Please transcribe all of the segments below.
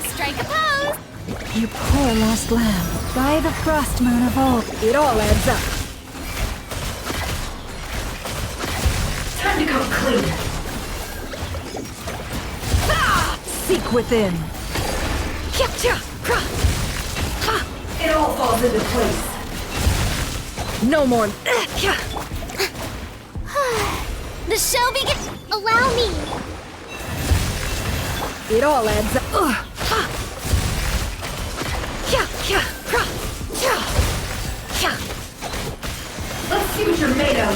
Strike a pose! You poor lost lamb. By the frost moon of old, it all adds up. Time to come clean. Seek within. It all falls into place. No more. The show begins. Allow me. It all adds up. Let's see what you're made of.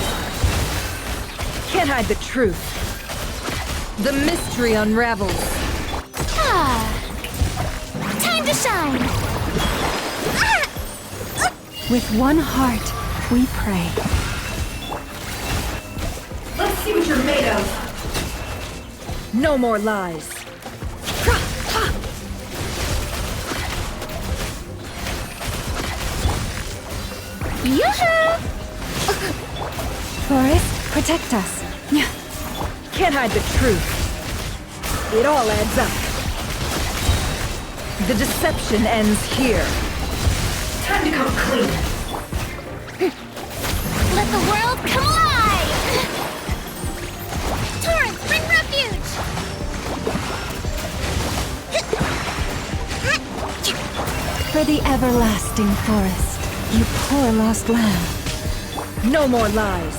Can't hide the truth. The mystery unravels. Time to shine. With one heart, we pray. Let's see what you're made of. No more lies. Yoo-hoo! Forest, protect us. Can't hide the truth. It all adds up. The deception ends here. Time to come clean. Let the world come alive! Torrent, bring refuge! For the everlasting forest, you poor lost lamb. No more lies.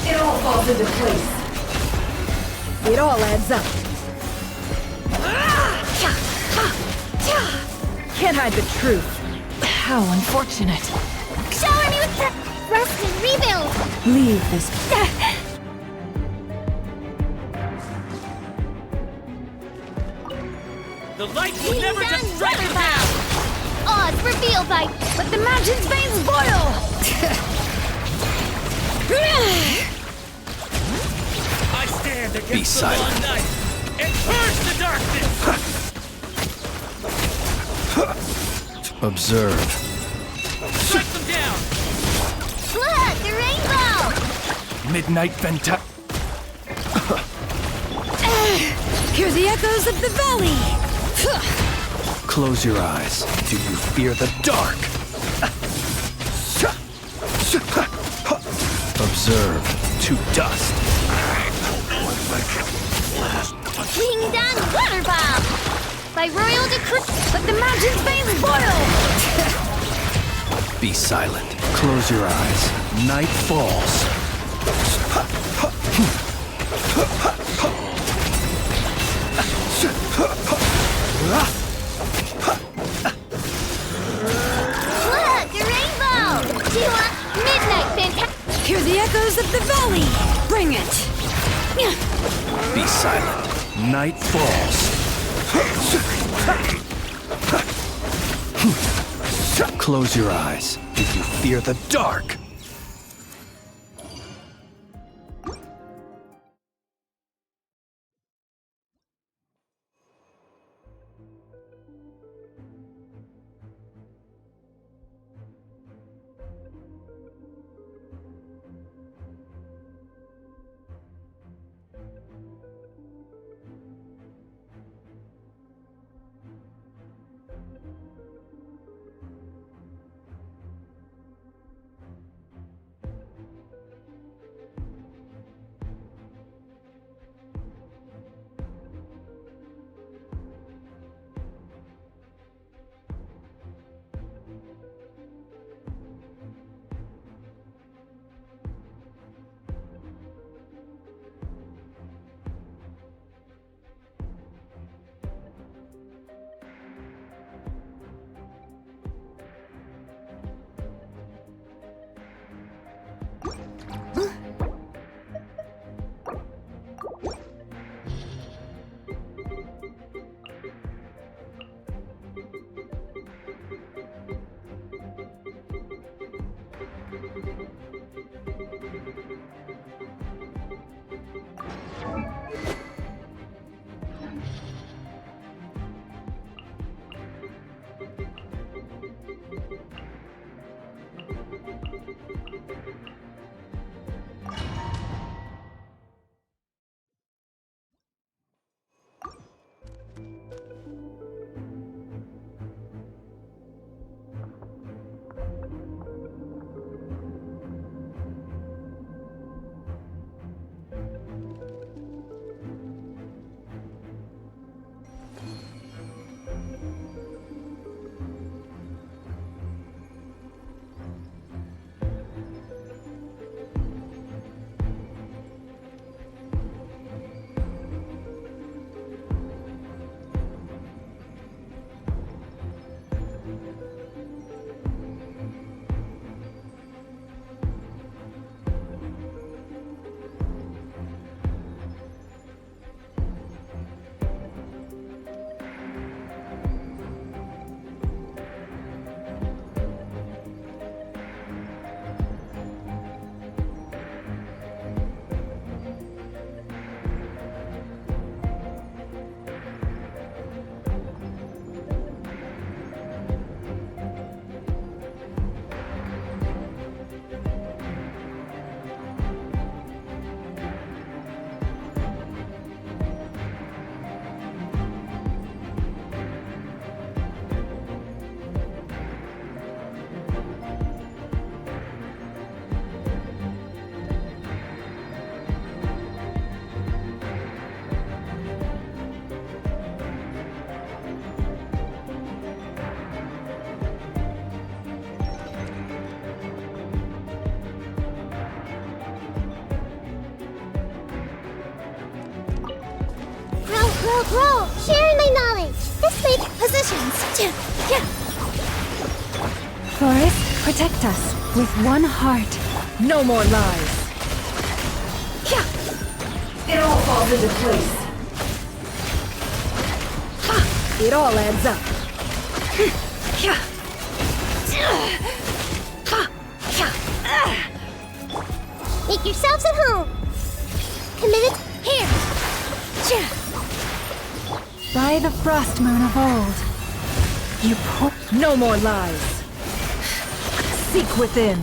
It all falls into place. It all adds up. Can't hide the truth. How unfortunate. Shower me with rest and rebuild! Leave this. The light will never just strike you down! Odds revealed by... Let the mountain's veins boil! I stand against the long night and purge the darkness! Observe. Strike them down! Look, the rainbow! Midnight Venta. Hear the echoes of the valley! Close your eyes. Do you fear the dark? Observe to dust. King down water bomb! By royal decree... Let the mountain's veins boil! Be silent. Close your eyes. Night falls. Look, a rainbow! Do you want midnight fantastic? Hear the echoes of the valley! Bring it! Be silent. Night falls. Close your eyes if you fear the dark. Grow! Sharing my knowledge! This way, positions! Forest, protect us with one heart. No more lies. It all falls into place. It all adds up. Make yourselves at home! Committed here! By the frost moon of old, you pour. No more lies. Seek within.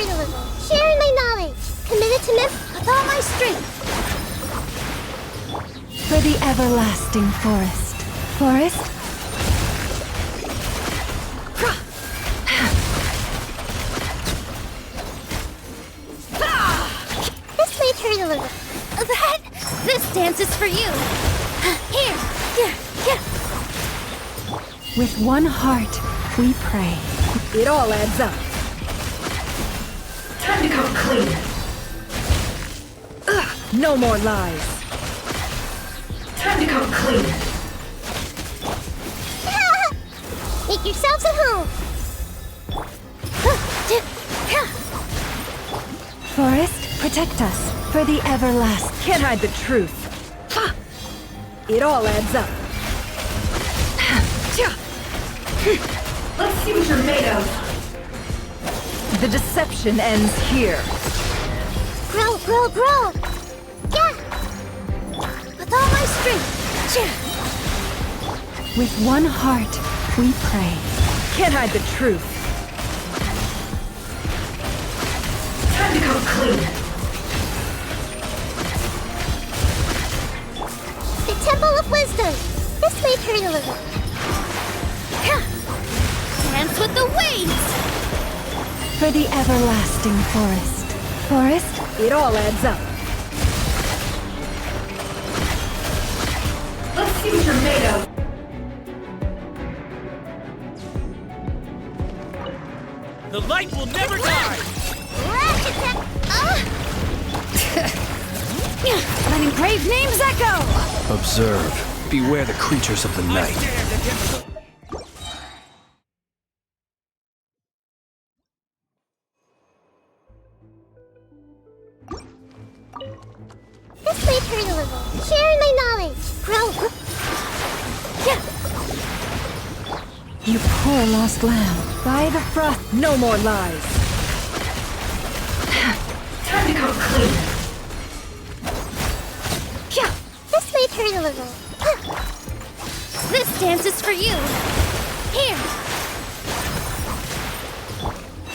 turn a little. Sharing my knowledge. Committed to with all my strength. For the everlasting forest. Forest? This may turn a little. This dance is for you. Here. With one heart, we pray. It all adds up. Time to come clean. No more lies. Time to come clean. Make yourselves at home. Forest, protect us. For the everlasting. Can't hide the truth. It all adds up. Let's see what you're made of. The deception ends here. Grow. Yeah. With all my strength. With one heart, we pray. Can't hide the truth. Time to come clean. The Temple of Wisdom. This may turn a little. Dance with the waves. For the everlasting forest. Forest, it all adds up. Let's see what you're made of. The light will never die! Rash attack. Letting brave names echo! Observe. Beware the creatures of the I night. stand against the... This may turn a little. Sharing my knowledge. Grow. You poor lost lamb. By the frost, no more lies. Time to come clean. This may turn a little. This dance is for you. Here.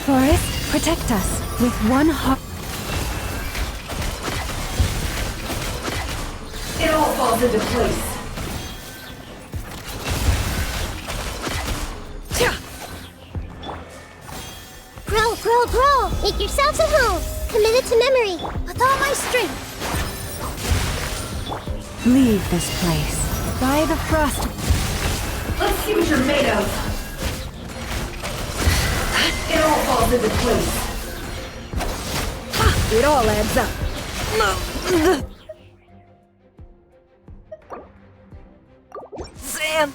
Forest, protect us. With one heart. It all falls into place. Grow. Make yourselves at home. Committed to memory. With all my strength. Leave this place. By the frost. Let's see what you're made of. It all falls into place. It all adds up. Sam!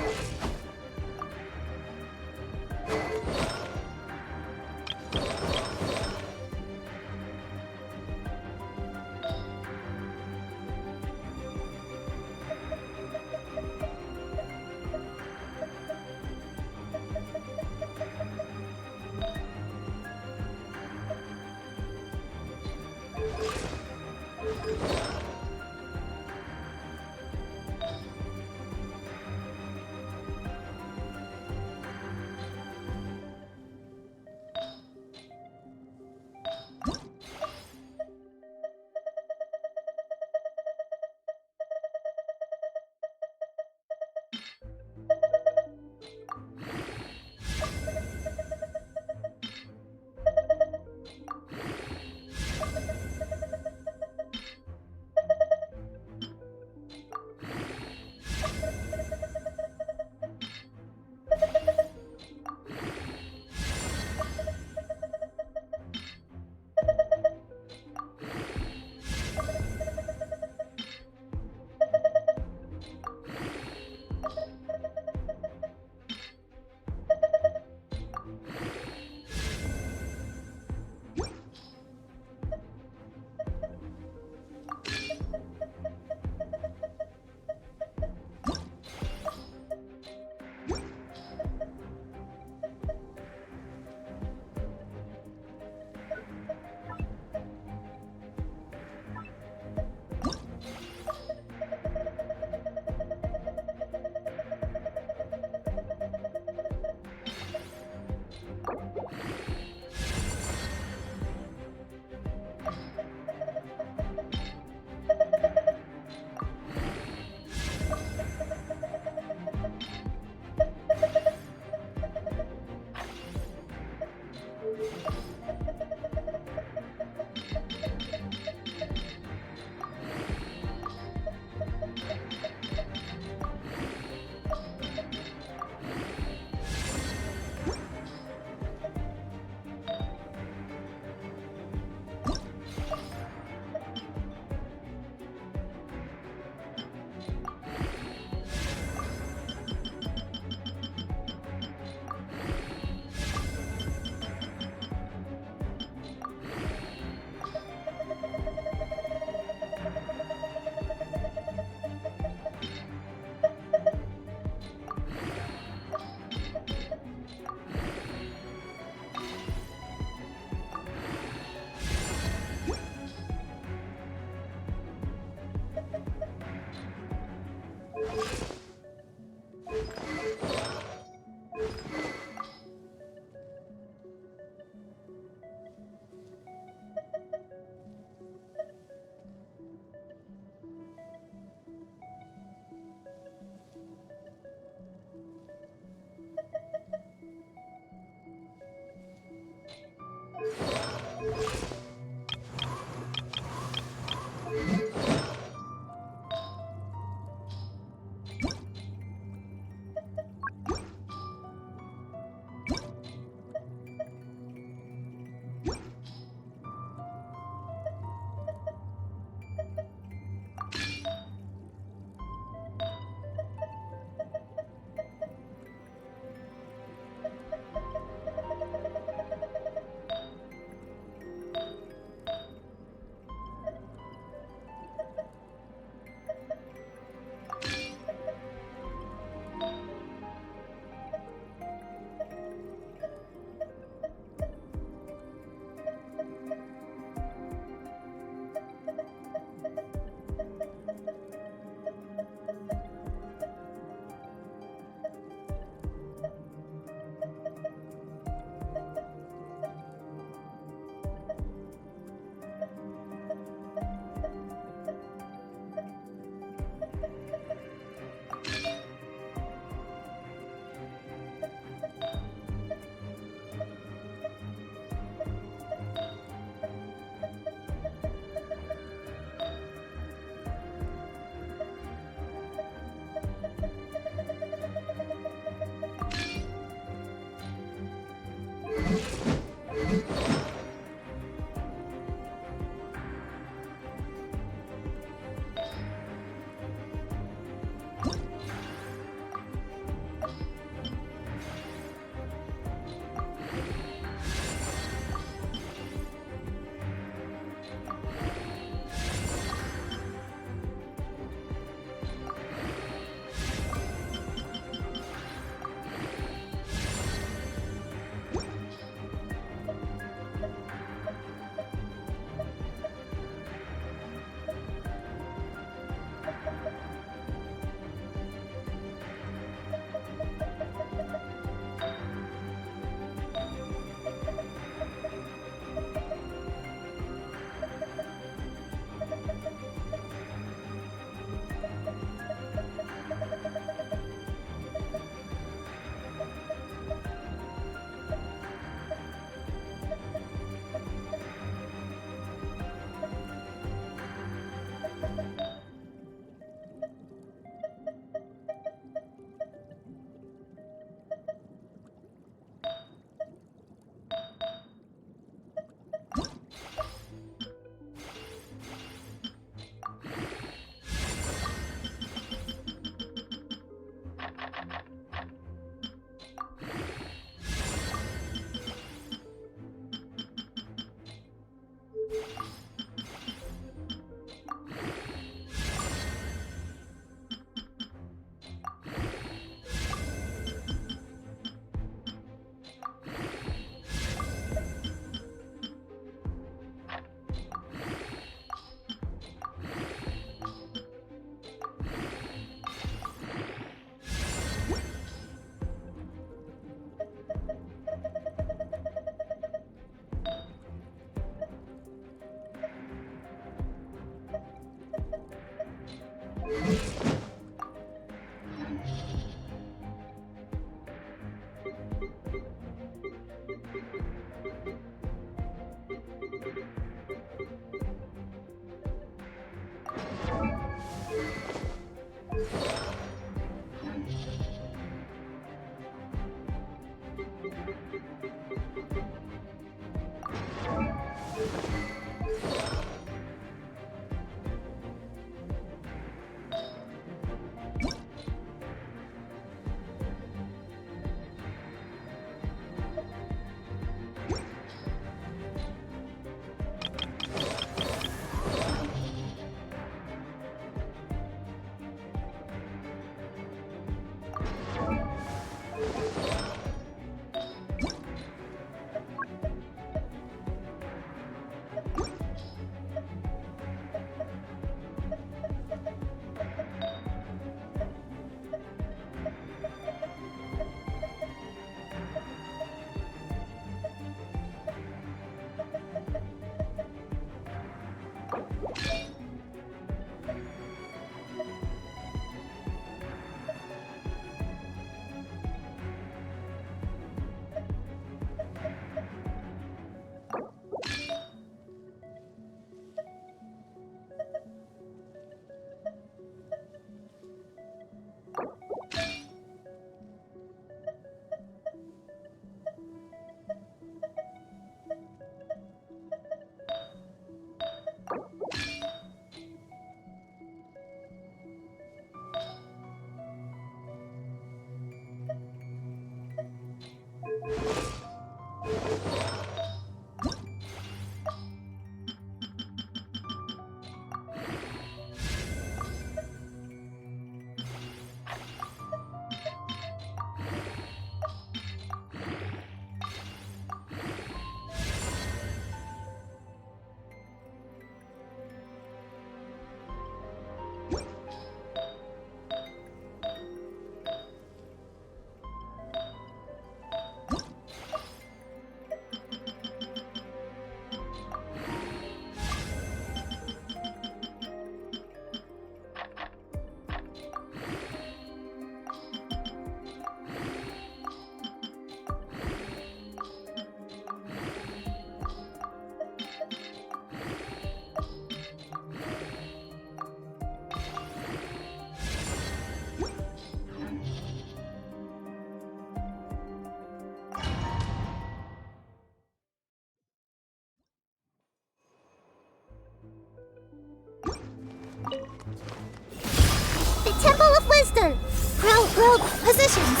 Temple of Wisdom. Grow, positions.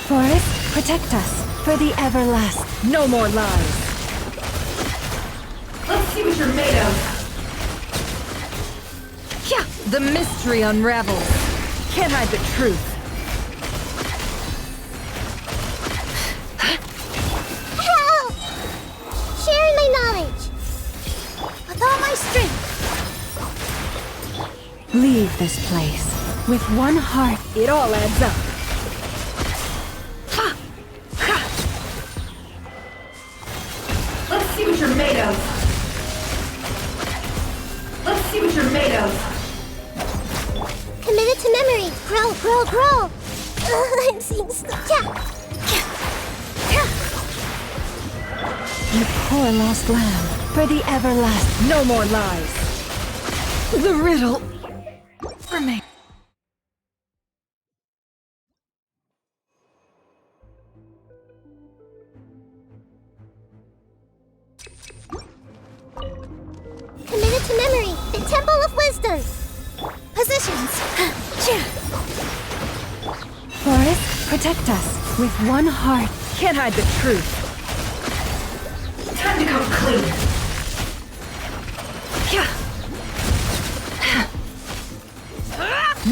Forest, protect us for the everlasting. No more lies. Let's see what you're made of. Yeah, the mystery unravels. Can't hide the truth. Help! Sharing my knowledge. With all my strength. Leave this place. With one heart, it all adds up. Let's see what you're made of. Let's see what you're made of. Committed to memory. Grow. I'm seeing stuff. You poor lost lamb. For the everlasting. No more lies. The riddle remains. Committed to memory. The Temple of Wisdom. Positions. Forest, protect us. With one heart. Can't hide the truth. Time to come clean.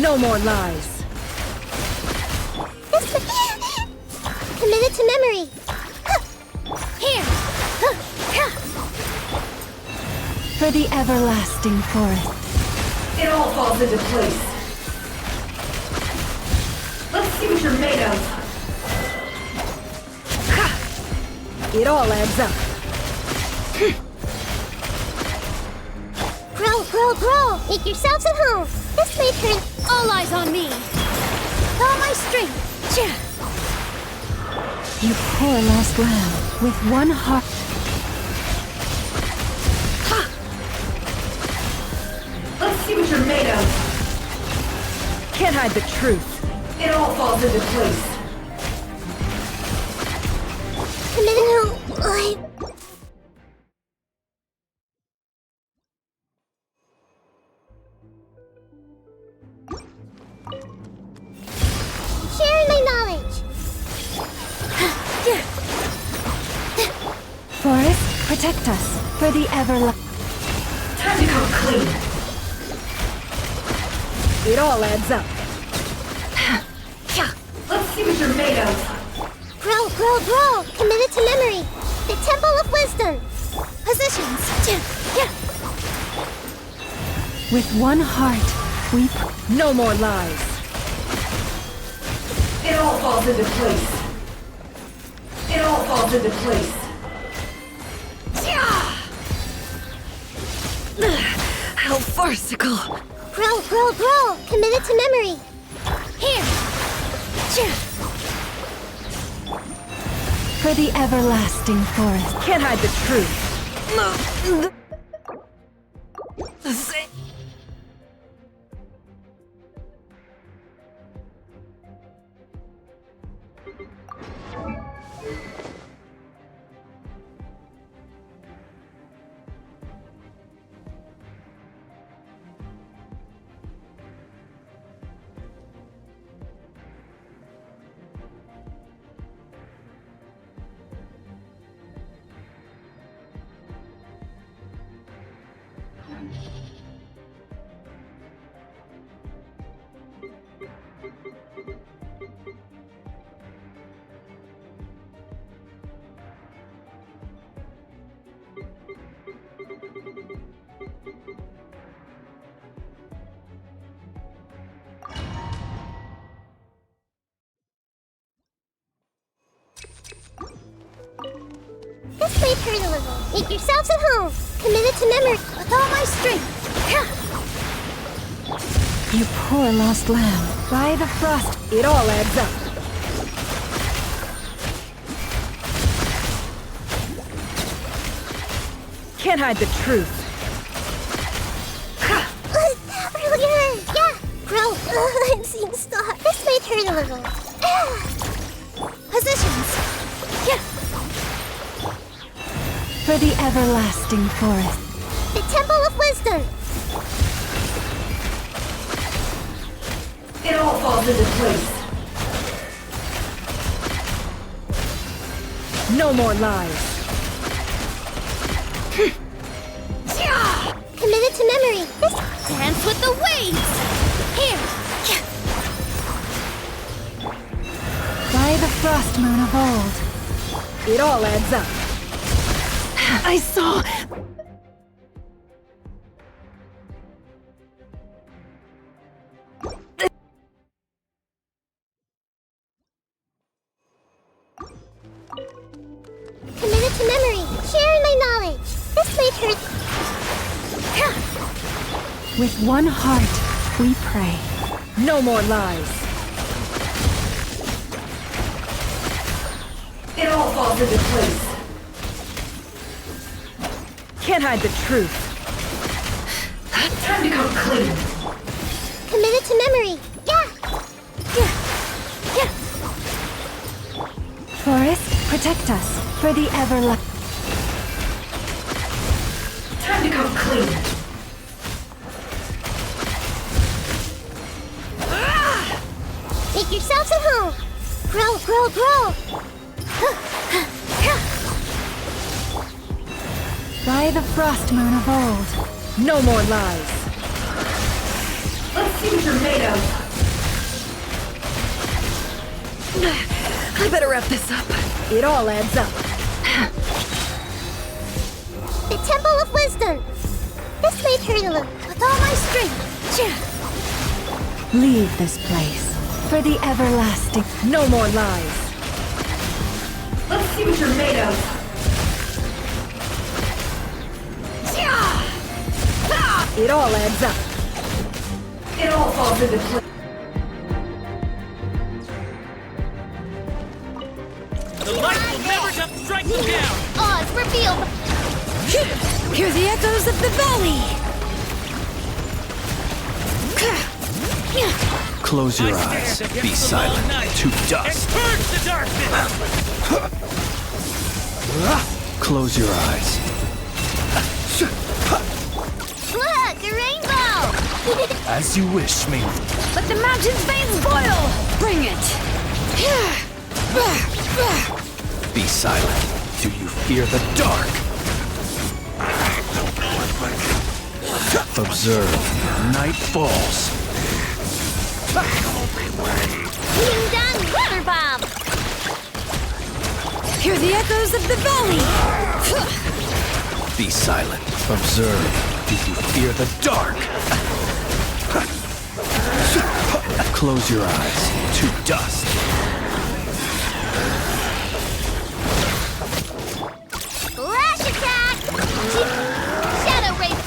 No more lies. Committed to memory. Here. For the everlasting forest. It all falls into place. Let's see what you're made of. It all adds up. Grow. Make yourselves at home. This may turn all eyes on me. With all my strength. You poor lost lamb. With one heart. Let's see what you're made of. Can't hide the truth. It all falls into place. Committed. Sharing my knowledge. Forest, protect us. For the everlasting. Time to come clean. It all adds up. Let's see what you're made of. Grow. Committed to memory. The Temple of Wisdom. Positions. With one heart, we... No more lies. It all falls into place. It all falls into place. How farcical. Grow. Committed to memory. Here. For the everlasting forest. Can't hide the truth. This may hurt a little. Make yourselves at home. Committed to memory. With all my strength. You poor lost lamb. By the frost, it all adds up. Can't hide the truth. Really hurt. Yeah. Grow. I'm seeing stars. This may hurt a little. Positions. For the everlasting forest. The Temple of Wisdom. falls into place. No more lies. Committed to memory. This dance with the waves. Here. By the frost moon of old. It all adds up. I saw... Committed to memory. Sharing my knowledge. This may hurt. With one heart, we pray. No more lies. It all falls into place. Can't hide the truth. Time to come clean. Committed to memory. Yeah. Forest, protect us for the everlasting. Time to come clean. Make yourselves at home. Grow, grow, grow. By the frost moon of old. No more lies. Let's see what you're made of. I better wrap this up. It all adds up. The Temple of Wisdom. This may hurt a little. With all my strength. Leave this place for the everlasting. No more lies. Let's see what you're made of. It all adds up. It all falls into place. The light will never strike them down! Oz revealed. Hear the echoes of the valley. Close your I eyes. stand against Be the silent. long night To And dust. purge the darkness! Close your eyes. Look, a rainbow. As you wish, me. Let the mountain's veins boil. Bring it. Be silent. Do you fear the dark? Observe. Night falls. Ding dong, water bomb. Hear the echoes of the valley. Be silent. Observe. Do you fear the dark? Close your eyes. To dust. Flash attack. Shadow race.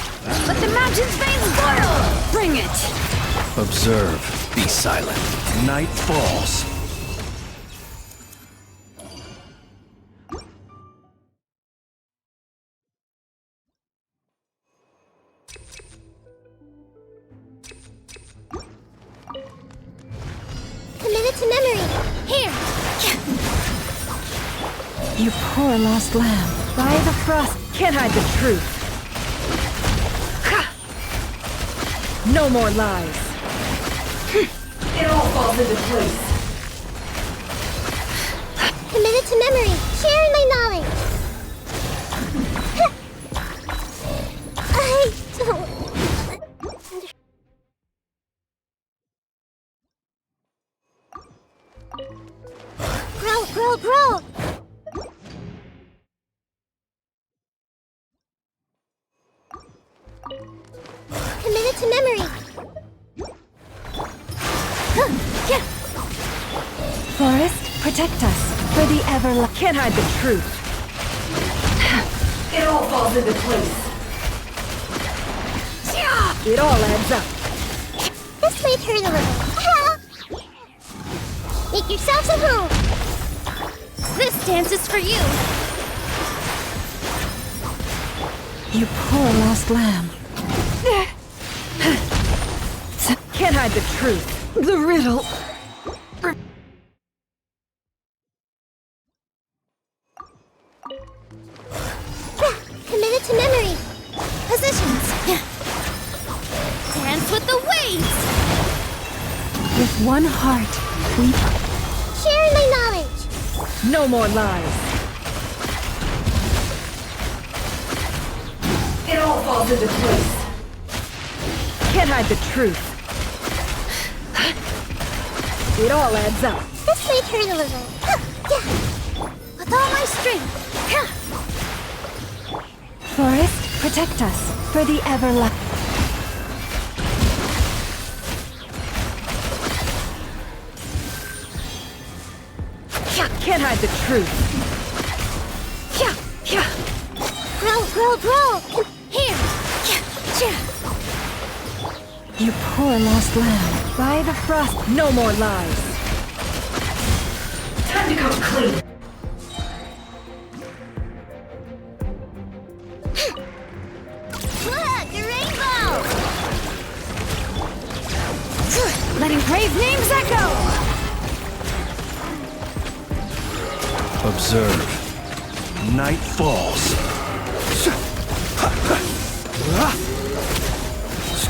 Let the mountain's veins boil. Bring it. Observe. Be silent. Night falls. Committed to memory. Here. You poor lost lamb. By the frost. Can't hide the truth. No more lies. It all falls into place. Committed to memory. Sharing my knowledge. I don't. Grow, grow, grow. Committed to memory. Forest, protect us for the everlasting. Can't hide the truth. It all falls into place. It all adds up. This may hurt a little. Make yourselves at home. This dance is for you. You poor lost lamb. Can't hide the truth. The riddle. Committed to memory. Positions. Dance with the waves. With one heart, we... Share my knowledge. No more lies. It all falls into place. Can't hide the truth. It all adds up. This may turn a little. Yeah. With all my strength. Forest, protect us for the everlasting. Can't hide the truth. Grow. Here. You poor lost lamb. By the frost, no more lies. Time to come clean. Look, a rainbow. Letting brave names echo. Observe. Night falls.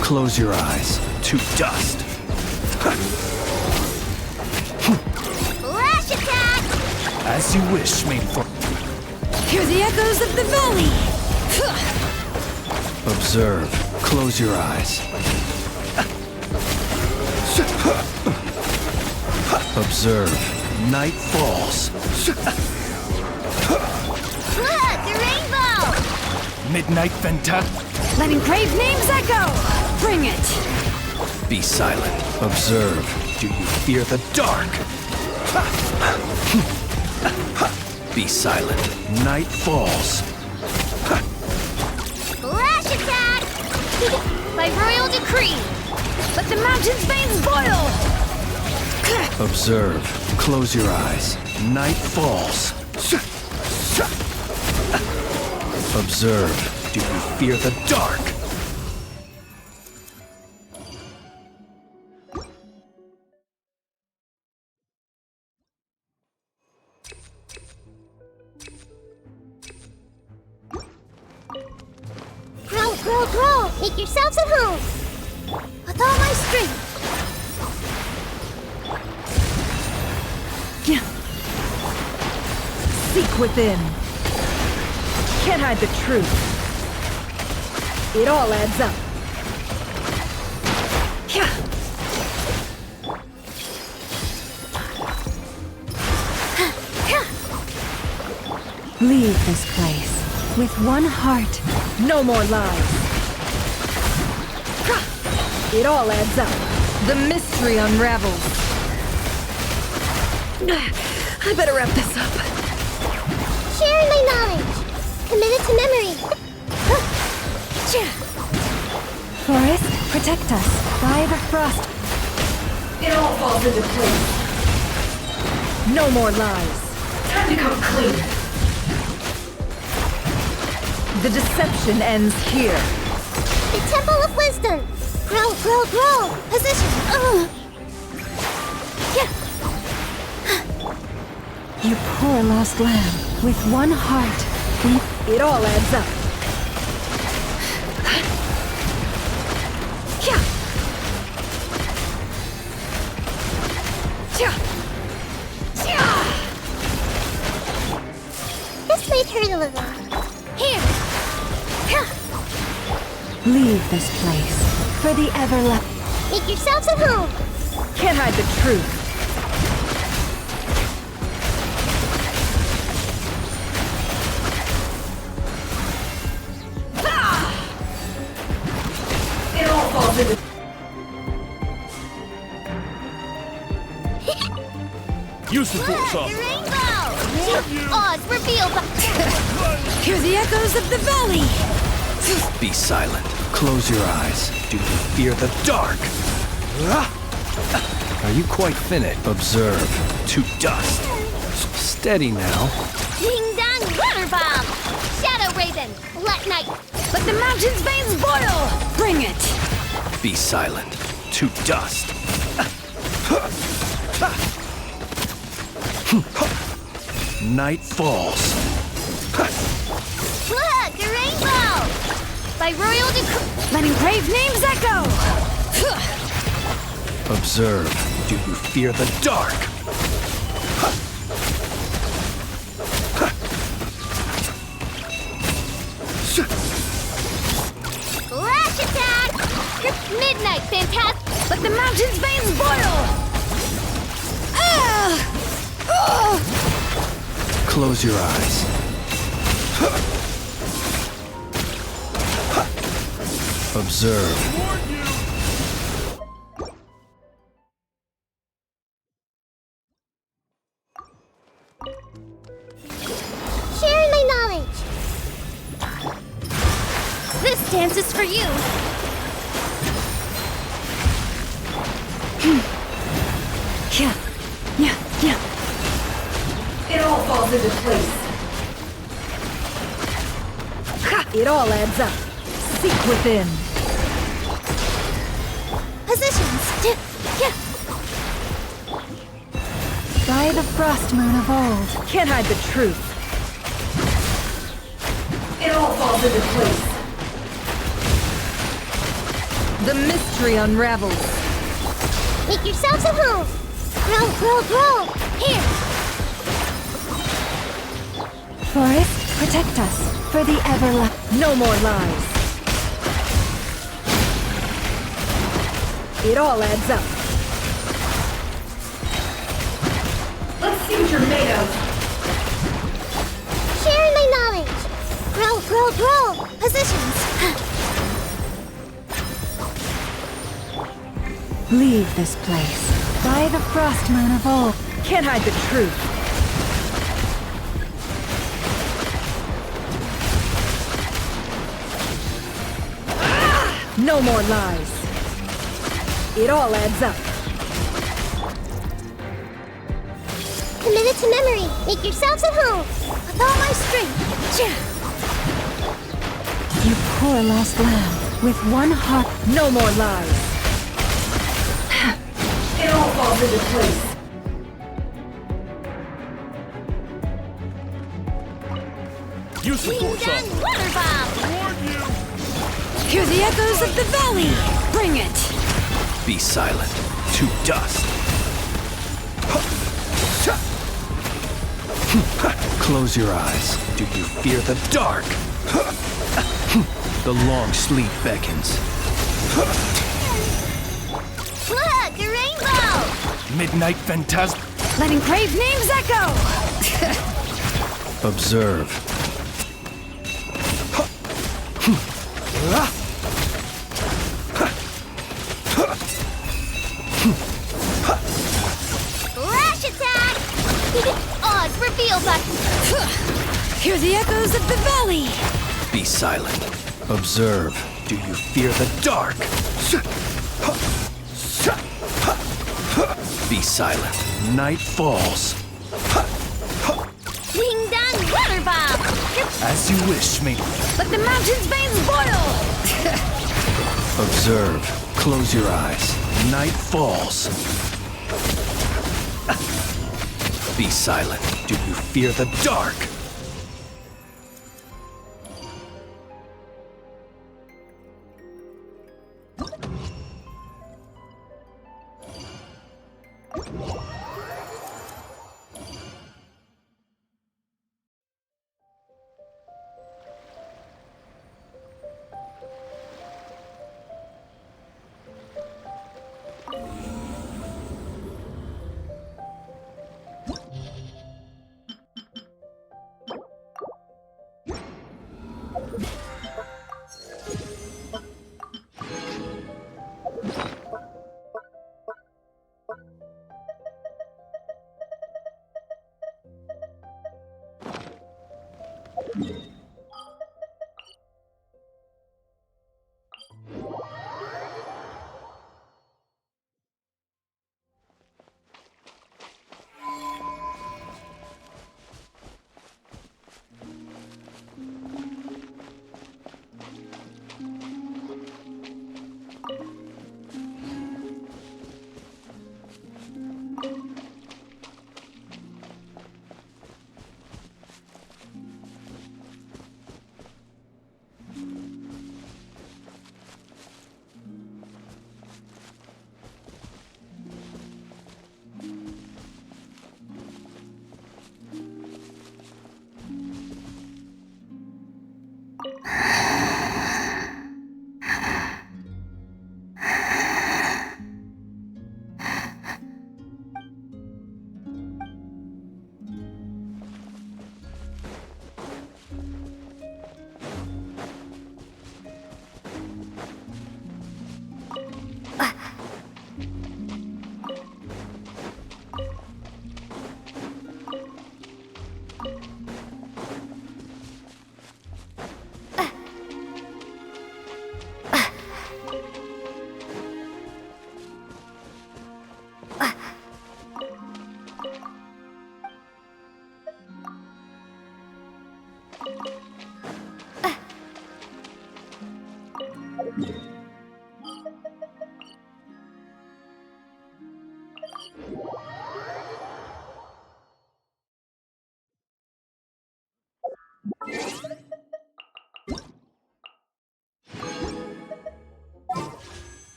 Close your eyes to dust. Flash attack. As you wish, main for. Hear the echoes of the valley. Observe. Close your eyes. Observe. Night falls. Look, a rainbow. Midnight Venta. Letting brave names echo. Bring it. Be silent. Observe. Do you fear the dark? Be silent. Night falls. Flash attack. By royal decree. Let the mountain's veins boil. Observe. Close your eyes. Night falls. Observe. Do you fear the dark? Grow. Make yourselves at home. With all my strength. Seek within. Can't hide the truth. It all adds up. Leave this place with one heart. No more lies. It all adds up. The mystery unravels. I better wrap this up. Sharing my knowledge. Committed to memory. Forest, protect us. By the frost. It all falls into place. No more lies. Time to come clean. The deception ends here. The Temple of Wisdom. Grow. Position. You poor lost lamb. With one heart, it all adds up. This may turn a little. Here. Leave this place for the everlasting. Make yourselves at home. Can't hide the truth. It all falls into Use the force The off. rainbow. Oz revealed. Hear the echoes of the valley. Be silent. Close your eyes. Do you fear the dark? Are you quite finished? Observe. To dust. Steady now. Ding dong water bomb. Shadow Raven. Let night. Let the mountain's veins boil. Bring it. Be silent. To dust. Night falls. Look, a rainbow. By royal decree. Letting brave names echo. Observe. Do you fear the dark? Flash attack! Midnight, fantastic! Let the mountain's veins boil! Close your eyes. Observe. Sharing my knowledge! This dance is for you! Yeah. Yeah. Yeah. It all falls into place. Ha! It all adds up. Seek within. Positions! By the frost moon of old. Can't hide the truth. It all falls into place. The mystery unravels. Make yourselves at home! Grow! Here! Forest, protect us for the everlasting. No more lies. It all adds up. Let's see what you're made of. Sharing my knowledge! Grow! Positions! Leave this place. By the frost moon of old. Can't hide the truth. No more lies. It all adds up. Committed to memory! Make yourselves at home! With all my strength! You poor lost lamb. With one heart. No more lies. It all falls into place. Use the Ding force dong off. water bomb! Warn you! Hear the echoes of the valley. Bring it. Be silent. To dust. Close your eyes. Do you fear the dark? The long sleep beckons. Look, a rainbow! Midnight phantasm. Letting crave names echo. Observe. Flash attack! Odds reveal button! Hear the echoes of the valley. Be silent. Observe. Do you fear the dark? Be silent. Night falls. Ding dong water bomb! As you wish, mate. Let the mountain's veins boil. Observe. Close your eyes. Night falls. Be silent. Do you fear the dark?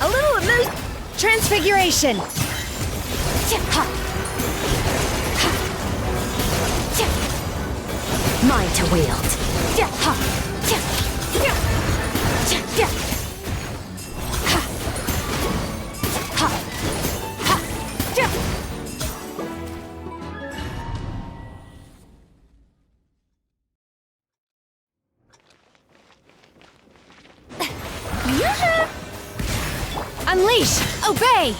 A little transfiguration. Mine to wield. Unleash! Obey!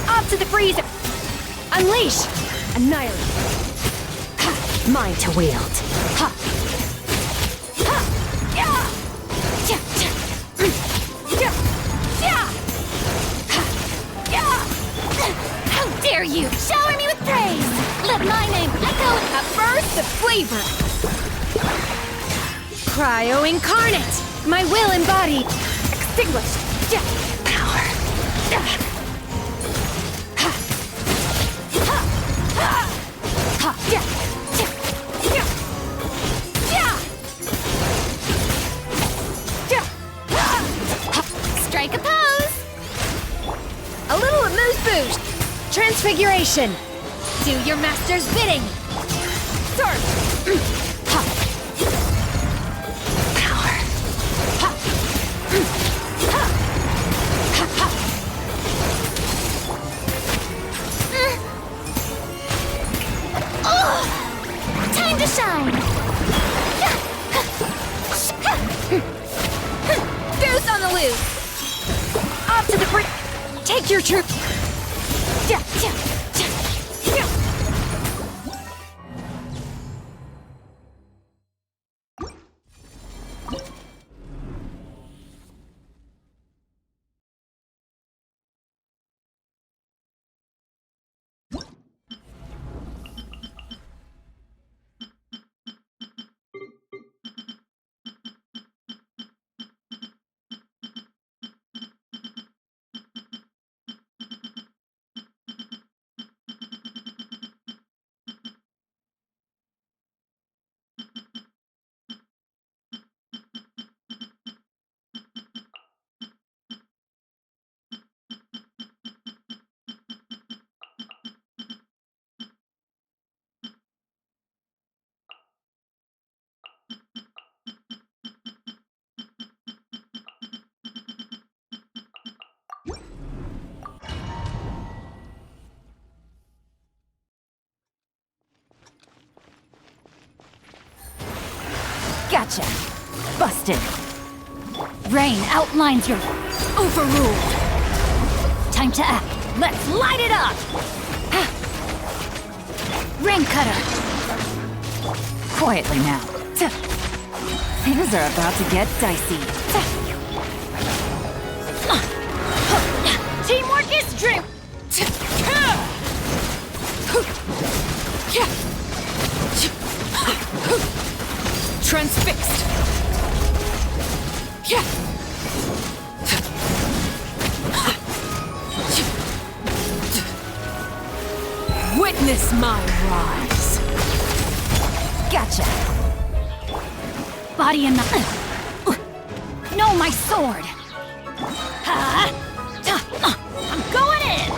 Off to the freezer! Unleash! Annihilate! Mine to wield. How dare you! Shower me with praise! Let my name echo A burst of flavor! Cryo incarnate! My will embodied! Extinguished! Power! strike a pose! A little amuse boost! Transfiguration! Do your master's bidding! Sword! Power! Time to shine! Goose on the loose! Off to the free! Take your troop! Gotcha! Busted! Rain outlines your... Overruled! Time to act! Let's light it up! Rain cutter! Quietly now. Things are about to get dicey. Teamwork is dream! Transfixed! Yeah! Witness my rise! Gotcha. Body and no, my sword. I'm going in.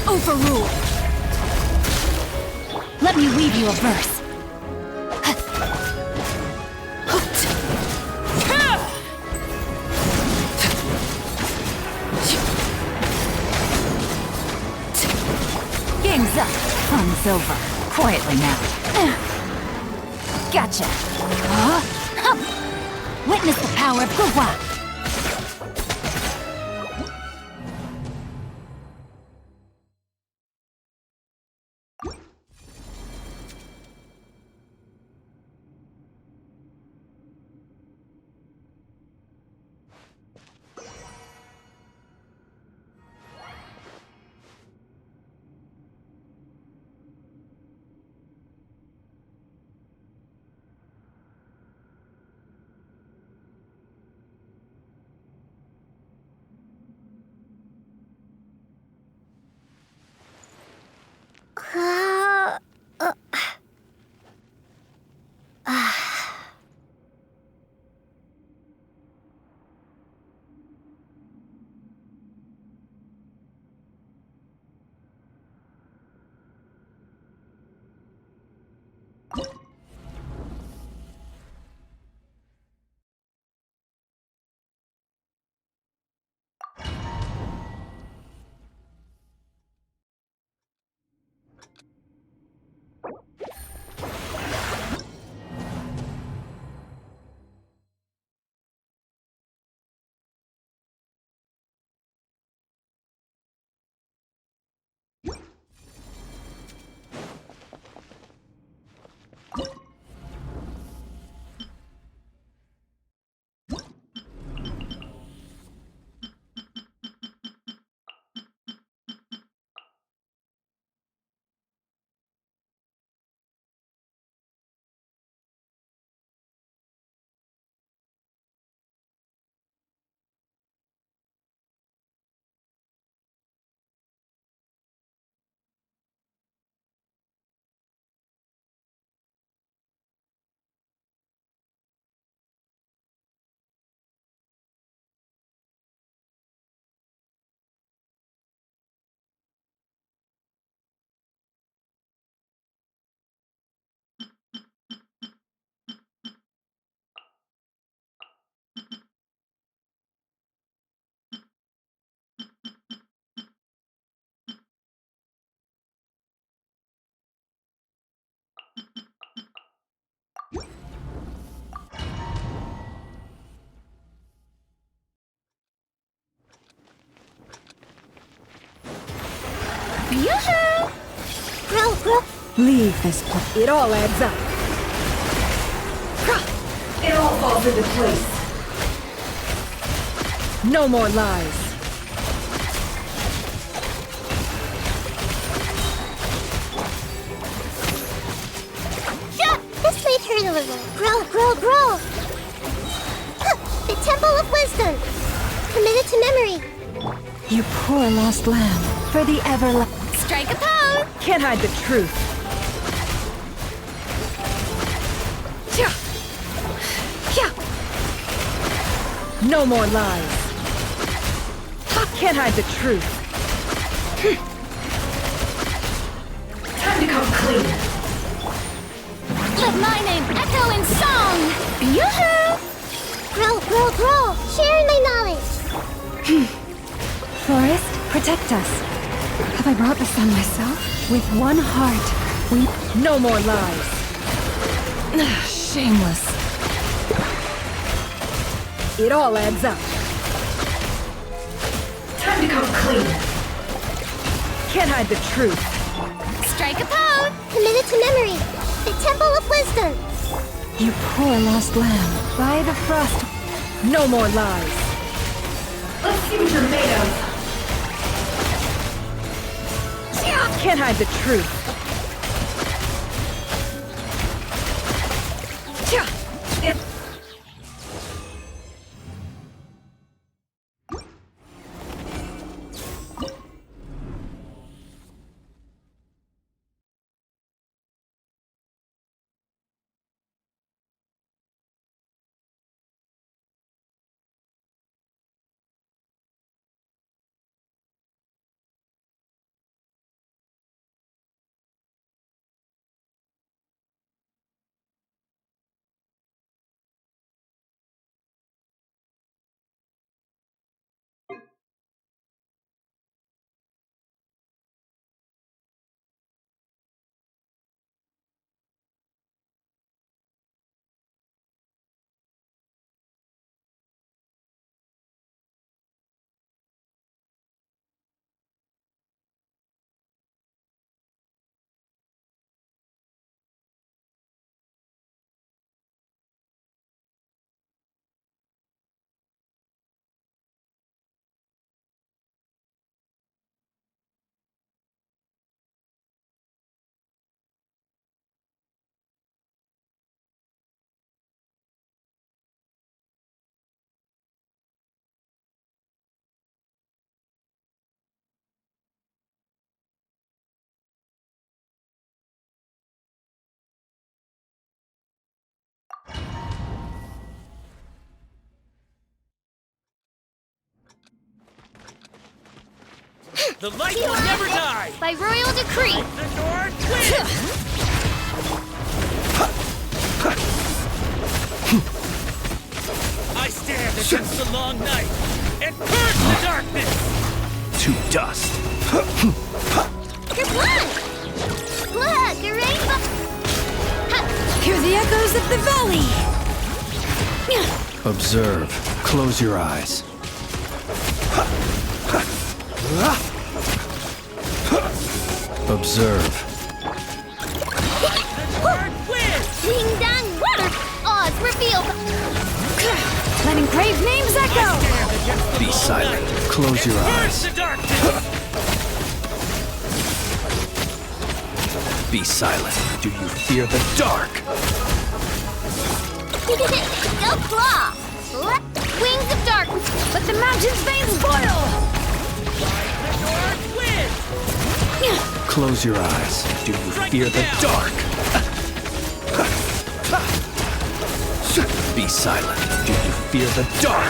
Overruled. Let me weave you a verse. Game's up. Fun's over. Quietly now. Gotcha. Witness the power of Gua. Yoo-hoo! Leave this place. It all adds up. It all falls into place. No more lies. This made her grow. The Temple of Wisdom. Committed to memory. You poor lost lamb. For the Strike a pose. Can't hide the truth. No more lies. Can't hide the truth. Time to come clean. Let my name echo in song. Yoo-hoo! Grow. Sharing my knowledge. Forest, protect us. Have I brought this on myself? With one heart, we... No more lies. Shameless. It all adds up. Time to come clean. Can't hide the truth. Strike a pose. Committed to memory. The Temple of Wisdom. You poor lost lamb. By the frost. No more lies. Let's see what you're made of. Can't hide the truth. The light will never die! By royal decree. The North wins! I stand against the long night and purge the darkness! To dust. Kerplunk! Look, a rainbow! Hear the echoes of the valley! Observe. Close your eyes. Observe. The North wins! Ding dong water! Oz revealed! Letting crave names echo! Stand against the Be long silent. night Close your and purge eyes. the darkness! Be silent. Do you fear the dark? Go claw! Wings of darkness! Let the mountain's veins boil! The North wins! Close your eyes. Do you fear the dark? Be silent. Do you fear the dark?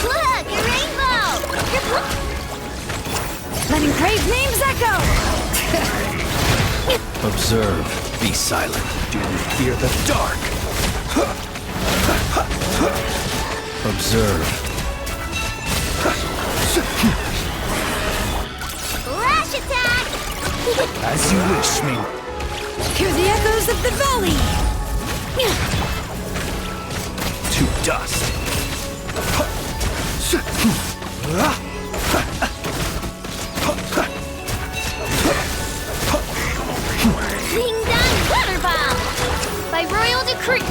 Look, a rainbow! Letting crave names echo! Observe. Be silent. Do you fear the dark? Observe. Flash attack! As you wish me. Hear the echoes of the valley! To dust. Ding dong water bomb! By royal decree!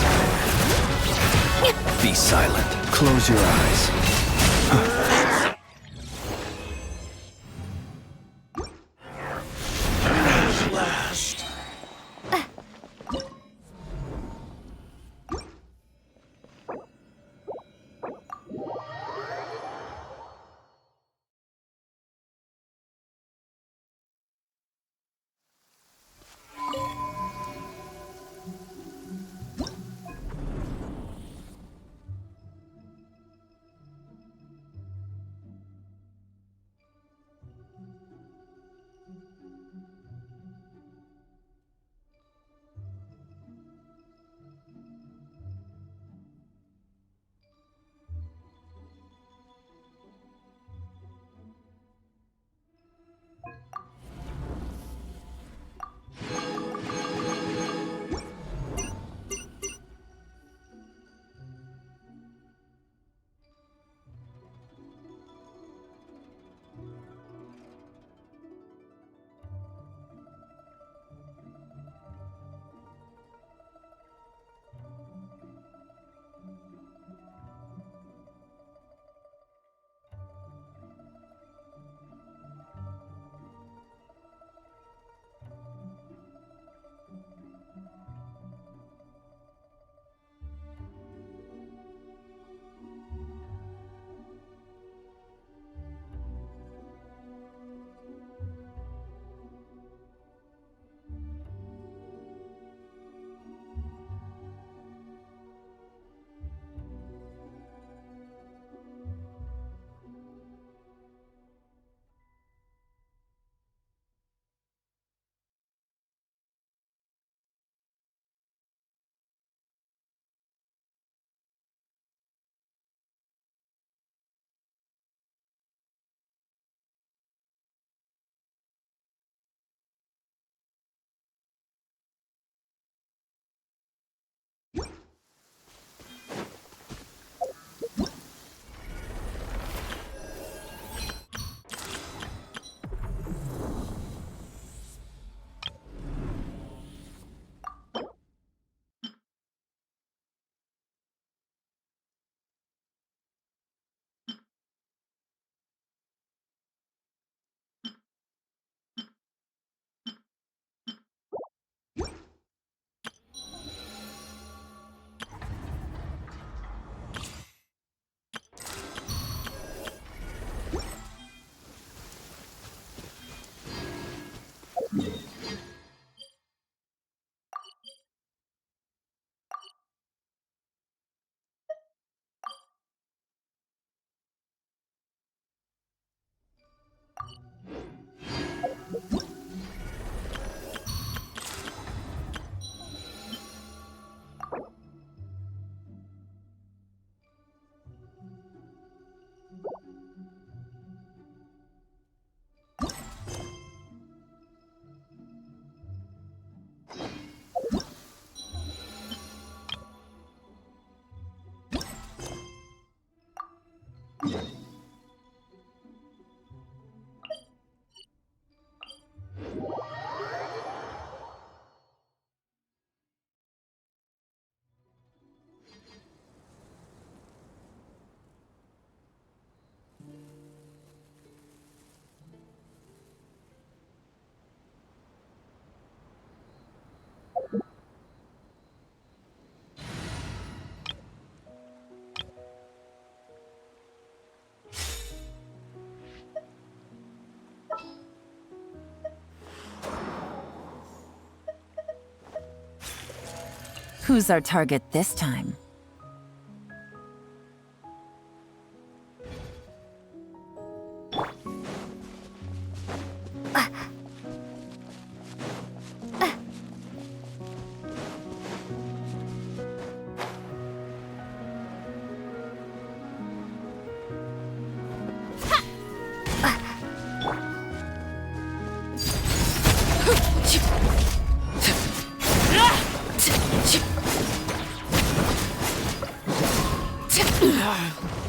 Be silent. Close your eyes. Who's our target this time?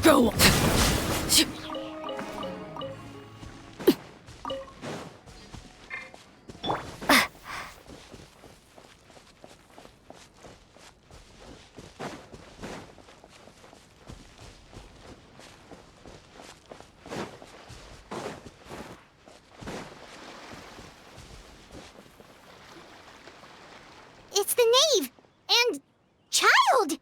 Go! It's the knave! And... child!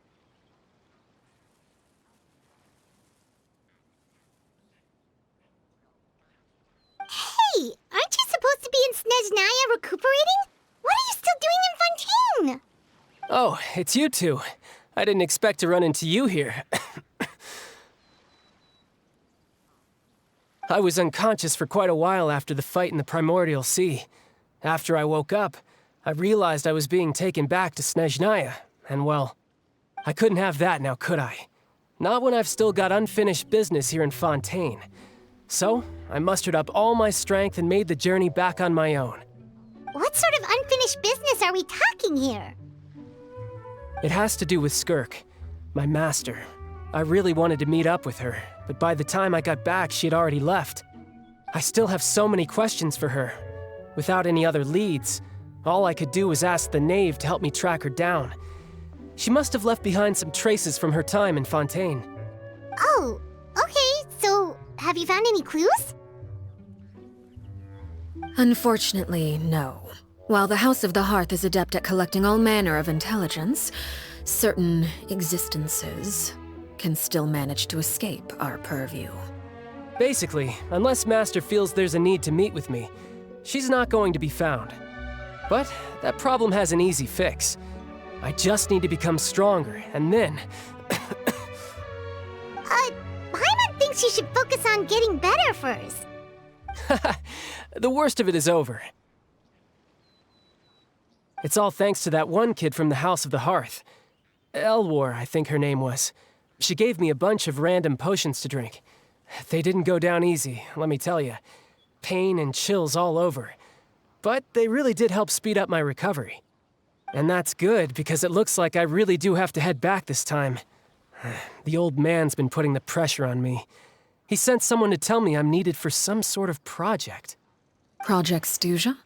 Hey, aren't you supposed to be in Snezhnaya recuperating? What are you still doing in Fontaine? Oh, it's you two. I didn't expect to run into you here. I was unconscious for quite a while after the fight in the Primordial Sea. After I woke up, I realized I was being taken back to Snezhnaya, and well, I couldn't have that now, could I? Not when I've still got unfinished business here in Fontaine. So, I mustered up all my strength and made the journey back on my own. What sort of unfinished business are we talking here? It has to do with Skirk, my master. I really wanted to meet up with her, but by the time I got back, she had already left. I still have so many questions for her. Without any other leads, all I could do was ask the knave to help me track her down. She must have left behind some traces from her time in Fontaine. Oh, okay, so have you found any clues? Unfortunately, no. While the House of the Hearth is adept at collecting all manner of intelligence, certain existences can still manage to escape our purview. Basically, unless Master feels there's a need to meet with me, she's not going to be found. But that problem has an easy fix. I just need to become stronger, and then... Paimon thinks you should focus on getting better first. The worst of it is over. It's all thanks to that one kid from the House of the Hearth. Elwar, I think her name was. She gave me a bunch of random potions to drink. They didn't go down easy, let me tell you. Pain and chills all over. But they really did help speed up my recovery. And that's good, because it looks like I really do have to head back this time. The old man's been putting the pressure on me. He sent someone to tell me I'm needed for some sort of project. Project Stuja?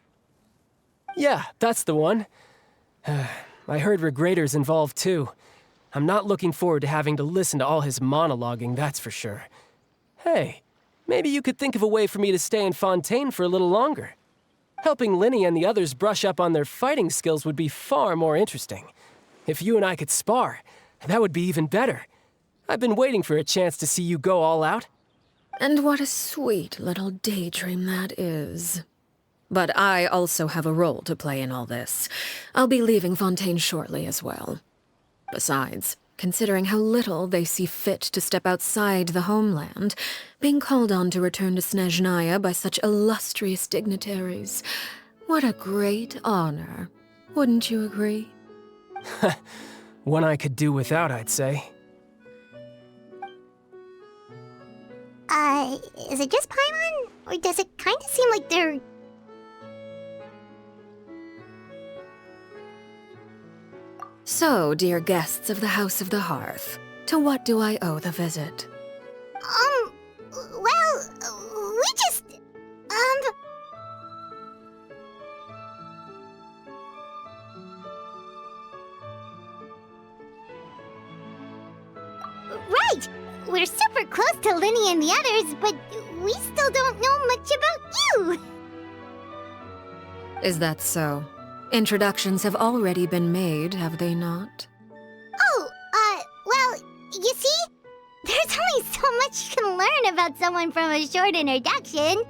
Yeah, that's the one. I heard Regrader's involved too. I'm not looking forward to having to listen to all his monologuing, that's for sure. Hey, maybe you could think of a way for me to stay in Fontaine for a little longer. Helping Linny and the others brush up on their fighting skills would be far more interesting. If you and I could spar, that would be even better. I've been waiting for a chance to see you go all out. And what a sweet little daydream that is. But I also have a role to play in all this. I'll be leaving Fontaine shortly as well. Besides, considering how little they see fit to step outside the homeland, being called on to return to Snezhnaya by such illustrious dignitaries, what a great honor. Wouldn't you agree? One I could do without, I'd say. Is it just Paimon? Or does it kind of seem like they're... So, dear guests of the House of the Hearth, to what do I owe the visit? Well, we just... Right! We're super close to Linny and the others, but we still don't know much about you! Is that so? Introductions have already been made, have they not? Oh, well, you see? There's only so much you can learn about someone from a short introduction.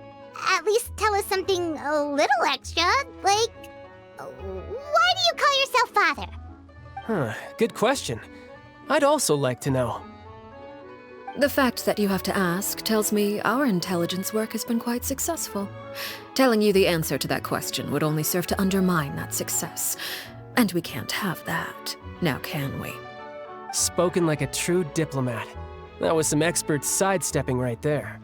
At least tell us something a little extra, like... Why do you call yourself father? Good question. I'd also like to know. The fact that you have to ask tells me our intelligence work has been quite successful. Telling you the answer to that question would only serve to undermine that success. And we can't have that, now can we? Spoken like a true diplomat. That was some expert sidestepping right there.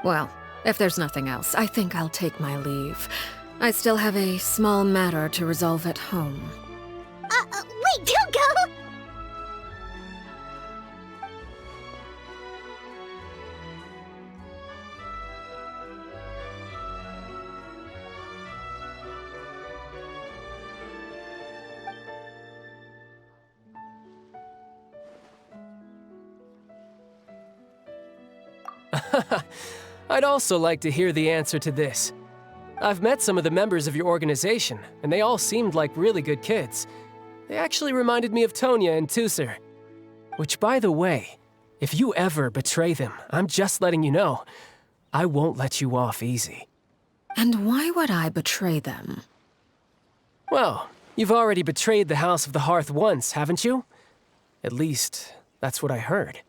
Well, if there's nothing else, I think I'll take my leave. I still have a small matter to resolve at home. Wait, don't go! I'd also like to hear the answer to this. I've met some of the members of your organization, and they all seemed like really good kids. They actually reminded me of Tonya and Tusser. Which, by the way, if you ever betray them, I'm just letting you know, I won't let you off easy. And why would I betray them? Well, you've already betrayed the House of the Hearth once, haven't you? At least, that's what I heard.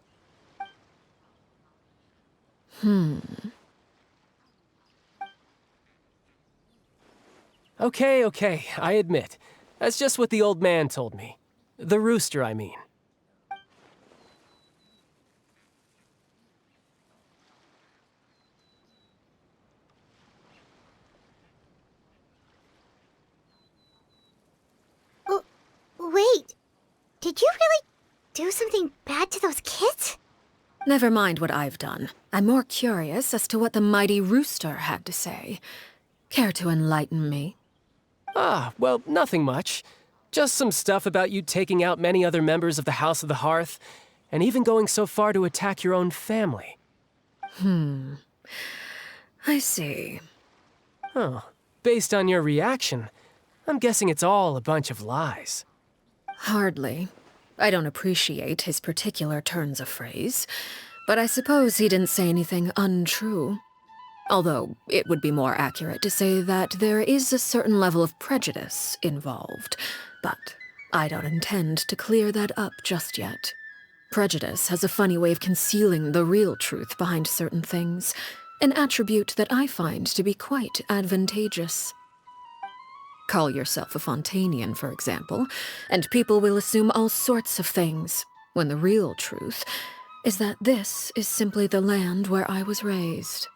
Okay, I admit. That's just what the old man told me. The rooster, I mean. Wait, did you really do something bad to those kids? Never mind what I've done. I'm more curious as to what the mighty rooster had to say. Care to enlighten me? Well, nothing much. Just some stuff about you taking out many other members of the House of the Hearth, and even going so far to attack your own family. I see. Based on your reaction, I'm guessing it's all a bunch of lies. Hardly. I don't appreciate his particular turns of phrase, but I suppose he didn't say anything untrue. Although, it would be more accurate to say that there is a certain level of prejudice involved, but I don't intend to clear that up just yet. Prejudice has a funny way of concealing the real truth behind certain things, an attribute that I find to be quite advantageous. Call yourself a Fontanian, for example, and people will assume all sorts of things, when the real truth is that this is simply the land where I was raised.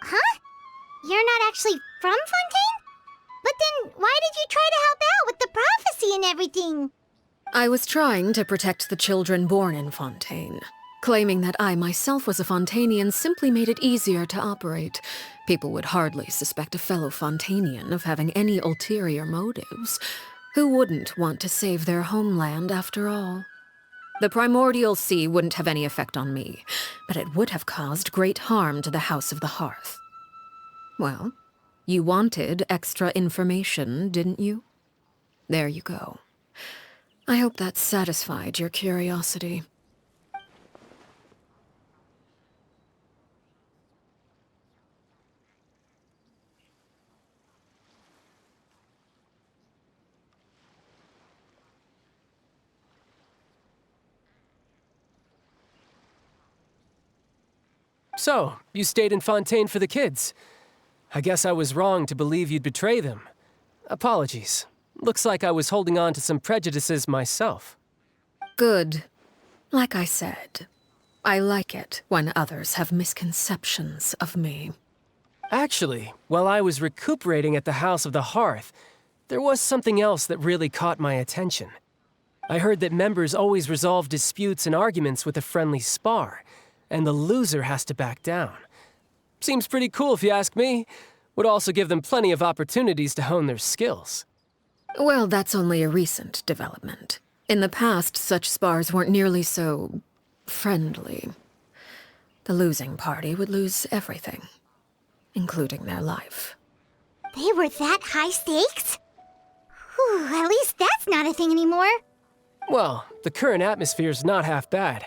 Huh? You're not actually from Fontaine? But then why did you try to help out with the prophecy and everything? I was trying to protect the children born in Fontaine. Claiming that I myself was a Fontanian simply made it easier to operate. People would hardly suspect a fellow Fontanian of having any ulterior motives. Who wouldn't want to save their homeland after all? The primordial sea wouldn't have any effect on me, but it would have caused great harm to the House of the Hearth. Well, you wanted extra information, didn't you? There you go. I hope that satisfied your curiosity. So, you stayed in Fontaine for the kids. I guess I was wrong to believe you'd betray them. Apologies. Looks like I was holding on to some prejudices myself. Good. Like I said, I like it when others have misconceptions of me. Actually, while I was recuperating at the House of the Hearth, there was something else that really caught my attention. I heard that members always resolve disputes and arguments with a friendly spar, and the loser has to back down. Seems pretty cool if you ask me. Would also give them plenty of opportunities to hone their skills. Well, that's only a recent development. In the past, such spars weren't nearly so friendly. The losing party would lose everything, including their life. They were that high stakes? Whew, at least that's not a thing anymore. Well, the current atmosphere's not half bad.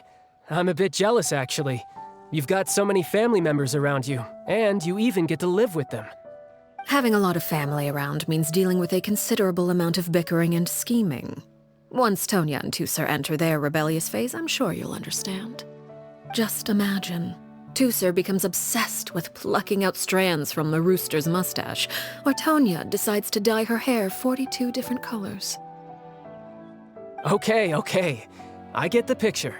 I'm a bit jealous, actually. You've got so many family members around you, and you even get to live with them. Having a lot of family around means dealing with a considerable amount of bickering and scheming. Once Tonya and Tusser enter their rebellious phase, I'm sure you'll understand. Just imagine. Tusser becomes obsessed with plucking out strands from the rooster's mustache, or Tonya decides to dye her hair 42 different colors. Okay. I get the picture.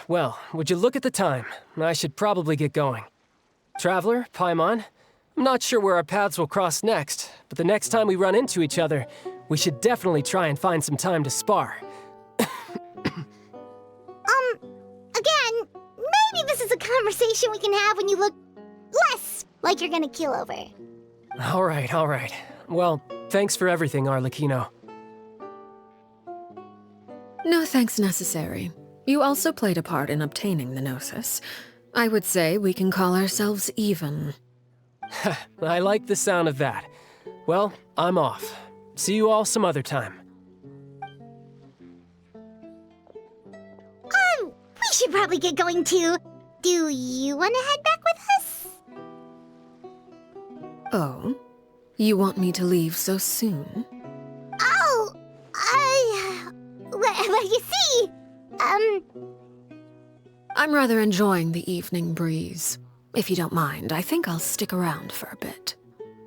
Well, would you look at the time? I should probably get going. Traveler, Paimon, I'm not sure where our paths will cross next, but the next time we run into each other, we should definitely try and find some time to spar. Again, maybe this is a conversation we can have when you look less like you're gonna keel over. All right. Well, thanks for everything, Arlecchino. No thanks necessary. You also played a part in obtaining the Gnosis. I would say we can call ourselves even. I like the sound of that. Well, I'm off. See you all some other time. We should probably get going too. Do you want to head back with us? Oh? You want me to leave so soon? Oh, well, you see, I'm rather enjoying the evening breeze. If you don't mind, I think I'll stick around for a bit.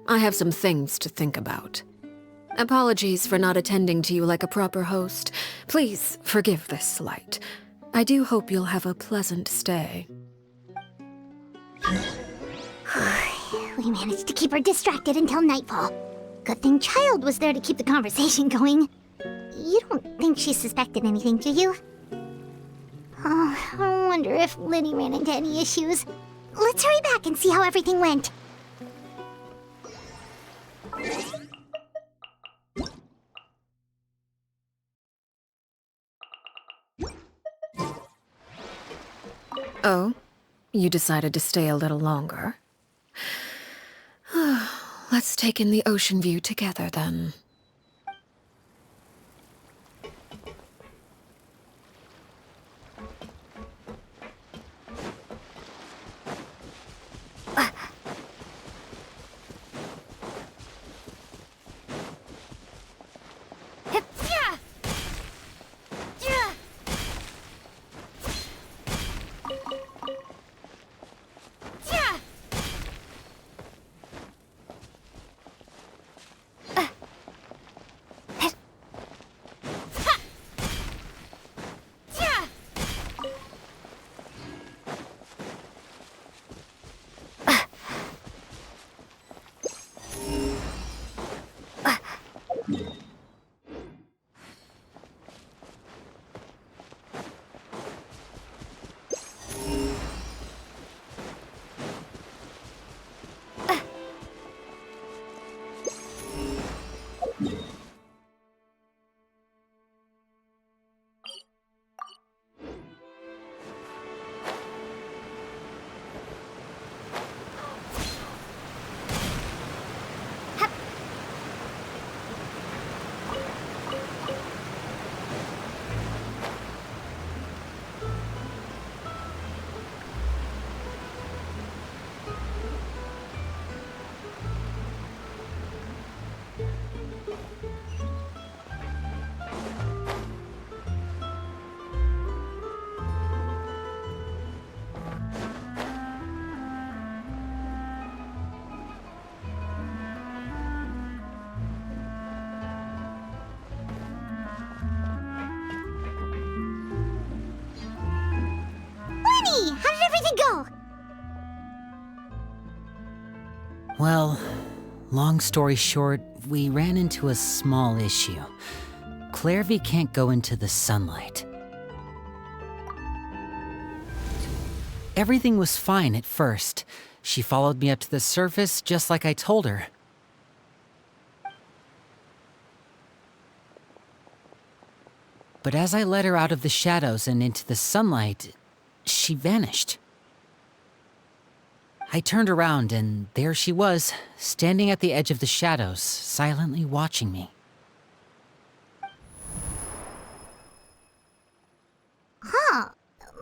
I have some things to think about. Apologies for not attending to you like a proper host. Please forgive this slight. I do hope you'll have a pleasant stay. We managed to keep her distracted until nightfall. Good thing Child was there to keep the conversation going. You don't think she suspected anything, do you? Oh, I wonder if Liddy ran into any issues. Let's hurry back and see how everything went. Oh? You decided to stay a little longer? Let's take in the ocean view together, then. How did everything go? Well, long story short, we ran into a small issue. Clairvy can't go into the sunlight. Everything was fine at first. She followed me up to the surface just like I told her. But as I led her out of the shadows and into the sunlight, she vanished. I turned around and there she was, standing at the edge of the shadows, silently watching me. Huh.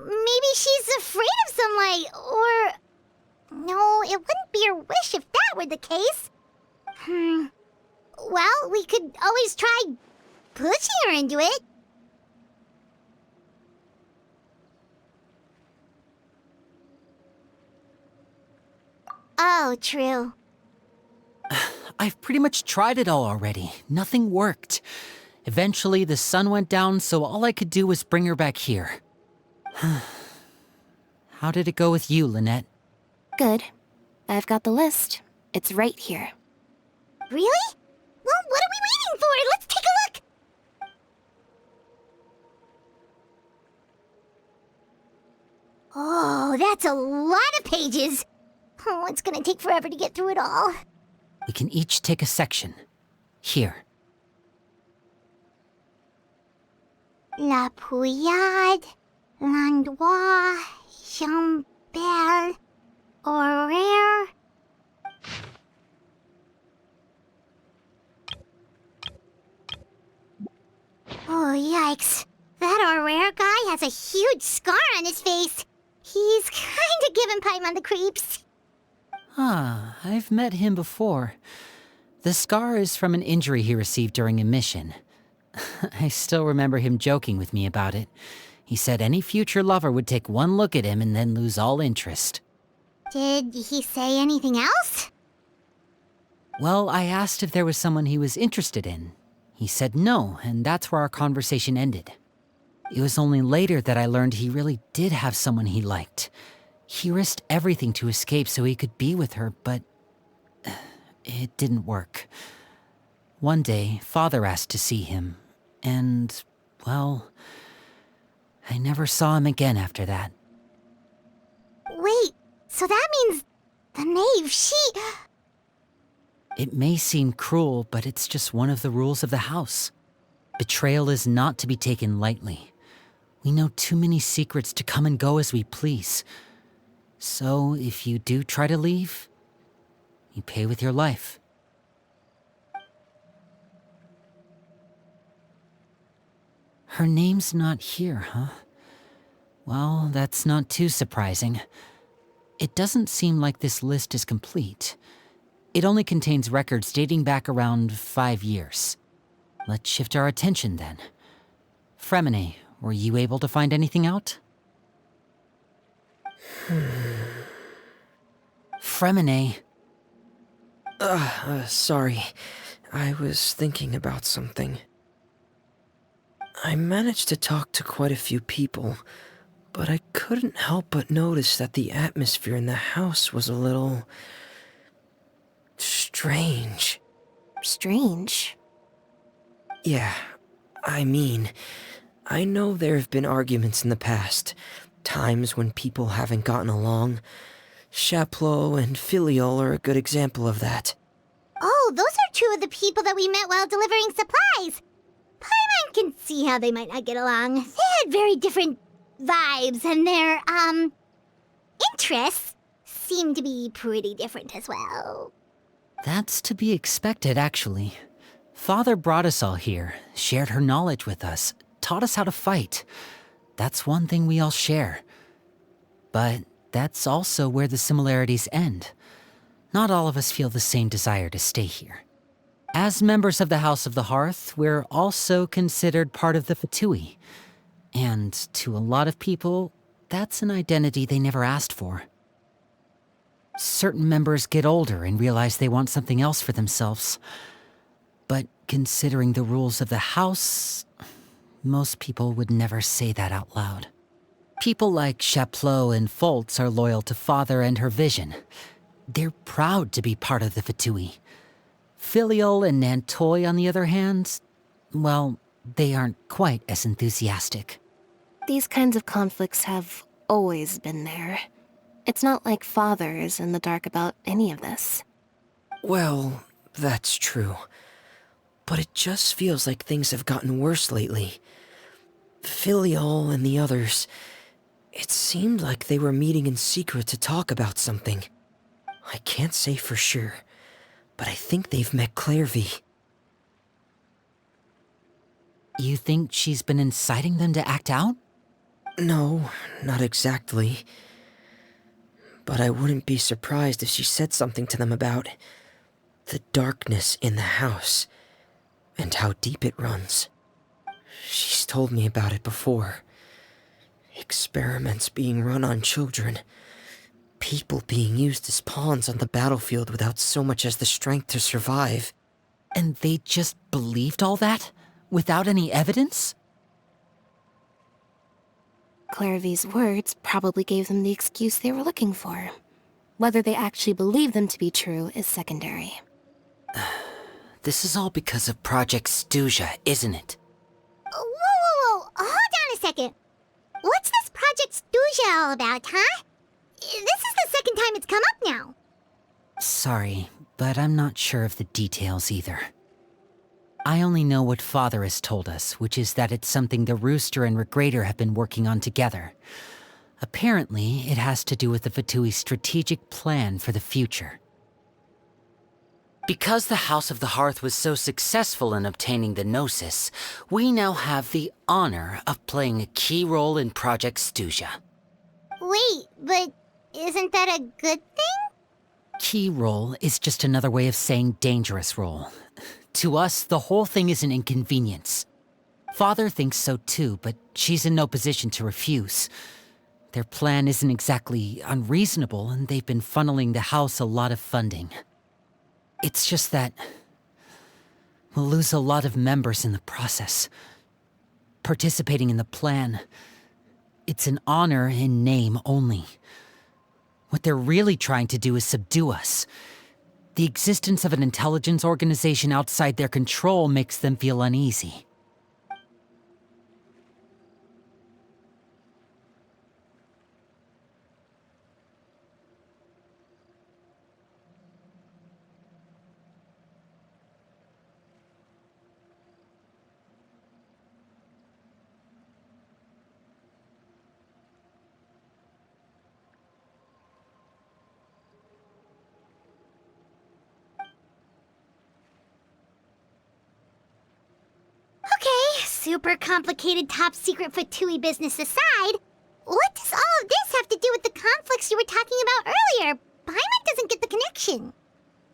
Maybe she's afraid of sunlight, or... No, it wouldn't be your wish if that were the case. Well, we could always try pushing her into it. Oh, true. I've pretty much tried it all already. Nothing worked. Eventually, the sun went down, so all I could do was bring her back here. How did it go with you, Lynette? Good. I've got the list. It's right here. Really? Well, what are we waiting for? Let's take a look! Oh, that's a lot of pages. Oh, it's gonna take forever to get through it all. We can each take a section. Here. La Pouillade, L'Endroit, Chambel, Horaire. Oh, yikes. That Horaire guy has a huge scar on his face. He's kinda giving Paimon the creeps. Ah, I've met him before. The scar is from an injury he received during a mission. I still remember him joking with me about it. He said any future lover would take one look at him and then lose all interest. Did he say anything else? Well, I asked if there was someone he was interested in. He said no, and that's where our conversation ended. It was only later that I learned he really did have someone he liked. He risked everything to escape so he could be with her, but it didn't work. One day, Father asked to see him, and, well, I never saw him again after that. Wait, so that means the knave, she... It may seem cruel, but it's just one of the rules of the house. Betrayal is not to be taken lightly. We know too many secrets to come and go as we please. So, if you do try to leave, you pay with your life. Her name's not here, huh? Well, that's not too surprising. It doesn't seem like this list is complete. It only contains records dating back around 5 years. Let's shift our attention then. Fremine, were you able to find anything out? Fremine. Sorry. I was thinking about something. I managed to talk to quite a few people, but I couldn't help but notice that the atmosphere in the house was a little... strange. Strange? Yeah, I mean, I know there have been arguments in the past, times when people haven't gotten along. Chaplot and Filiol are a good example of that. Oh, those are two of the people that we met while delivering supplies. Paimon can see how they might not get along. They had very different vibes, and their, interests seem to be pretty different as well. That's to be expected, actually. Father brought us all here, shared her knowledge with us, taught us how to fight. That's one thing we all share. But that's also where the similarities end. Not all of us feel the same desire to stay here. As members of the House of the Hearth, we're also considered part of the Fatui. And to a lot of people, that's an identity they never asked for. Certain members get older and realize they want something else for themselves. But considering the rules of the house, most people would never say that out loud. People like Chaplot and Foltz are loyal to Father and her vision. They're proud to be part of the Fatui. Filiol and Nantoy, on the other hand, well, they aren't quite as enthusiastic. These kinds of conflicts have always been there. It's not like Father is in the dark about any of this. Well, that's true. But it just feels like things have gotten worse lately. Filiol and the others, it seemed like they were meeting in secret to talk about something. I can't say for sure, but I think they've met Clairvy. You think she's been inciting them to act out? No, not exactly. but I wouldn't be surprised if she said something to them about the darkness in the house and how deep it runs. She's told me about it before. Experiments being run on children. People being used as pawns on the battlefield without so much as the strength to survive. And they just believed all that? Without any evidence? Clairvy's words probably gave them the excuse they were looking for. Whether they actually believe them to be true is secondary. This is all because of Project Stuja, isn't it? Whoa. Hold on a second. What's this Project Stuja all about, huh? This is the second time it's come up now. Sorry, but I'm not sure of the details either. I only know what Father has told us, which is that it's something the Rooster and Regrader have been working on together. Apparently, it has to do with the Fatui's strategic plan for the future. Because the House of the Hearth was so successful in obtaining the Gnosis, we now have the honor of playing a key role in Project Stuja. Wait, but isn't that a good thing? Key role is just another way of saying dangerous role. To us, the whole thing is an inconvenience. Father thinks so too, but she's in no position to refuse. Their plan isn't exactly unreasonable, and they've been funneling the house a lot of funding. It's just that we'll lose a lot of members in the process. Participating in the plan, it's an honor in name only. What they're really trying to do is subdue us. The existence of an intelligence organization outside their control makes them feel uneasy. Super complicated top secret Fatui business aside, what does all of this have to do with the conflicts you were talking about earlier? Paimon doesn't get the connection.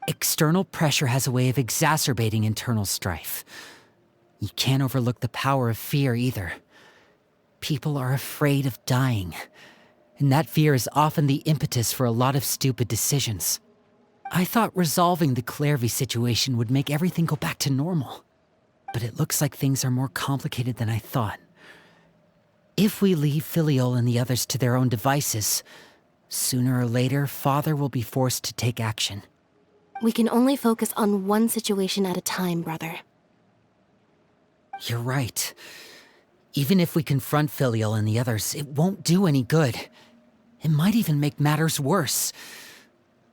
External pressure has a way of exacerbating internal strife. You can't overlook the power of fear either. People are afraid of dying, and that fear is often the impetus for a lot of stupid decisions. I thought resolving the Clairvy situation would make everything go back to normal. But it looks like things are more complicated than I thought. If we leave Filiol and the others to their own devices, sooner or later, Father will be forced to take action. We can only focus on one situation at a time, brother. You're right. Even if we confront Filiol and the others, it won't do any good. It might even make matters worse.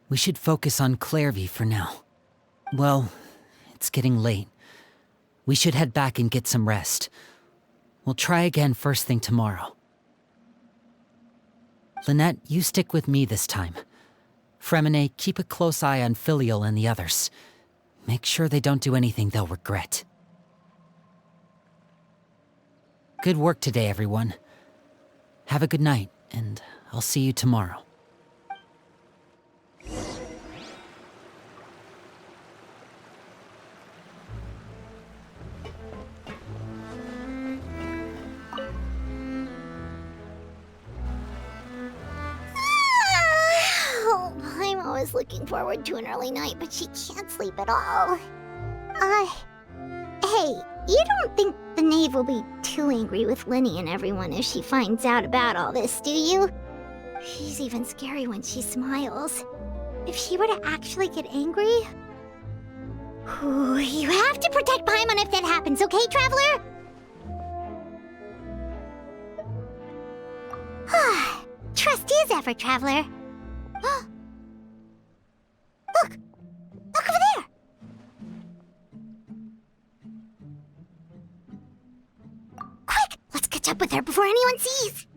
We should focus on Clairvy for now. Well, it's getting late. We should head back and get some rest. We'll try again first thing tomorrow. Lynette, you stick with me this time. Fremine, keep a close eye on Filiol and the others. Make sure they don't do anything they'll regret. Good work today, everyone. Have a good night, and I'll see you tomorrow. I was looking forward to an early night, but she can't sleep at all. Hey, you don't think the knave will be too angry with Linny and everyone if she finds out about all this, do you? She's even scary when she smiles. If she were to actually get angry... Ooh, you have to protect Paimon if that happens, okay, Traveler? Trust is ever, Traveler. Look! Look over there! Quick! Let's catch up with her before anyone sees!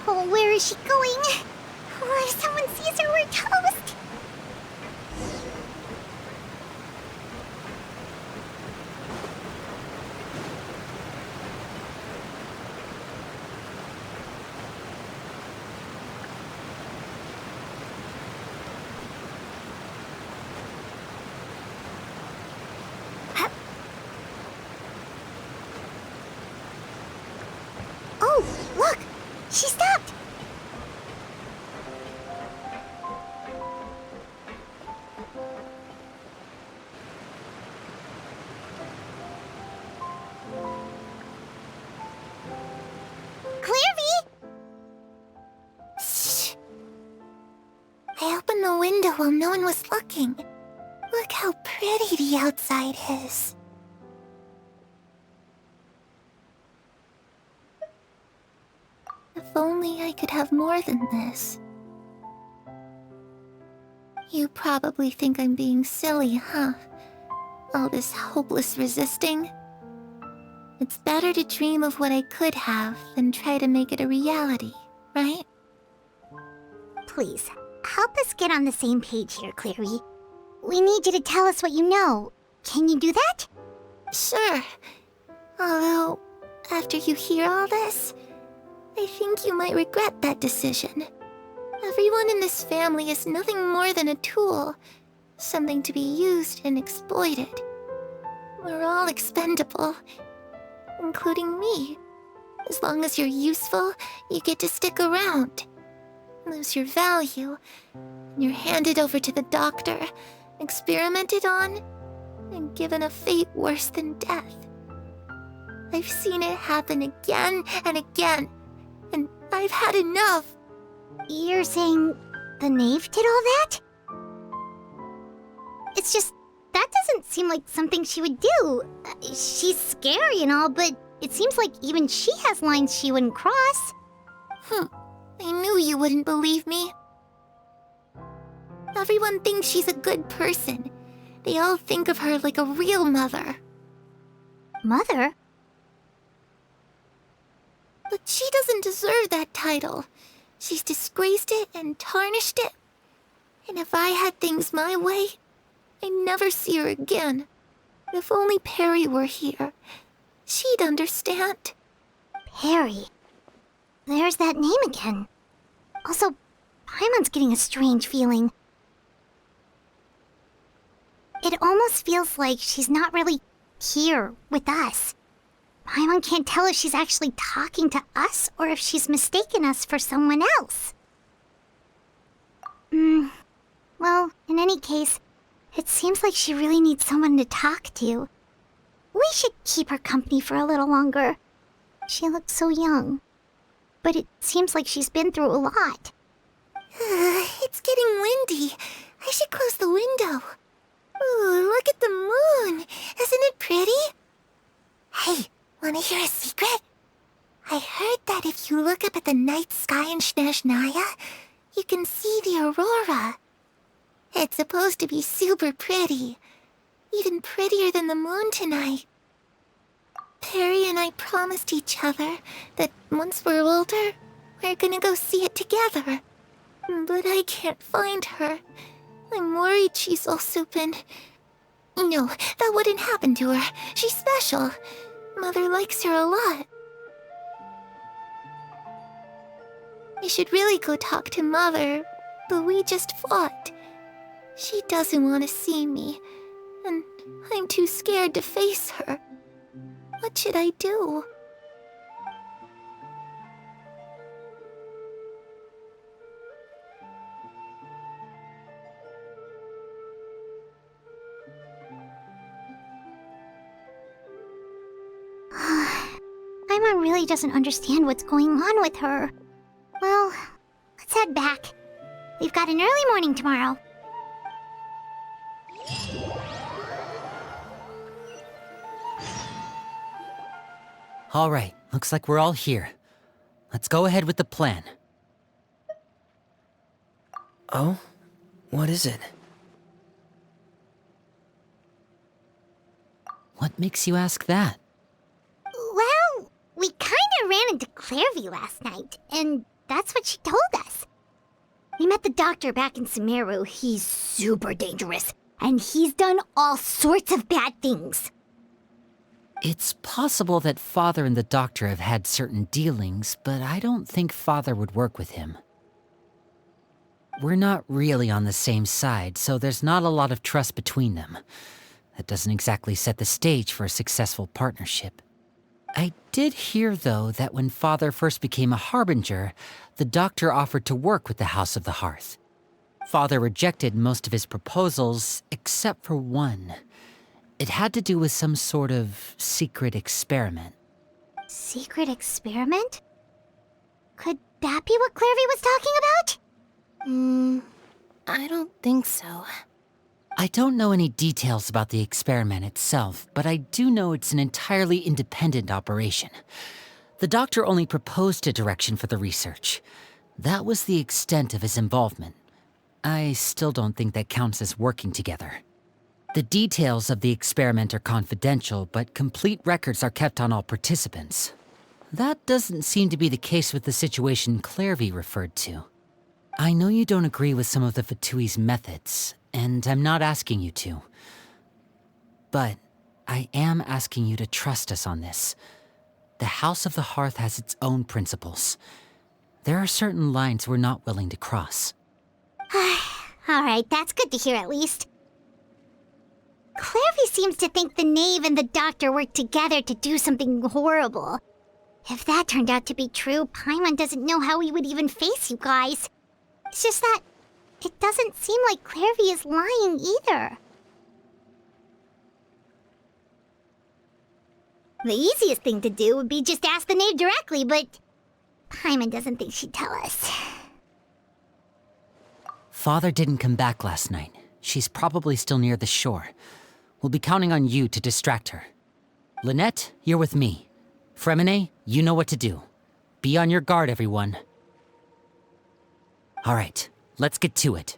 Oh, where is she going? Oh, if someone sees her, we're toast! Oh, look! She stopped! Clairvy! Shh. I opened the window while no one was looking. Look how pretty the outside is. If only I could have more than this. You probably think I'm being silly, huh? All this hopeless resisting. It's better to dream of what I could have than try to make it a reality, right? Please, help us get on the same page here, Clary. We need you to tell us what you know. Can you do that? Sure. Although, after you hear all this, I think you might regret that decision. Everyone in this family is nothing more than a tool, something to be used and exploited. We're all expendable, including me. As long as you're useful, you get to stick around. Lose your value, and you're handed over to the doctor, experimented on, and given a fate worse than death. I've seen it happen again and again, and I've had enough. You're saying the knave did all that? It's just, that doesn't seem like something she would do. She's scary and all, but it seems like even she has lines she wouldn't cross. I knew you wouldn't believe me. Everyone thinks she's a good person. They all think of her like a real mother. Mother? But she doesn't deserve that title. She's disgraced it and tarnished it. And if I had things my way, I'd never see her again. If only Perry were here, she'd understand. Perry? There's that name again. Also, Paimon's getting a strange feeling. It almost feels like she's not really here with us. Paimon can't tell if she's actually talking to us or if she's mistaken us for someone else. Well, in any case, it seems like she really needs someone to talk to. We should keep her company for a little longer. She looks so young. But it seems like she's been through a lot. It's getting windy. I should close the window. Ooh, look at the moon. Isn't it pretty? Hey, wanna hear a secret? I heard that if you look up at the night sky in Snezhnaya, you can see the aurora. It's supposed to be super pretty. Even prettier than the moon tonight. Perry and I promised each other that once we're older, we're gonna go see it together. But I can't find her. I'm worried she's also been... No, that wouldn't happen to her. She's special. Mother likes her a lot. I should really go talk to Mother, but we just fought. She doesn't want to see me, and I'm too scared to face her. What should I do? Paimon really doesn't understand what's going on with her. Well, let's head back. We've got an early morning tomorrow. All right, looks like we're all here. Let's go ahead with the plan. Oh? What is it? What makes you ask that? Well, we kinda ran into Clairvy last night, and that's what she told us. We met the doctor back in Sumeru. He's super dangerous, and he's done all sorts of bad things. It's possible that Father and the Doctor have had certain dealings, but I don't think Father would work with him. We're not really on the same side, so there's not a lot of trust between them. That doesn't exactly set the stage for a successful partnership. I did hear, though, that when Father first became a Harbinger, the Doctor offered to work with the House of the Hearth. Father rejected most of his proposals, except for one. It had to do with some sort of secret experiment. Secret experiment? Could that be what Clairvy was talking about? I don't think so. I don't know any details about the experiment itself, but I do know it's an entirely independent operation. The Doctor only proposed a direction for the research. That was the extent of his involvement. I still don't think that counts as working together. The details of the experiment are confidential, but complete records are kept on all participants. That doesn't seem to be the case with the situation Clairvy referred to. I know you don't agree with some of the Fatui's methods, and I'm not asking you to. But I am asking you to trust us on this. The House of the Hearth has its own principles. There are certain lines we're not willing to cross. Alright, that's good to hear at least. Clairvy seems to think the Knave and the Doctor worked together to do something horrible. If that turned out to be true, Paimon doesn't know how he would even face you guys. It's just that it doesn't seem like Clairvy is lying either. The easiest thing to do would be just ask the Knave directly, but Paimon doesn't think she'd tell us. Father didn't come back last night. She's probably still near the shore. We'll be counting on you to distract her. Lynette, you're with me. Fremine, you know what to do. Be on your guard, everyone. All right, let's get to it.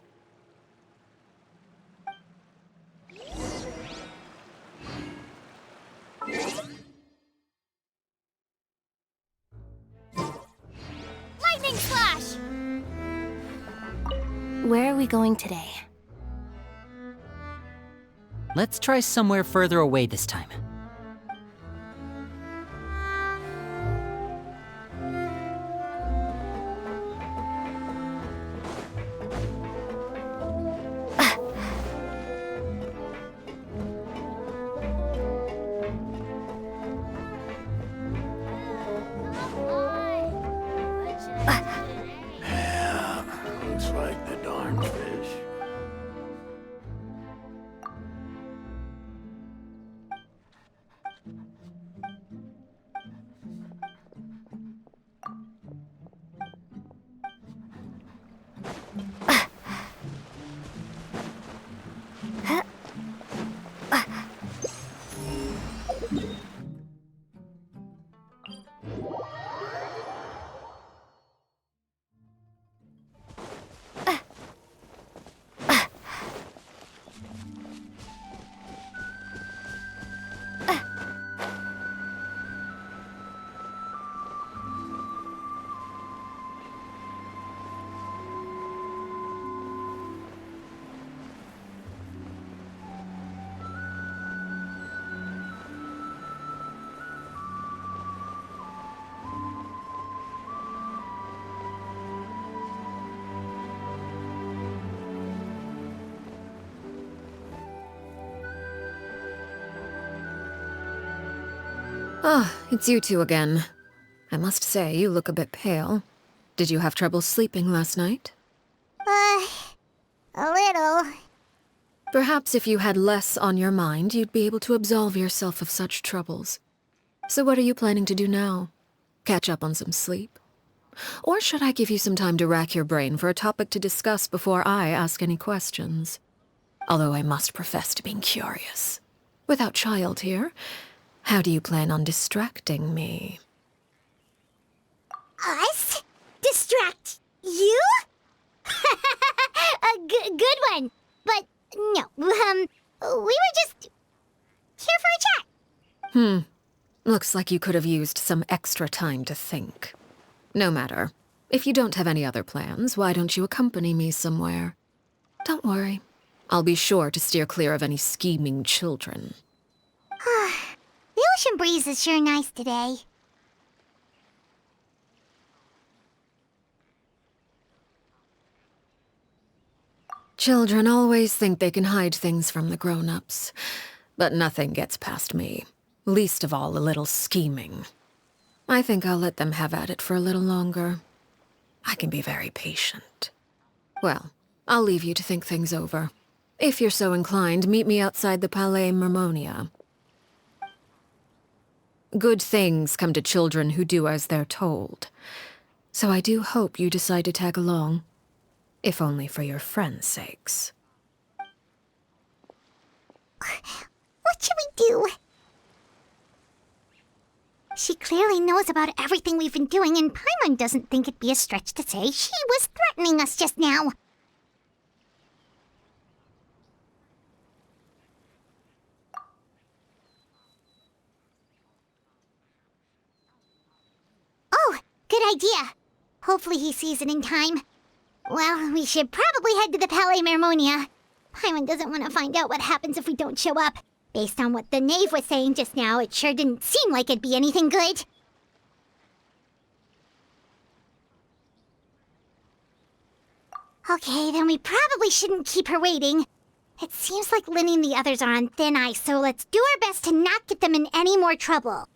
Lightning slash! Where are we going today? Let's try somewhere further away this time. Looks like the darn fish. Ah, it's you two again. I must say, you look a bit pale. Did you have trouble sleeping last night? A little. Perhaps if you had less on your mind, you'd be able to absolve yourself of such troubles. So what are you planning to do now? Catch up on some sleep? Or should I give you some time to rack your brain for a topic to discuss before I ask any questions? Although I must profess to being curious. Without Child here, how do you plan on distracting me? Us? Distract you? Good one. But no, we were just here for a chat. Looks like you could have used some extra time to think. No matter. If you don't have any other plans, why don't you accompany me somewhere? Don't worry. I'll be sure to steer clear of any scheming children. The ocean breeze is sure nice today. Children always think they can hide things from the grown-ups. But nothing gets past me. Least of all a little scheming. I think I'll let them have at it for a little longer. I can be very patient. Well, I'll leave you to think things over. If you're so inclined, meet me outside the Palais Mermonia. Good things come to children who do as they're told. So I do hope you decide to tag along. If only for your friends' sakes. What should we do? She clearly knows about everything we've been doing, and Paimon doesn't think it'd be a stretch to say she was threatening us just now. Oh, good idea. Hopefully he sees it in time. Well, we should probably head to the Palais Mermonia. Paimon doesn't want to find out what happens if we don't show up. Based on what the knave was saying just now, it sure didn't seem like it'd be anything good. Okay, then we probably shouldn't keep her waiting. It seems like Linny and the others are on thin ice, so let's do our best to not get them in any more trouble.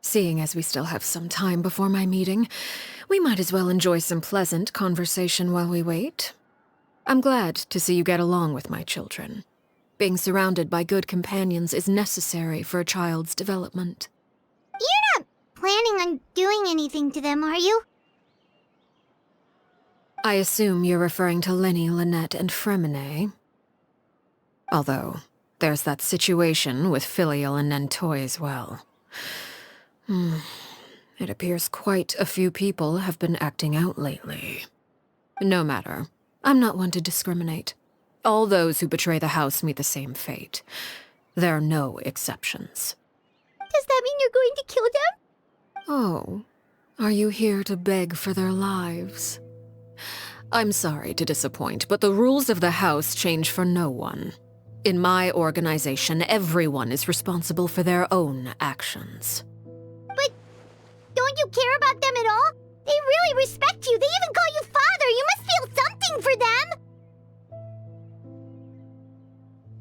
Seeing as we still have some time before my meeting, we might as well enjoy some pleasant conversation while we wait. I'm glad to see you get along with my children. Being surrounded by good companions is necessary for a child's development. You're not planning on doing anything to them, are you? I assume you're referring to Linny, Lynette, and Fremine. Although, there's that situation with Filial and Nentoy as well. It appears quite a few people have been acting out lately. No matter. I'm not one to discriminate. All those who betray the house meet the same fate. There are no exceptions. Does that mean you're going to kill them? Oh, are you here to beg for their lives? I'm sorry to disappoint, but the rules of the house change for no one. In my organization, everyone is responsible for their own actions. But don't you care about them at all? They really respect you. They even call you father. You must feel something for them.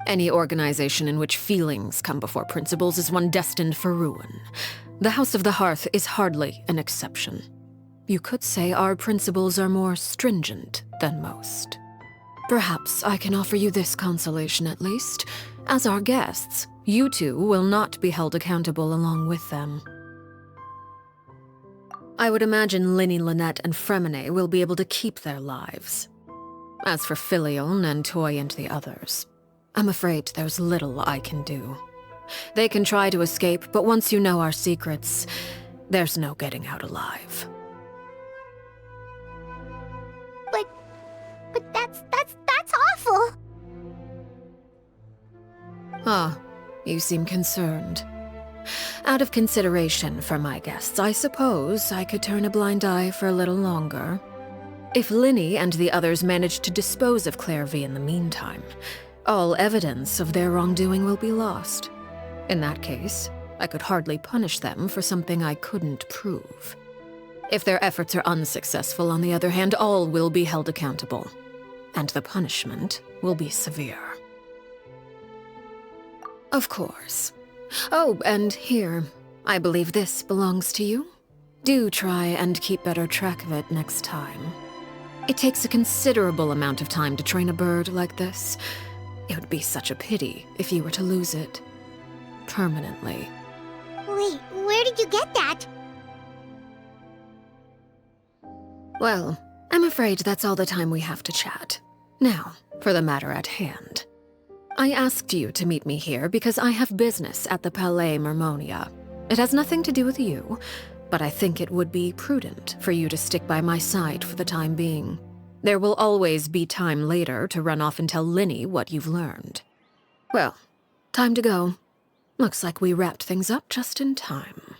Any organization in which feelings come before principles is one destined for ruin. The House of the Hearth is hardly an exception. You could say our principles are more stringent than most. Perhaps I can offer you this consolation at least. As our guests, you two will not be held accountable along with them. I would imagine Linny, Lynette, and Fremine will be able to keep their lives. As for Filial, Nentoy, and the others, I'm afraid there's little I can do. They can try to escape, but once you know our secrets, there's no getting out alive. But that's awful. Ah, you seem concerned. Out of consideration for my guests, I suppose I could turn a blind eye for a little longer. If Linny and the others manage to dispose of Clairvy in the meantime, all evidence of their wrongdoing will be lost. In that case, I could hardly punish them for something I couldn't prove. If their efforts are unsuccessful, on the other hand, all will be held accountable. And the punishment will be severe. Of course. Oh, and here, I believe this belongs to you. Do try and keep better track of it next time. It takes a considerable amount of time to train a bird like this. It would be such a pity if you were to lose it. Permanently. Wait, where did you get that? Well, I'm afraid that's all the time we have to chat. Now, for the matter at hand. I asked you to meet me here because I have business at the Palais Mermonia. It has nothing to do with you, but I think it would be prudent for you to stick by my side for the time being. There will always be time later to run off and tell Linny what you've learned. Well, time to go. Looks like we wrapped things up just in time.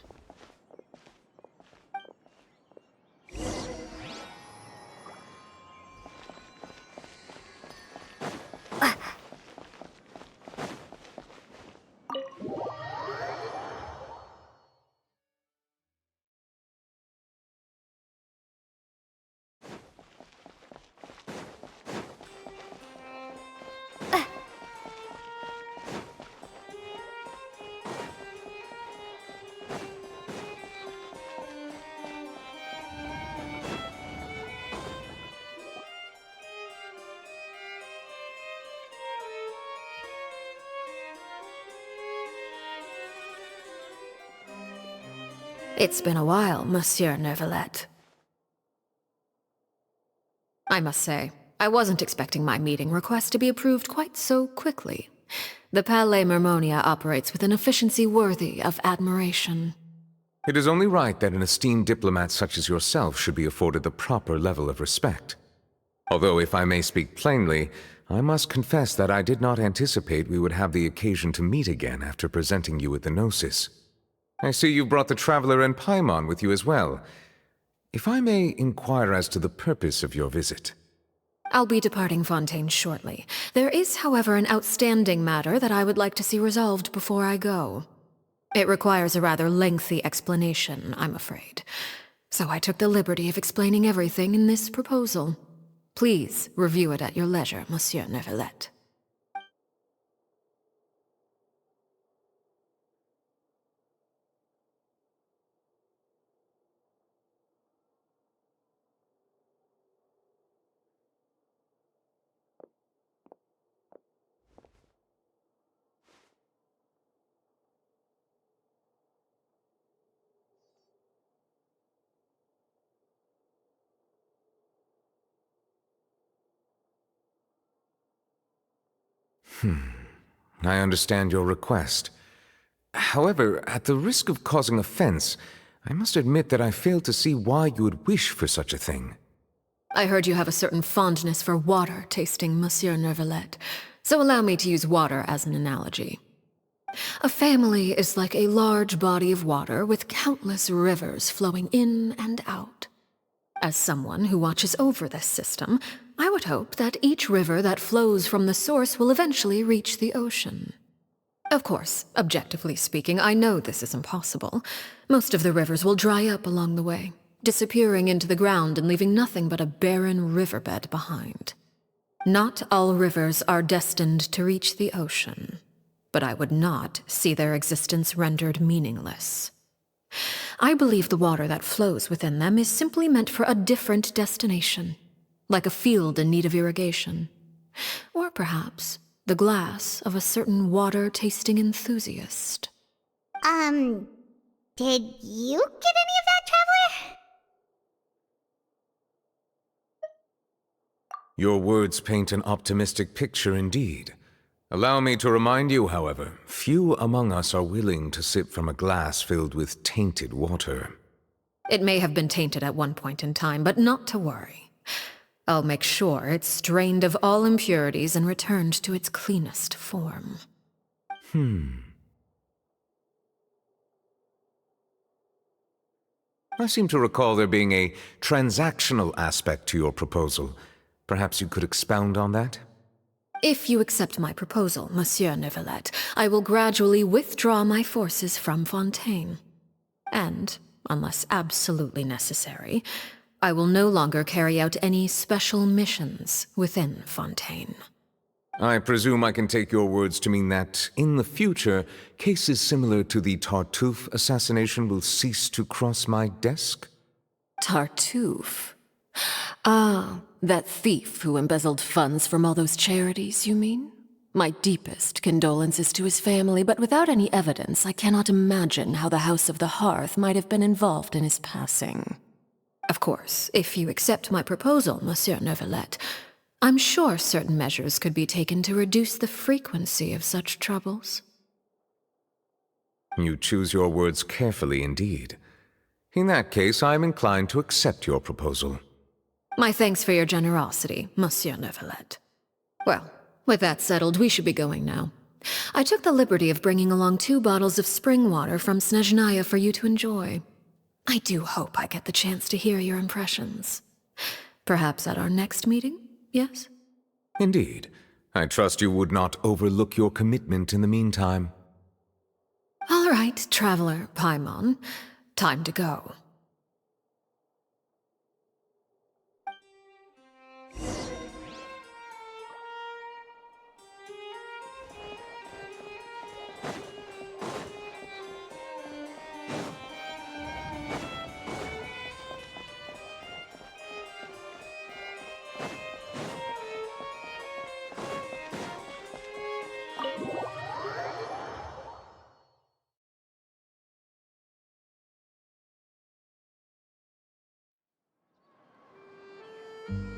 It's been a while, Monsieur Neuvillette. I must say, I wasn't expecting my meeting request to be approved quite so quickly. The Palais Mermonia operates with an efficiency worthy of admiration. It is only right that an esteemed diplomat such as yourself should be afforded the proper level of respect. Although, if I may speak plainly, I must confess that I did not anticipate we would have the occasion to meet again after presenting you with the Gnosis. I see you brought the Traveler and Paimon with you as well. If I may inquire as to the purpose of your visit. I'll be departing Fontaine shortly. There is, however, an outstanding matter that I would like to see resolved before I go. It requires a rather lengthy explanation, I'm afraid. So I took the liberty of explaining everything in this proposal. Please review it at your leisure, Monsieur Neuvillette. I understand your request. However, at the risk of causing offense, I must admit that I fail to see why you would wish for such a thing. I heard you have a certain fondness for water tasting, Monsieur Neuvillette, so allow me to use water as an analogy. A family is like a large body of water with countless rivers flowing in and out. As someone who watches over this system, I would hope that each river that flows from the source will eventually reach the ocean. Of course, objectively speaking, I know this is impossible. Most of the rivers will dry up along the way, disappearing into the ground and leaving nothing but a barren riverbed behind. Not all rivers are destined to reach the ocean, but I would not see their existence rendered meaningless. I believe the water that flows within them is simply meant for a different destination, like a field in need of irrigation. Or perhaps the glass of a certain water-tasting enthusiast. Did you get any of that, Traveler? Your words paint an optimistic picture indeed. Allow me to remind you, however, few among us are willing to sip from a glass filled with tainted water. It may have been tainted at one point in time, but not to worry. I'll make sure it's drained of all impurities and returned to its cleanest form. I seem to recall there being a transactional aspect to your proposal. Perhaps you could expound on that? If you accept my proposal, Monsieur Neuvillette, I will gradually withdraw my forces from Fontaine. And, unless absolutely necessary, I will no longer carry out any special missions within Fontaine. I presume I can take your words to mean that, in the future, cases similar to the Tartuffe assassination will cease to cross my desk? Tartuffe? Ah, that thief who embezzled funds from all those charities, you mean? My deepest condolences to his family, but without any evidence, I cannot imagine how the House of the Hearth might have been involved in his passing. Of course, if you accept my proposal, Monsieur Neuvillette, I'm sure certain measures could be taken to reduce the frequency of such troubles. You choose your words carefully indeed. In that case, I am inclined to accept your proposal. My thanks for your generosity, Monsieur Neuvillette. Well, with that settled, we should be going now. I took the liberty of bringing along 2 bottles of spring water from Snezhnaya for you to enjoy. I do hope I get the chance to hear your impressions. Perhaps at our next meeting, yes? Indeed. I trust you would not overlook your commitment in the meantime. All right, Traveler Paimon. Time to go.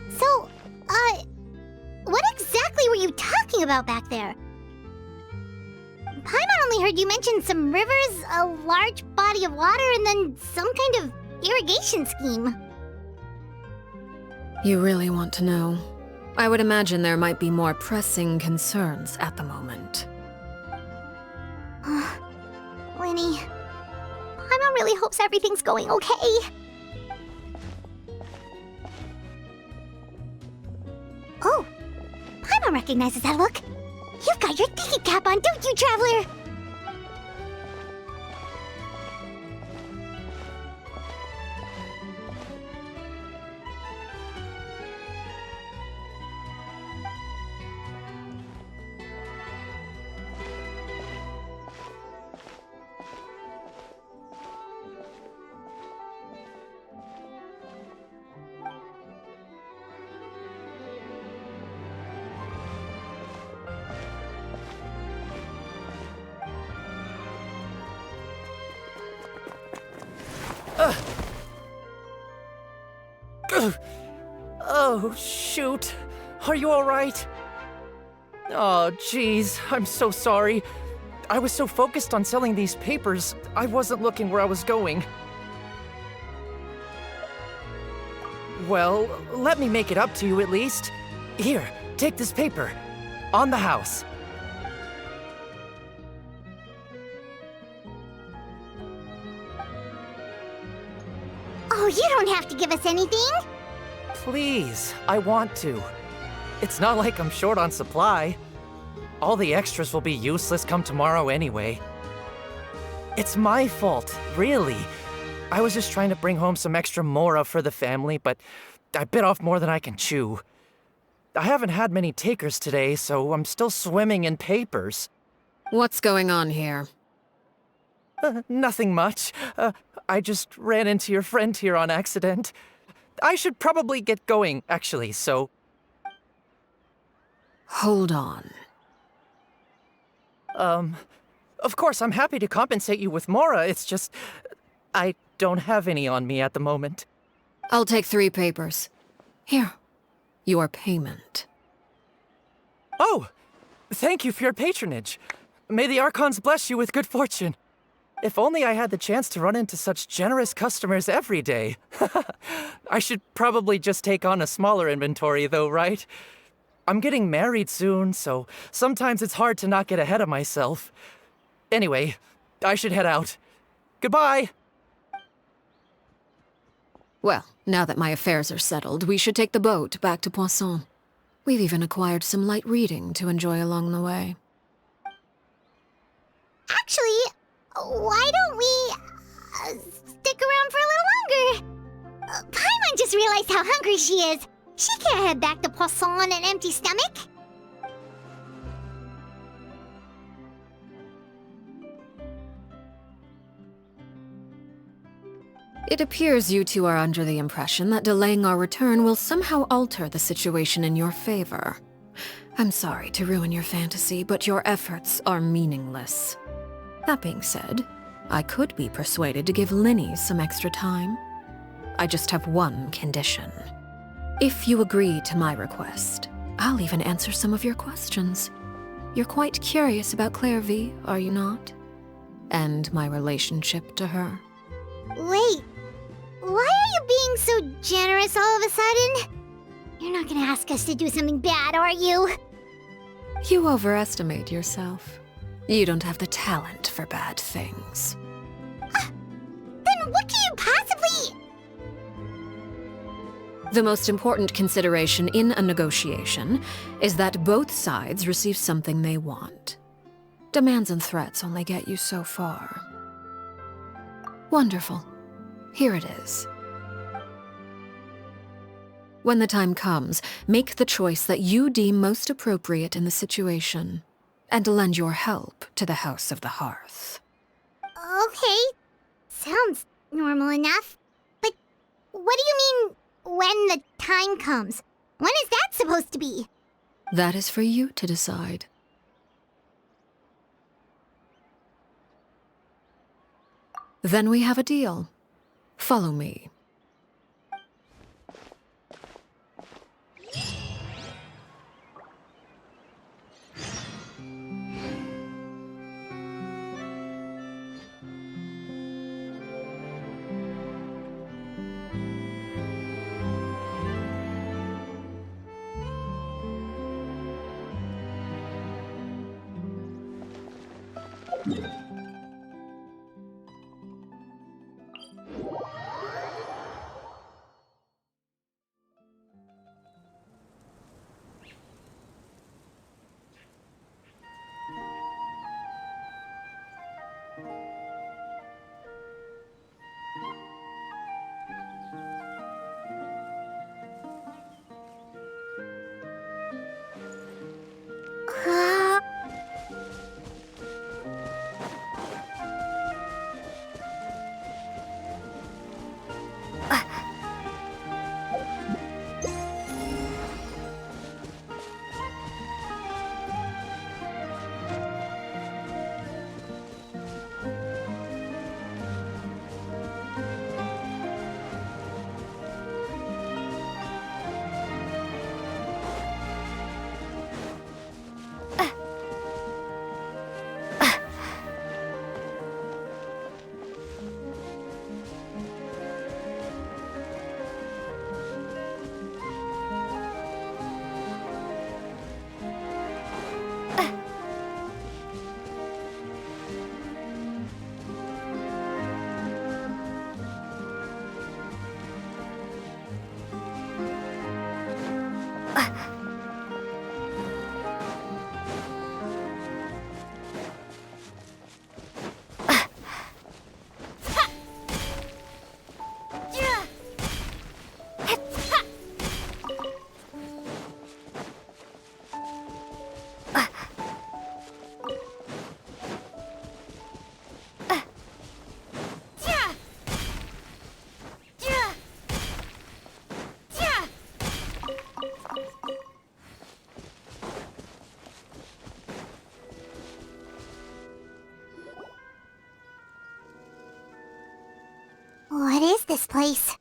So, what exactly were you talking about back there? Paimon only heard you mention some rivers, a large body of water, and then some kind of irrigation scheme. You really want to know? I would imagine there might be more pressing concerns at the moment. Winnie, Paimon really hopes everything's going okay. Oh, Paimon recognizes that look. You've got your thinking cap on, don't you, Traveler? Oh, shoot. Are you alright? Oh, jeez. I'm so sorry. I was so focused on selling these papers, I wasn't looking where I was going. Well, let me make it up to you at least. Here, take this paper. On the house. Oh, you don't have to give us anything. Please, I want to. It's not like I'm short on supply. All the extras will be useless come tomorrow anyway. It's my fault, really. I was just trying to bring home some extra mora for the family, but I bit off more than I can chew. I haven't had many takers today, so I'm still swimming in papers. What's going on here? Nothing much. I just ran into your friend here on accident. I should probably get going, actually, so... Hold on. Of course, I'm happy to compensate you with mora, it's just... I don't have any on me at the moment. I'll take 3 papers. Here. Your payment. Oh! Thank you for your patronage. May the Archons bless you with good fortune. If only I had the chance to run into such generous customers every day. I should probably just take on a smaller inventory though, right? I'm getting married soon, so sometimes it's hard to not get ahead of myself. Anyway, I should head out. Goodbye! Well, now that my affairs are settled, we should take the boat back to Poisson. We've even acquired some light reading to enjoy along the way. Actually, why don't we stick around for a little longer? Paimon just realized how hungry she is. She can't head back to Poisson on an empty stomach. It appears you two are under the impression that delaying our return will somehow alter the situation in your favor. I'm sorry to ruin your fantasy, but your efforts are meaningless. That being said, I could be persuaded to give Linny some extra time. I just have one condition. If you agree to my request, I'll even answer some of your questions. You're quite curious about Clairvy, are you not? and my relationship to her. Wait, why are you being so generous all of a sudden? You're not gonna ask us to do something bad, are you? You overestimate yourself. You don't have the talent for bad things. Then what can you possibly... The most important consideration in a negotiation is that both sides receive something they want. Demands and threats only get you so far. Wonderful. Here it is. When the time comes, make the choice that you deem most appropriate in the situation, and lend your help to the House of the Hearth. Okay, sounds normal enough. But what do you mean, when the time comes? When is that supposed to be? That is for you to decide. Then we have a deal. Follow me. What is this place?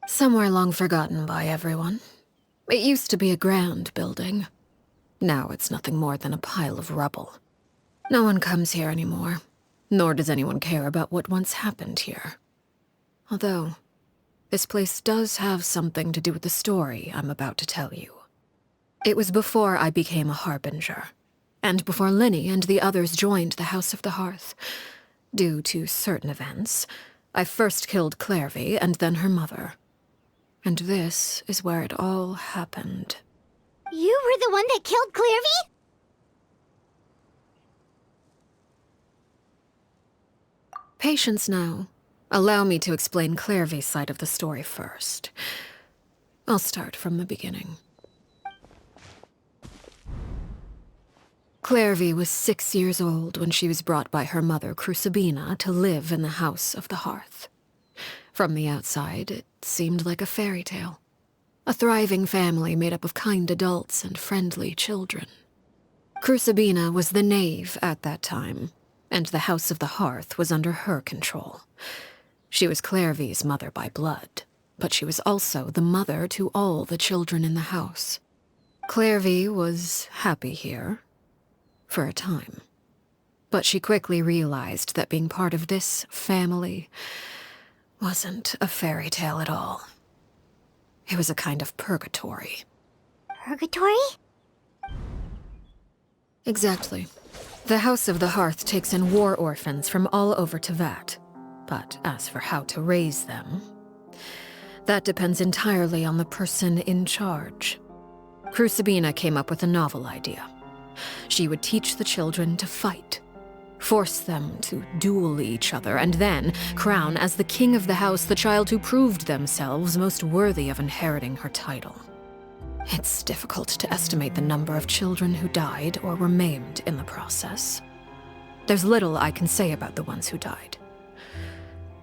Somewhere long forgotten by everyone. It used to be a grand building. Now it's nothing more than a pile of rubble. No one comes here anymore, nor does anyone care about what once happened here. Although, this place does have something to do with the story I'm about to tell you. It was before I became a Harbinger, and before Linny and the others joined the House of the Hearth. Due to certain events, I first killed Clairvy and then her mother. And this is where it all happened. You were the one that killed Clairvy? Patience now. Allow me to explain Clairvy's side of the story first. I'll start from the beginning. Clairvy was 6 years old when she was brought by her mother, Crucibina, to live in the House of the Hearth. From the outside, it seemed like a fairy tale. A thriving family made up of kind adults and friendly children. Crucibina was the knave at that time, and the House of the Hearth was under her control. She was Clairvy's mother by blood, but she was also the mother to all the children in the house. Clairvy was happy here, for a time. But she quickly realized that being part of this family wasn't a fairy tale at all. It was a kind of purgatory. Purgatory? Exactly. The House of the Hearth takes in war orphans from all over Teyvat. But as for how to raise them, that depends entirely on the person in charge. Crucibina came up with a novel idea. She would teach the children to fight, force them to duel each other, and then crown as the king of the house the child who proved themselves most worthy of inheriting her title. It's difficult to estimate the number of children who died or were maimed in the process. There's little I can say about the ones who died.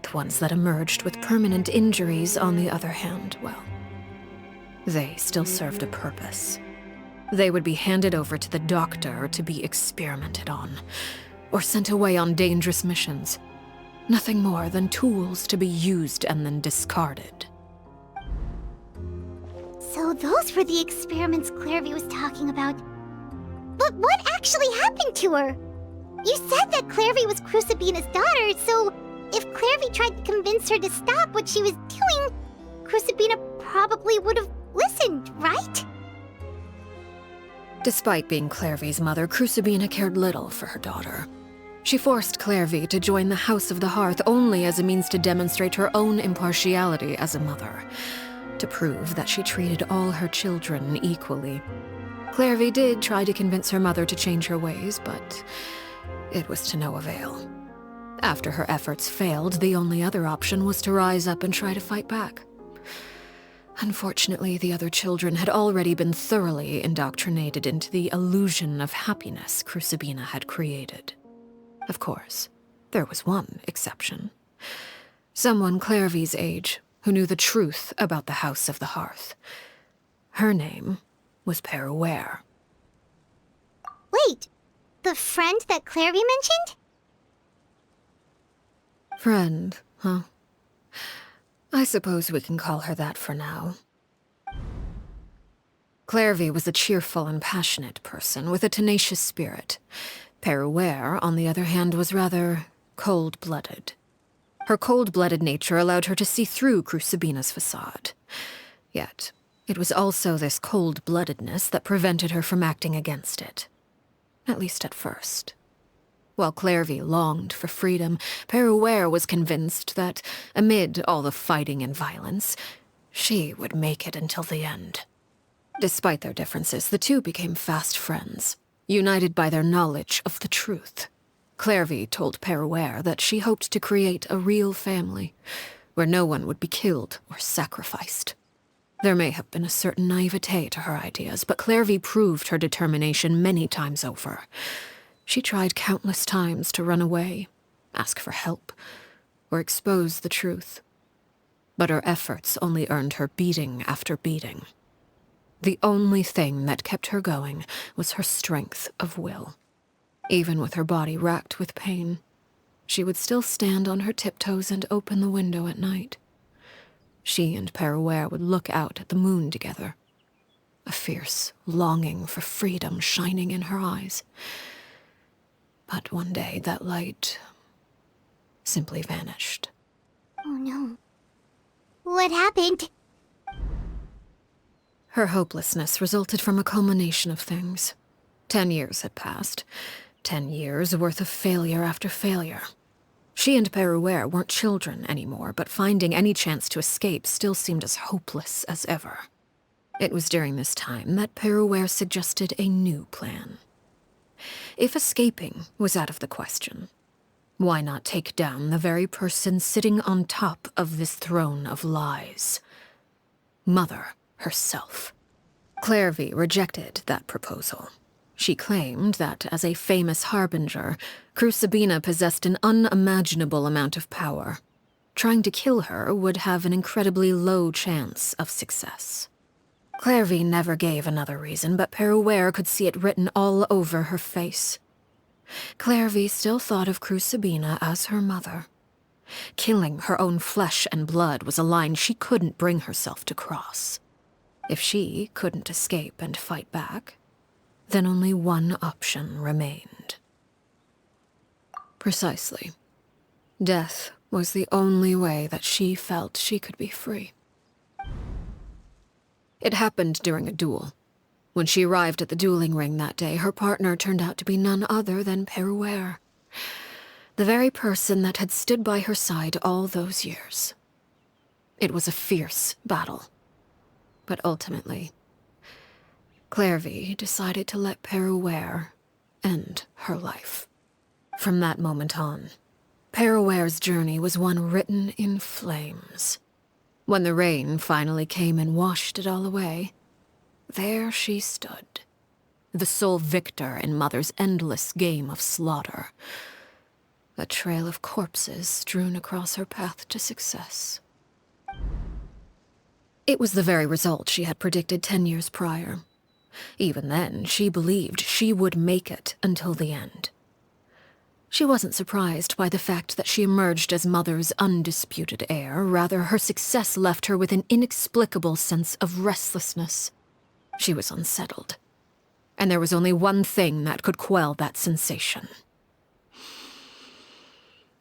The ones that emerged with permanent injuries, on the other hand, well, they still served a purpose. They would be handed over to the doctor to be experimented on, or sent away on dangerous missions. Nothing more than tools to be used and then discarded. So those were the experiments Clairvy was talking about. But what actually happened to her? You said that Clairvy was Crucibina's daughter, so if Clairvy tried to convince her to stop what she was doing, Crucibina probably would have listened, right? Despite being Clairvy's mother, Crucibina cared little for her daughter. She forced Clairvy to join the House of the Hearth only as a means to demonstrate her own impartiality as a mother, to prove that she treated all her children equally. Clairvy did try to convince her mother to change her ways, but it was to no avail. After her efforts failed, the only other option was to rise up and try to fight back. Unfortunately, the other children had already been thoroughly indoctrinated into the illusion of happiness Crucibina had created. Of course, there was one exception. Someone Clairvy's age who knew the truth about the House of the Hearth. Her name was Peruere. Wait, the friend that Clairvy mentioned? Friend, huh? I suppose we can call her that for now. Clairvy was a cheerful and passionate person with a tenacious spirit. Peruere, on the other hand, was rather cold-blooded. Her cold-blooded nature allowed her to see through Crucibina's facade. Yet, it was also this cold-bloodedness that prevented her from acting against it. At least at first. While Clairvy longed for freedom, Peruere was convinced that, amid all the fighting and violence, she would make it until the end. Despite their differences, the two became fast friends, united by their knowledge of the truth. Clairvy told Peruere that she hoped to create a real family, where no one would be killed or sacrificed. There may have been a certain naivete to her ideas, but Clairvy proved her determination many times over. She tried countless times to run away, ask for help, or expose the truth. But her efforts only earned her beating after beating. The only thing that kept her going was her strength of will. Even with her body racked with pain, she would still stand on her tiptoes and open the window at night. She and Peruere would look out at the moon together, a fierce longing for freedom shining in her eyes. But one day that light simply vanished. Oh no. What happened? Her hopelessness resulted from a culmination of things. 10 years had passed. 10 years worth of failure after failure. She and Peruere weren't children anymore, but finding any chance to escape still seemed as hopeless as ever. It was during this time that Peruere suggested a new plan. If escaping was out of the question, why not take down the very person sitting on top of this throne of lies? Mother herself. Clairvy rejected that proposal. She claimed that, as a famous harbinger, Crucibina possessed an unimaginable amount of power. Trying to kill her would have an incredibly low chance of success. Clairvy never gave another reason, but Peruere could see it written all over her face. Clairvy still thought of Crucibina as her mother. Killing her own flesh and blood was a line she couldn't bring herself to cross. If she couldn't escape and fight back, then only one option remained. Precisely. Death was the only way that she felt she could be free. It happened during a duel. When she arrived at the dueling ring that day, her partner turned out to be none other than Peruere, the very person that had stood by her side all those years. It was a fierce battle. But ultimately, Clairvy decided to let Peruere end her life. From that moment on, Peruere's journey was one written in flames. When the rain finally came and washed it all away, there she stood, the sole victor in Mother's endless game of slaughter, a trail of corpses strewn across her path to success. It was the very result she had predicted 10 years prior. Even then, she believed she would make it until the end. She wasn't surprised by the fact that she emerged as Mother's undisputed heir. Rather, her success left her with an inexplicable sense of restlessness. She was unsettled. And there was only one thing that could quell that sensation.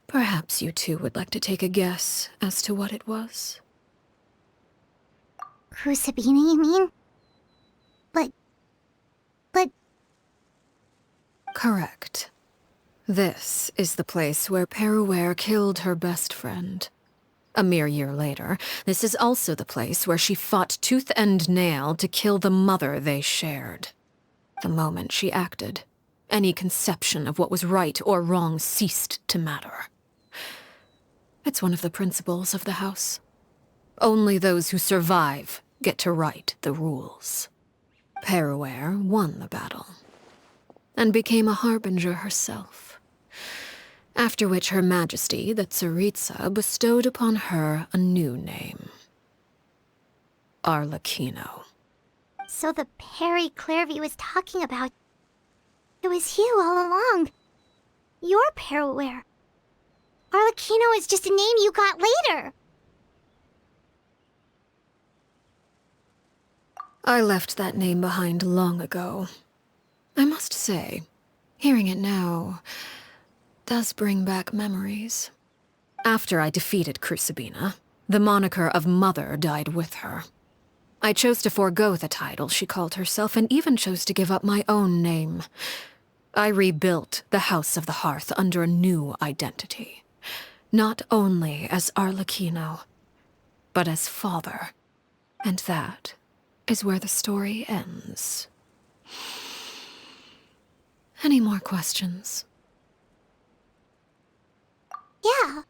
Perhaps you two would like to take a guess as to what it was? Crucibina, you mean? But... Correct. This is the place where Peruere killed her best friend. A mere year later, this is also the place where she fought tooth and nail to kill the mother they shared. The moment she acted, any conception of what was right or wrong ceased to matter. It's one of the principles of the house. Only those who survive get to write the rules. Peruere won the battle, and became a harbinger herself. After which Her Majesty, the Tsaritsa, bestowed upon her a new name. Arlecchino. So the Perry Clairvy was talking about... It was you all along. You're Peruere. Arlecchino is just a name you got later. I left that name behind long ago. I must say, hearing it now does bring back memories. After I defeated Crucibina, the moniker of Mother died with her. I chose to forego the title she called herself, and even chose to give up my own name. I rebuilt the House of the Hearth under a new identity. Not only as Arlecchino, but as father. And that is where the story ends. Any more questions? Yeah.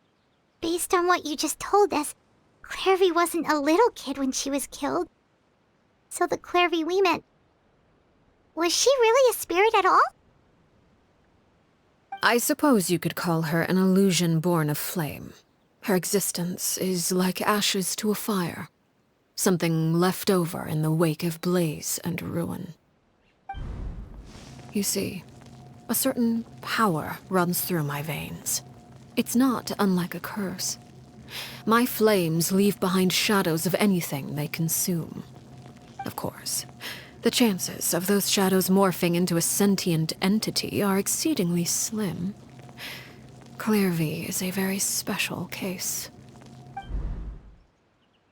Based on what you just told us, Clairvy wasn't a little kid when she was killed. So the Clairvy we met... Was she really a spirit at all? I suppose you could call her an illusion born of flame. Her existence is like ashes to a fire. Something left over in the wake of blaze and ruin. You see, a certain power runs through my veins. It's not unlike a curse. My flames leave behind shadows of anything they consume. Of course, the chances of those shadows morphing into a sentient entity are exceedingly slim. Clairvy is a very special case.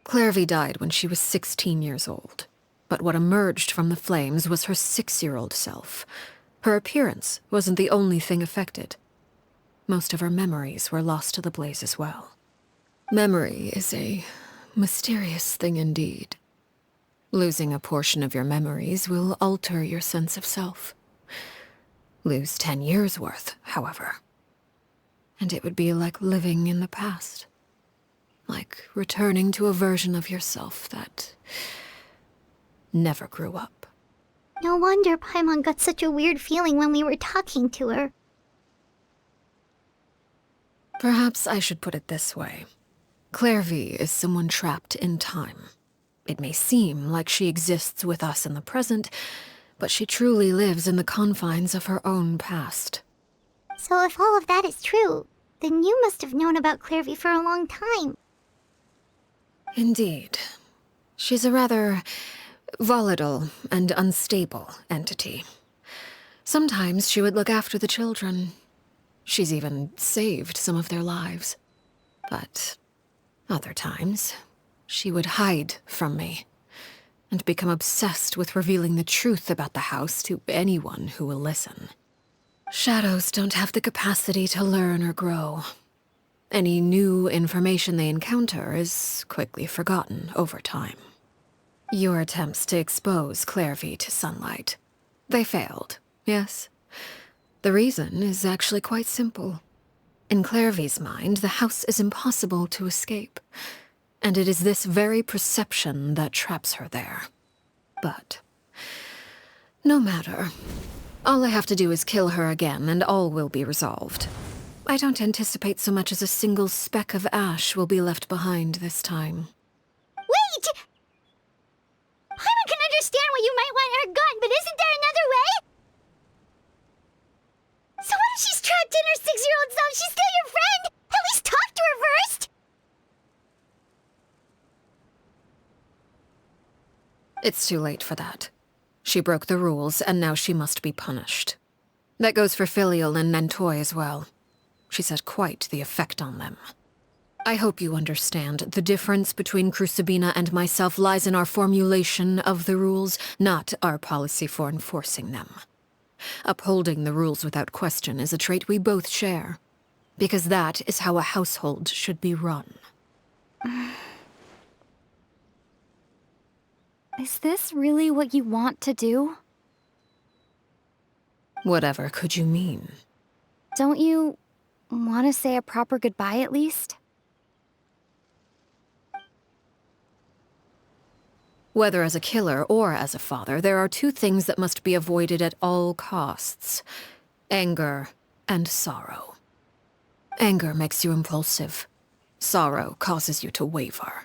Clairvy died when she was 16 years old, but what emerged from the flames was her 6-year-old self. Her appearance wasn't the only thing affected. Most of her memories were lost to the blaze as well. Memory is a mysterious thing indeed. Losing a portion of your memories will alter your sense of self. Lose 10 years' worth, however, and it would be like living in the past. Like returning to a version of yourself that never grew up. No wonder Paimon got such a weird feeling when we were talking to her. Perhaps I should put it this way. Clairvy is someone trapped in time. It may seem like she exists with us in the present, but she truly lives in the confines of her own past. So if all of that is true, then you must have known about Clairvy for a long time. Indeed. She's a rather volatile and unstable entity. Sometimes she would look after the children. She's even saved some of their lives. But other times, she would hide from me and become obsessed with revealing the truth about the house to anyone who will listen. Shadows don't have the capacity to learn or grow. Any new information they encounter is quickly forgotten over time. Your attempts to expose Clairvy to sunlight. They failed, yes? The reason is actually quite simple. In Clairvy's mind, the house is impossible to escape, and it is this very perception that traps her there. But no matter. All I have to do is kill her again, and all will be resolved. I don't anticipate so much as a single speck of ash will be left behind this time. Wait! Paimon can understand why you might want her gone, but isn't there another way? So what if she's trapped in her 6-year-old self? She's still your friend! At least talk to her first! It's too late for that. She broke the rules, and now she must be punished. That goes for Filial and Nantoy as well. She's had quite the effect on them. I hope you understand. The difference between Crucibina and myself lies in our formulation of the rules, not our policy for enforcing them. Upholding the rules without question is a trait we both share, because that is how a household should be run. Is this really what you want to do? Whatever could you mean? Don't you want to say a proper goodbye at least? Whether as a killer or as a father, there are two things that must be avoided at all costs: anger and sorrow. Anger makes you impulsive. Sorrow causes you to waver.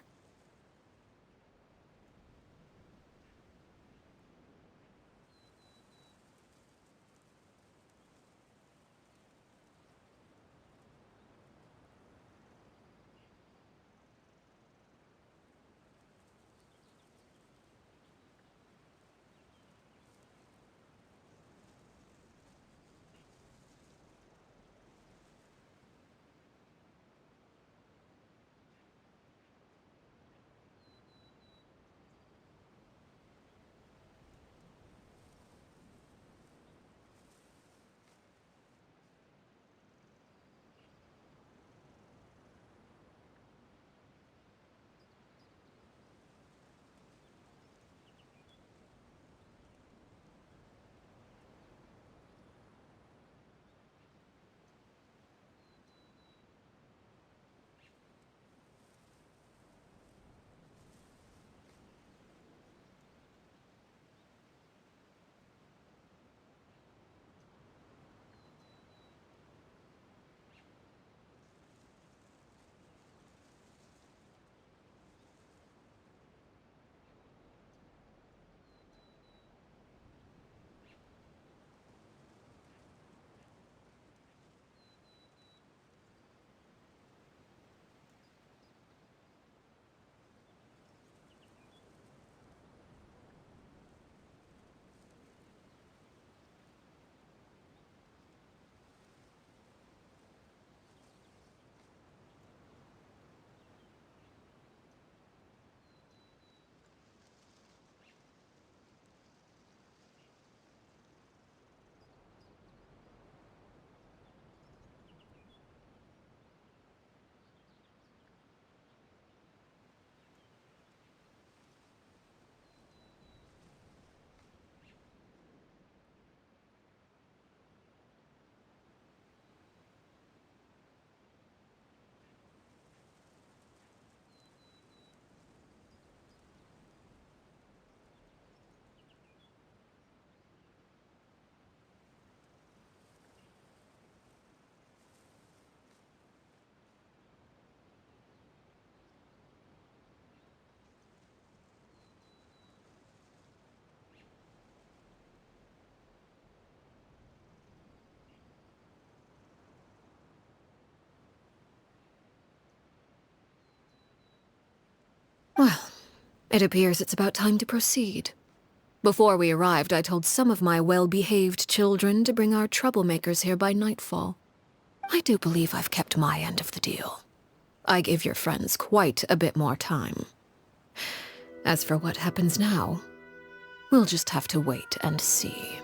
Well, it appears it's about time to proceed. Before we arrived, I told some of my well-behaved children to bring our troublemakers here by nightfall. I do believe I've kept my end of the deal. I gave your friends quite a bit more time. As for what happens now, we'll just have to wait and see.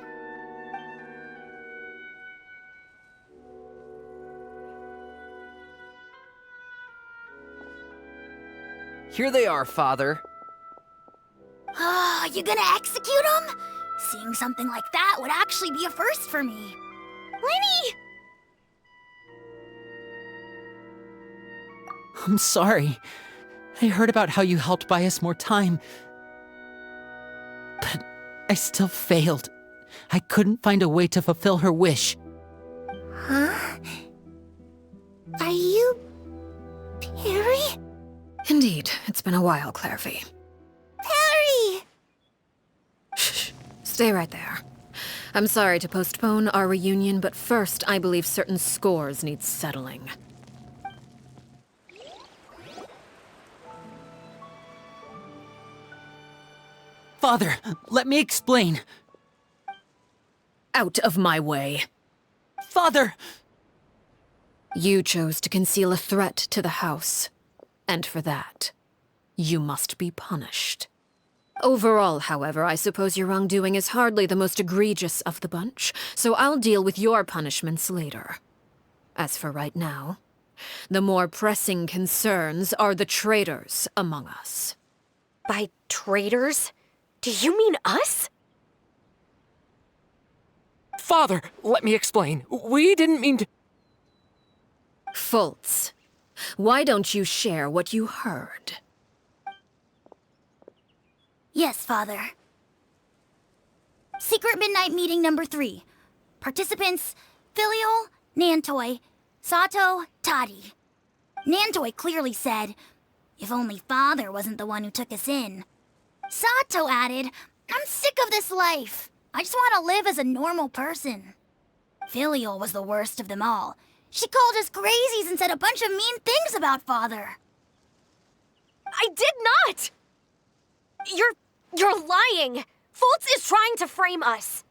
Here they are, Father. Ah, you gonna execute him? Seeing something like that would actually be a first for me. Lenny! I'm sorry. I heard about how you helped buy us more time. But I still failed. I couldn't find a way to fulfill her wish. Huh? Are you... Perry? Indeed, it's been a while, Clairvy. Perry! Shh, stay right there. I'm sorry to postpone our reunion, but first I believe certain scores need settling. Father, let me explain. Out of my way. Father! You chose to conceal a threat to the house. And for that, you must be punished. Overall, however, I suppose your wrongdoing is hardly the most egregious of the bunch, so I'll deal with your punishments later. As for right now, the more pressing concerns are the traitors among us. By traitors? Do you mean us? Father, let me explain. We didn't mean to... Fultz, why don't you share what you heard? Yes, Father. Secret Midnight Meeting number 3. Participants, Filial, Nantoi, Sato, Toddy. Nantoi clearly said, if only Father wasn't the one who took us in. Sato added, I'm sick of this life. I just want to live as a normal person. Filial was the worst of them all. She called us crazies and said a bunch of mean things about Father. I did not! You're lying! Fultz is trying to frame us!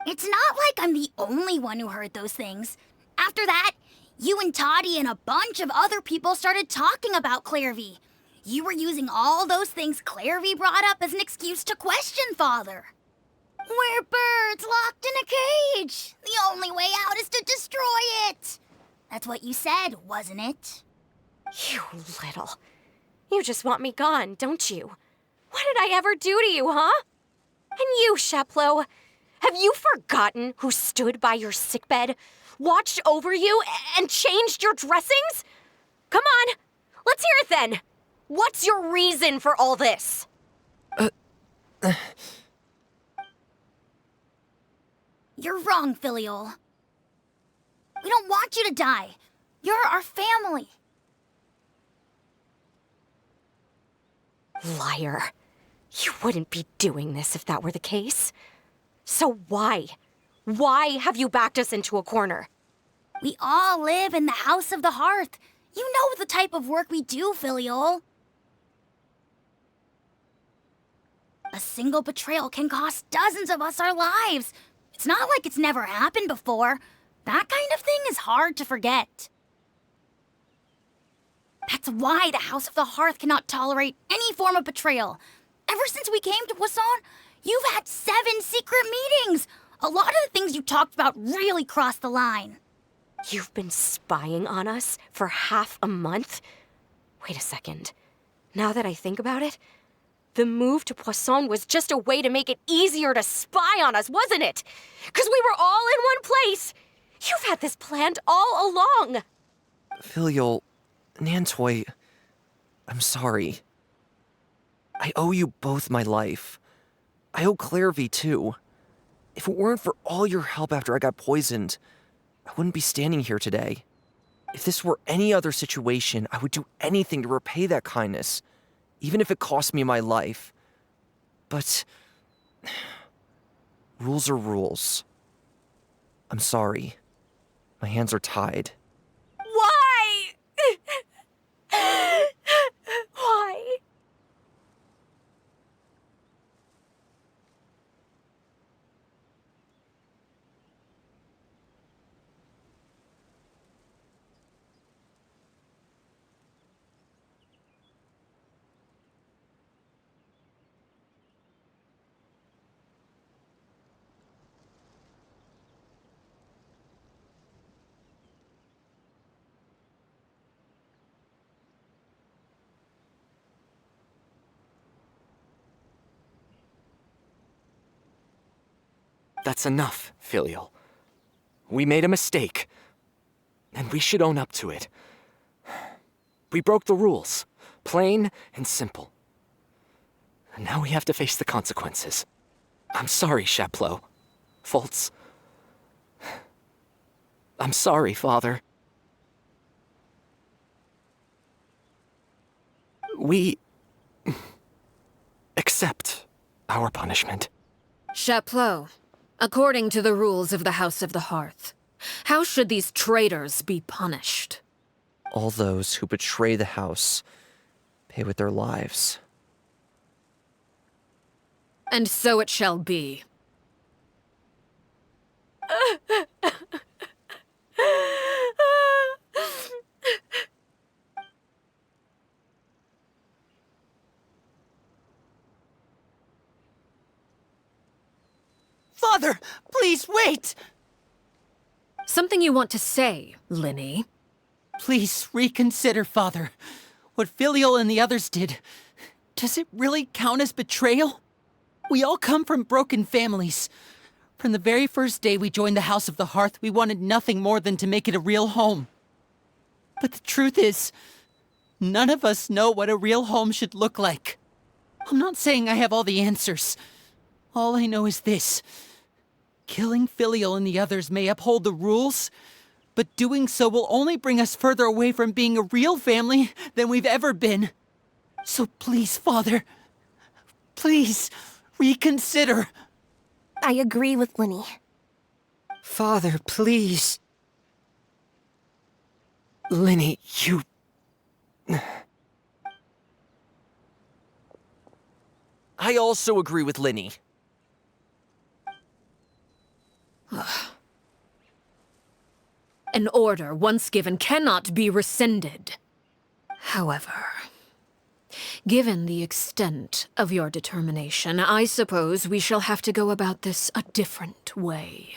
It's not like I'm the only one who heard those things. After that, you and Toddy and a bunch of other people started talking about Clairvy. You were using all those things Clairvy brought up as an excuse to question Father. We're birds locked in a cage. The only way out is to destroy it. That's what you said, wasn't it? You little... You just want me gone, don't you? What did I ever do to you, huh? And you, Sheplo, have you forgotten who stood by your sickbed, watched over you, and changed your dressings? Come on, let's hear it then. What's your reason for all this? You're wrong, Filial. We don't want you to die. You're our family. Liar. You wouldn't be doing this if that were the case. So why? Why have you backed us into a corner? We all live in the House of the Hearth. You know the type of work we do, Filial. A single betrayal can cost dozens of us our lives. It's not like it's never happened before. That kind of thing is hard to forget. That's why the House of the Hearth cannot tolerate any form of betrayal. Ever since we came to Poisson, you've had 7 secret meetings. A lot of the things you talked about really crossed the line. You've been spying on us for half a month? Wait a second. Now that I think about it, the move to Poisson was just a way to make it easier to spy on us, wasn't it? Because we were all in one place. You've had this planned all along. Filial, Nantoi, I'm sorry. I owe you both my life. I owe Clairvy too. If it weren't for all your help after I got poisoned, I wouldn't be standing here today. If this were any other situation, I would do anything to repay that kindness, even if it cost me my life. But rules are rules. I'm sorry. My hands are tied. Why? Why? That's enough, Filial. We made a mistake, and we should own up to it. We broke the rules, plain and simple. And now we have to face the consequences. I'm sorry, Chapleau. Foltz. I'm sorry, Father. We accept our punishment. Chapleau, according to the rules of the House of the Hearth, how should these traitors be punished? All those who betray the house pay with their lives. And so it shall be. Father, please wait! Something you want to say, Linny? Please reconsider, Father. What Filial and the others did, does it really count as betrayal? We all come from broken families. From the very first day we joined the House of the Hearth, we wanted nothing more than to make it a real home. But the truth is, none of us know what a real home should look like. I'm not saying I have all the answers. All I know is this. Killing Filial and the others may uphold the rules, but doing so will only bring us further away from being a real family than we've ever been. So please, Father, please reconsider. I agree with Linny. Father, please. Linny, you... I also agree with Linny. An order once given cannot be rescinded. However, given the extent of your determination, I suppose we shall have to go about this a different way.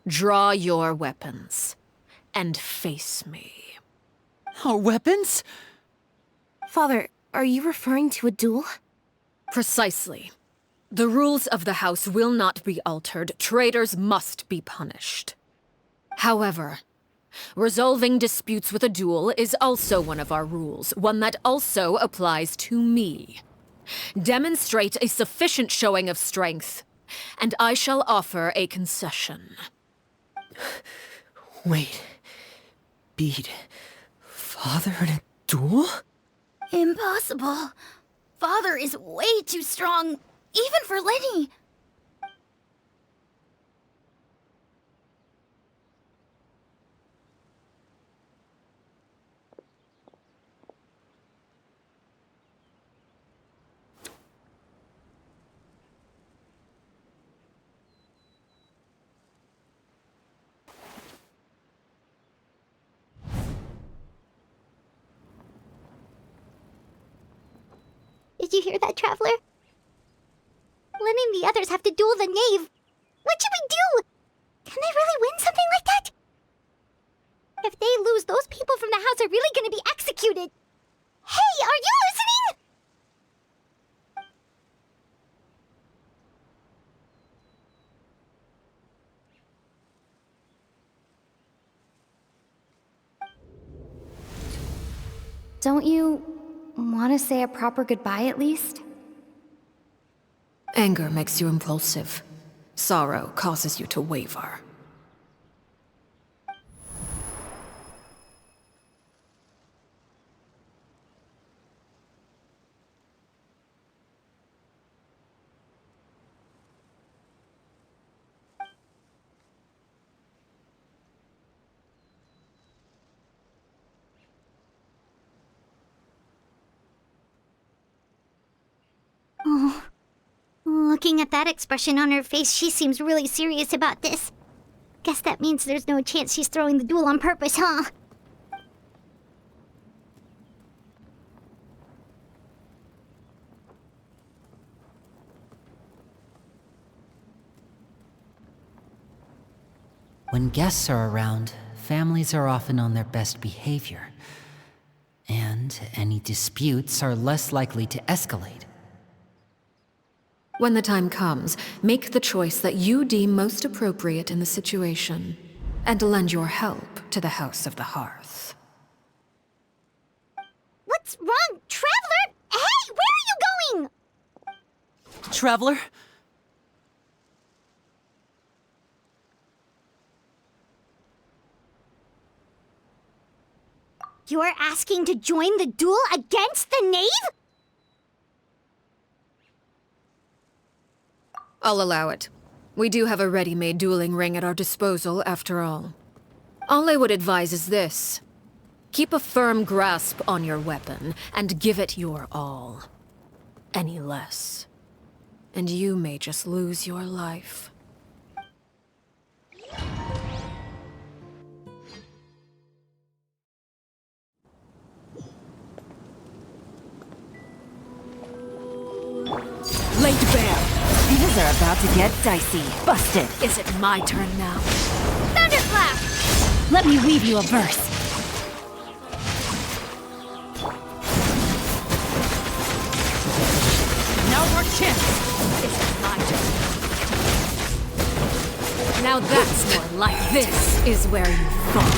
Draw your weapons and face me. Our weapons? Father, are you referring to a duel? Precisely. The rules of the house will not be altered. Traitors must be punished. However, resolving disputes with a duel is also one of our rules, one that also applies to me. Demonstrate a sufficient showing of strength, and I shall offer a concession. Wait. Beat Father in a duel? Impossible. Father is way too strong, even for Lenny. Did you hear that, Traveler? Lenny and the others have to duel the knave. What should we do? Can they really win something like that? If they lose, those people from the house are really gonna be executed. Hey, are you listening? Don't you want to say a proper goodbye at least? Anger makes you impulsive. Sorrow causes you to waver. Oh. Looking at that expression on her face, she seems really serious about this. Guess that means there's no chance she's throwing the duel on purpose, huh? When guests are around, families are often on their best behavior. And any disputes are less likely to escalate. When the time comes, make the choice that you deem most appropriate in the situation, and lend your help to the House of the Hearth. What's wrong? Traveler? Hey, where are you going? Traveler? You're asking to join the duel against the knave? I'll allow it. We do have a ready-made dueling ring at our disposal, after all. All I would advise is this. Keep a firm grasp on your weapon, and give it your all. Any less, and you may just lose your life. Laid bare. Things are about to get dicey. Busted. Is it my turn now? Thunderclap! Let me weave you a verse. Now our chance! Is it my turn? Now that's more like this is where you fall.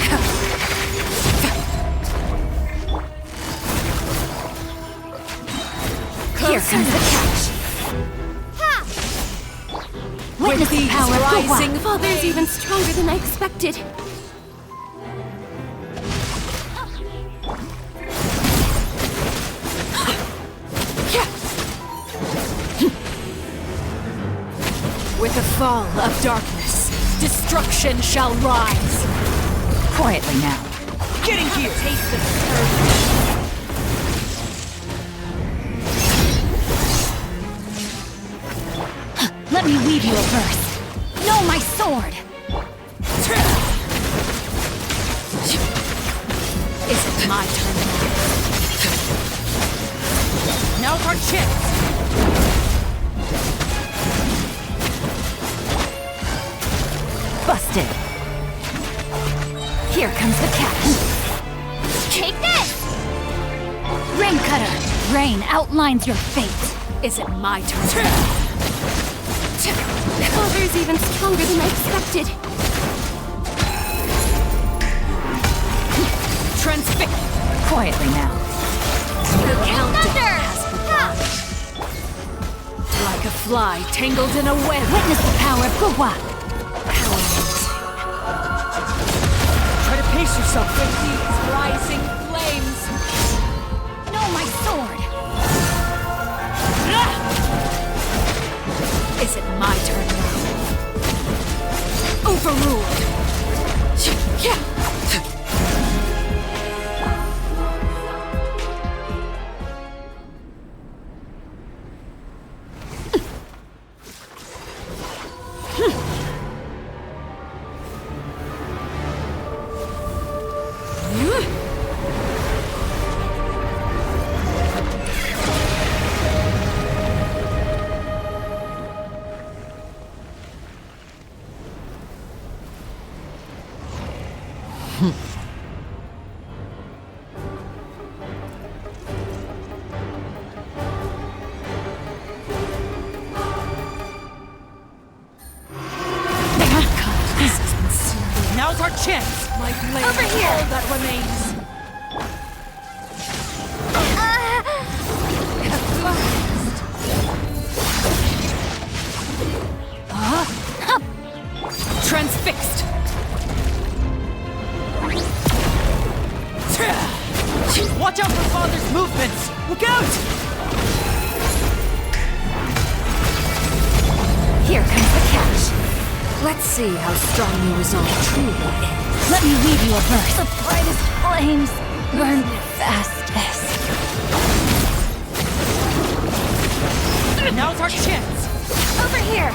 Here comes the catch. Witness the power rising, of Father's even stronger than I expected. With the fall of darkness, destruction shall rise. Quietly now. Getting here! Taste of terror. Let me weave you a verse. Know my sword. Is it my turn now? Now's our chance! Busted. Here comes the catch. Take this! Rain cutter. Rain outlines your fate. Is it my turn? Father's even stronger than I expected. Transfix! Quietly now. The countdown Thunder! has begun. Like a fly tangled in a web. Witness the power of Gua. Try to pace yourself with these rising flames. Know my sword. Is it my turn now? Overruled. Now's our chance! My blade Over here! all that remains! Transfixed! Watch out for Father's movements! Look out! Here comes the catch. Let's see how strong your resolve truly is. Let me weave you a verse. The brightest flames burn fastest. Now's our chance! Over here!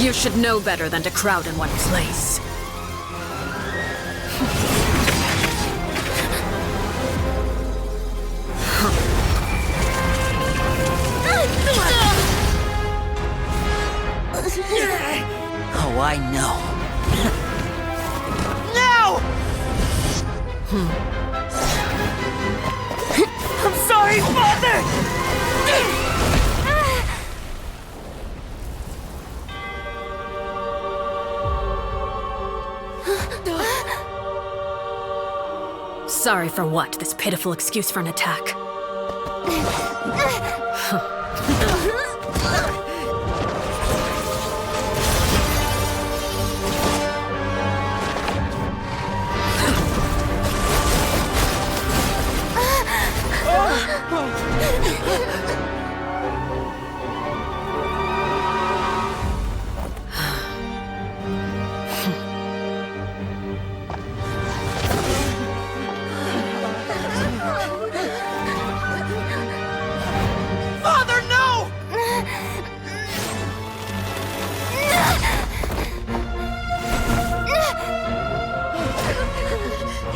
You should know better than to crowd in one place. Oh, I know. No! I'm sorry, Father! Sorry for what? This pitiful excuse for an attack. Father, no!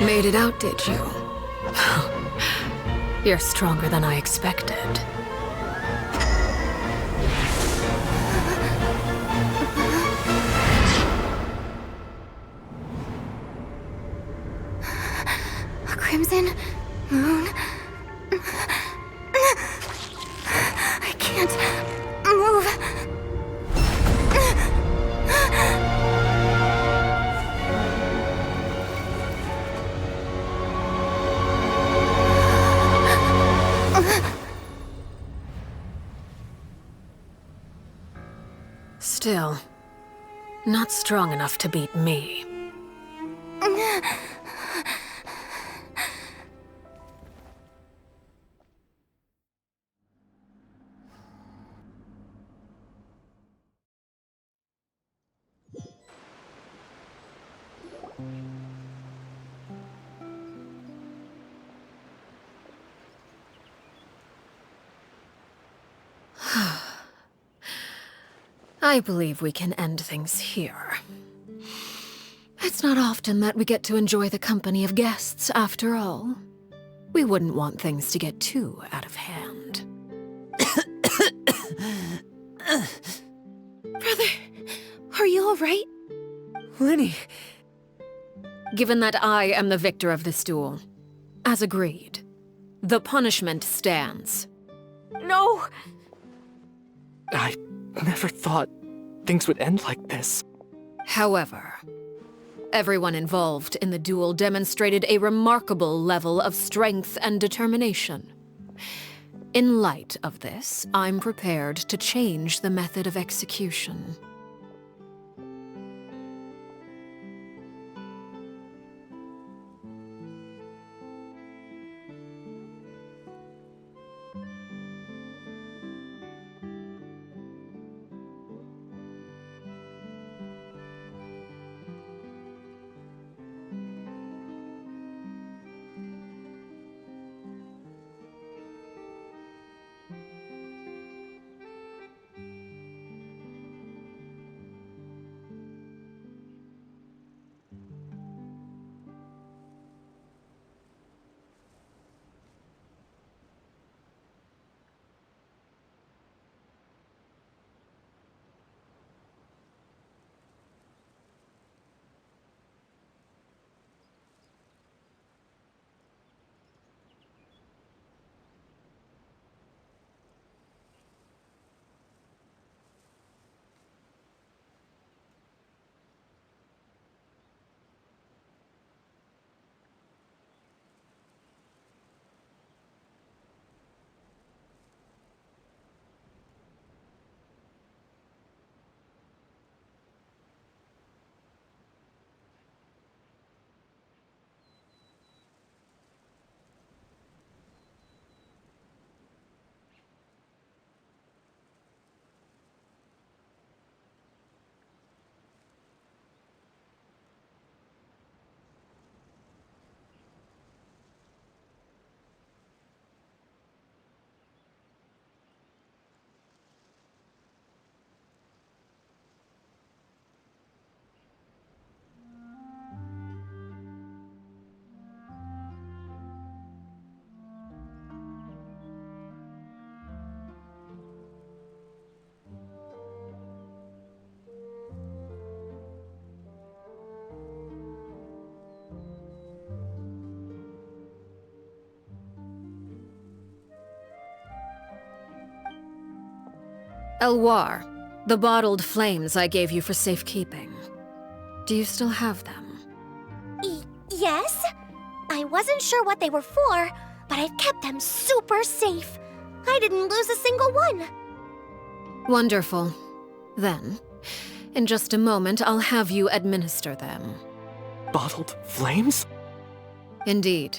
Made it out, did you? You're stronger than I expected. A crimson moon. I can't move. Still, not strong enough to beat me. I believe we can end things here. It's not often that we get to enjoy the company of guests, after all. We wouldn't want things to get too out of hand. Brother, are you all right? Lenny. Given that I am the victor of this duel, as agreed, the punishment stands. No! I never thought things would end like this. However, everyone involved in the duel demonstrated a remarkable level of strength and determination. In light of this, I'm prepared to change the method of execution. Elwar, the bottled flames I gave you for safekeeping. Do you still have them? Yes? I wasn't sure what they were for, but I've kept them super safe. I didn't lose a single one. Wonderful. Then, in just a moment, I'll have you administer them. Bottled flames? Indeed.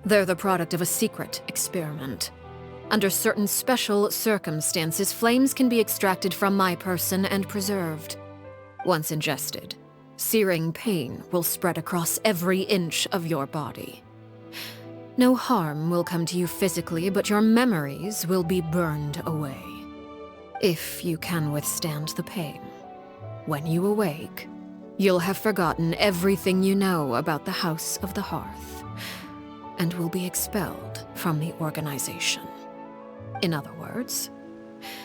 They're the product of a secret experiment. Under certain special circumstances, flames can be extracted from my person and preserved. Once ingested, searing pain will spread across every inch of your body. No harm will come to you physically, but your memories will be burned away. If you can withstand the pain. When you awake, you'll have forgotten everything you know about the House of the Hearth, and will be expelled from the organization. In other words,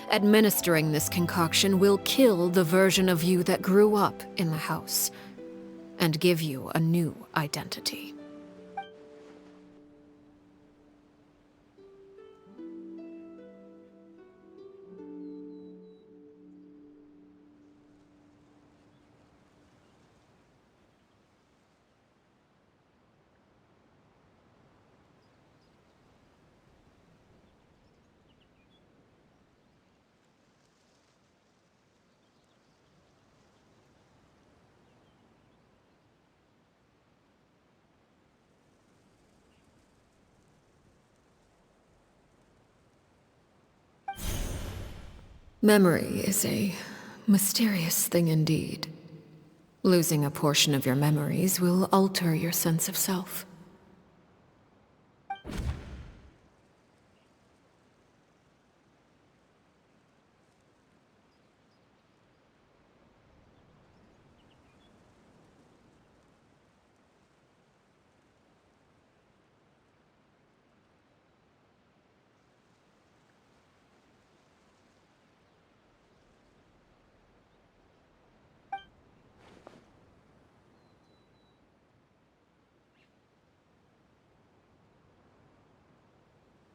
administering this concoction will kill the version of you that grew up in the house, and give you a new identity. Memory is a mysterious thing indeed. Losing a portion of your memories will alter your sense of self.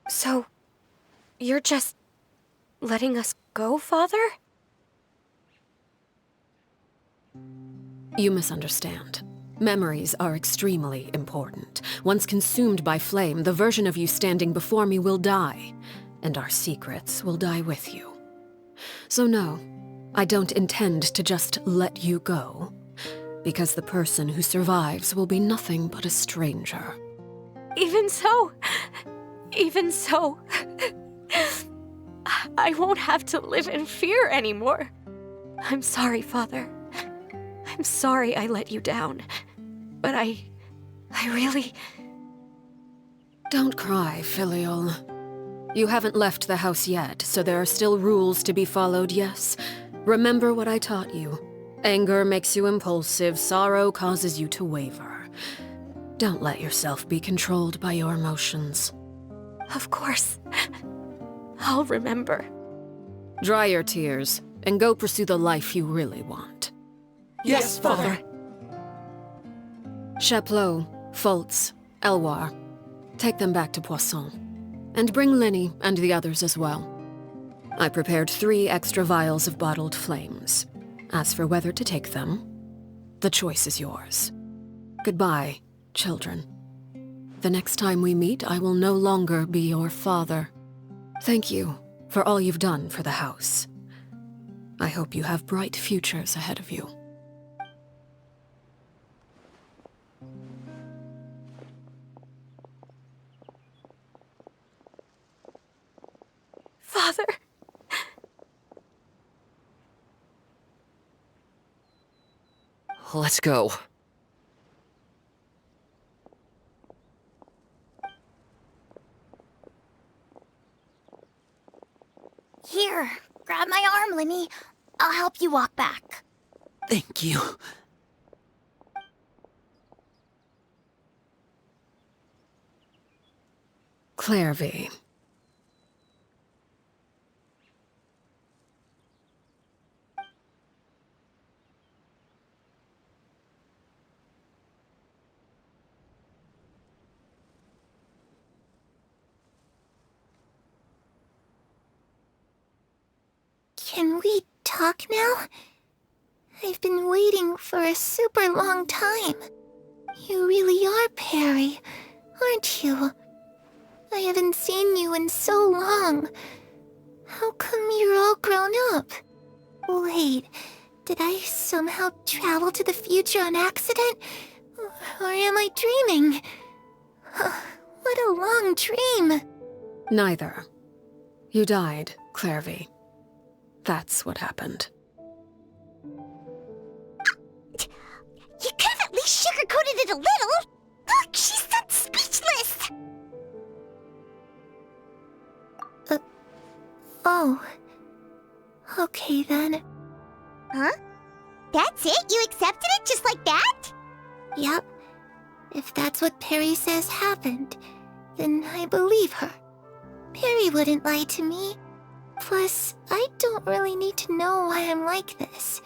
So, you're just letting us go, Father? You misunderstand. Memories are extremely important. Once consumed by flame, the version of you standing before me will die, and our secrets will die with you. So no, I don't intend to just let you go, because the person who survives will be nothing but a stranger. Even so, I won't have to live in fear anymore. I'm sorry, Father. I'm sorry I let you down. But I really... Don't cry, Filial. You haven't left the house yet, so there are still rules to be followed, yes? Remember what I taught you. Anger makes you impulsive, sorrow causes you to waver. Don't let yourself be controlled by your emotions. Of course. I'll remember. Dry your tears, and go pursue the life you really want. Yes, Father. Chaplot, Foltz, Elwar, take them back to Poisson. And bring Linny and the others as well. I prepared 3 extra vials of bottled flames. As for whether to take them, the choice is yours. Goodbye, children. The next time we meet, I will no longer be your father. Thank you for all you've done for the house. I hope you have bright futures ahead of you. Father! Let's go. Here, grab my arm, Linny. I'll help you walk back. Thank you. Clairvy. Can we talk now? I've been waiting for a super long time. You really are Perry, aren't you? I haven't seen you in so long. How come you're all grown up? Wait, did I somehow travel to the future on accident? Or am I dreaming? What a long dream. Neither. You died, Clairvy. That's what happened. You could have at least sugarcoated it a little. Look, she's so speechless. Oh. Okay then. Huh? That's it? You accepted it just like that? Yep. If that's what Perry says happened, then I believe her. Perry wouldn't lie to me. Plus, I don't really need to know why I'm like this.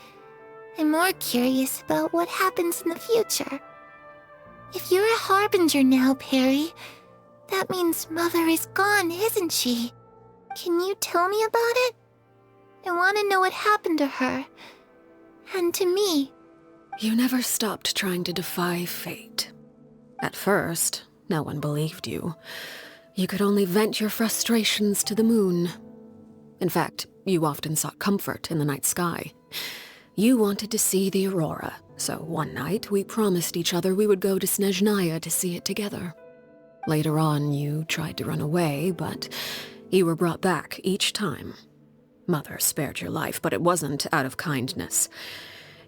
I'm more curious about what happens in the future. If you're a harbinger now, Perry, that means Mother is gone, isn't she? Can you tell me about it? I want to know what happened to her. And to me. You never stopped trying to defy fate. At first, no one believed you. You could only vent your frustrations to the moon. In fact, you often sought comfort in the night sky. You wanted to see the aurora, so one night we promised each other we would go to Snezhnaya to see it together. Later on, you tried to run away, but you were brought back each time. Mother spared your life, but it wasn't out of kindness.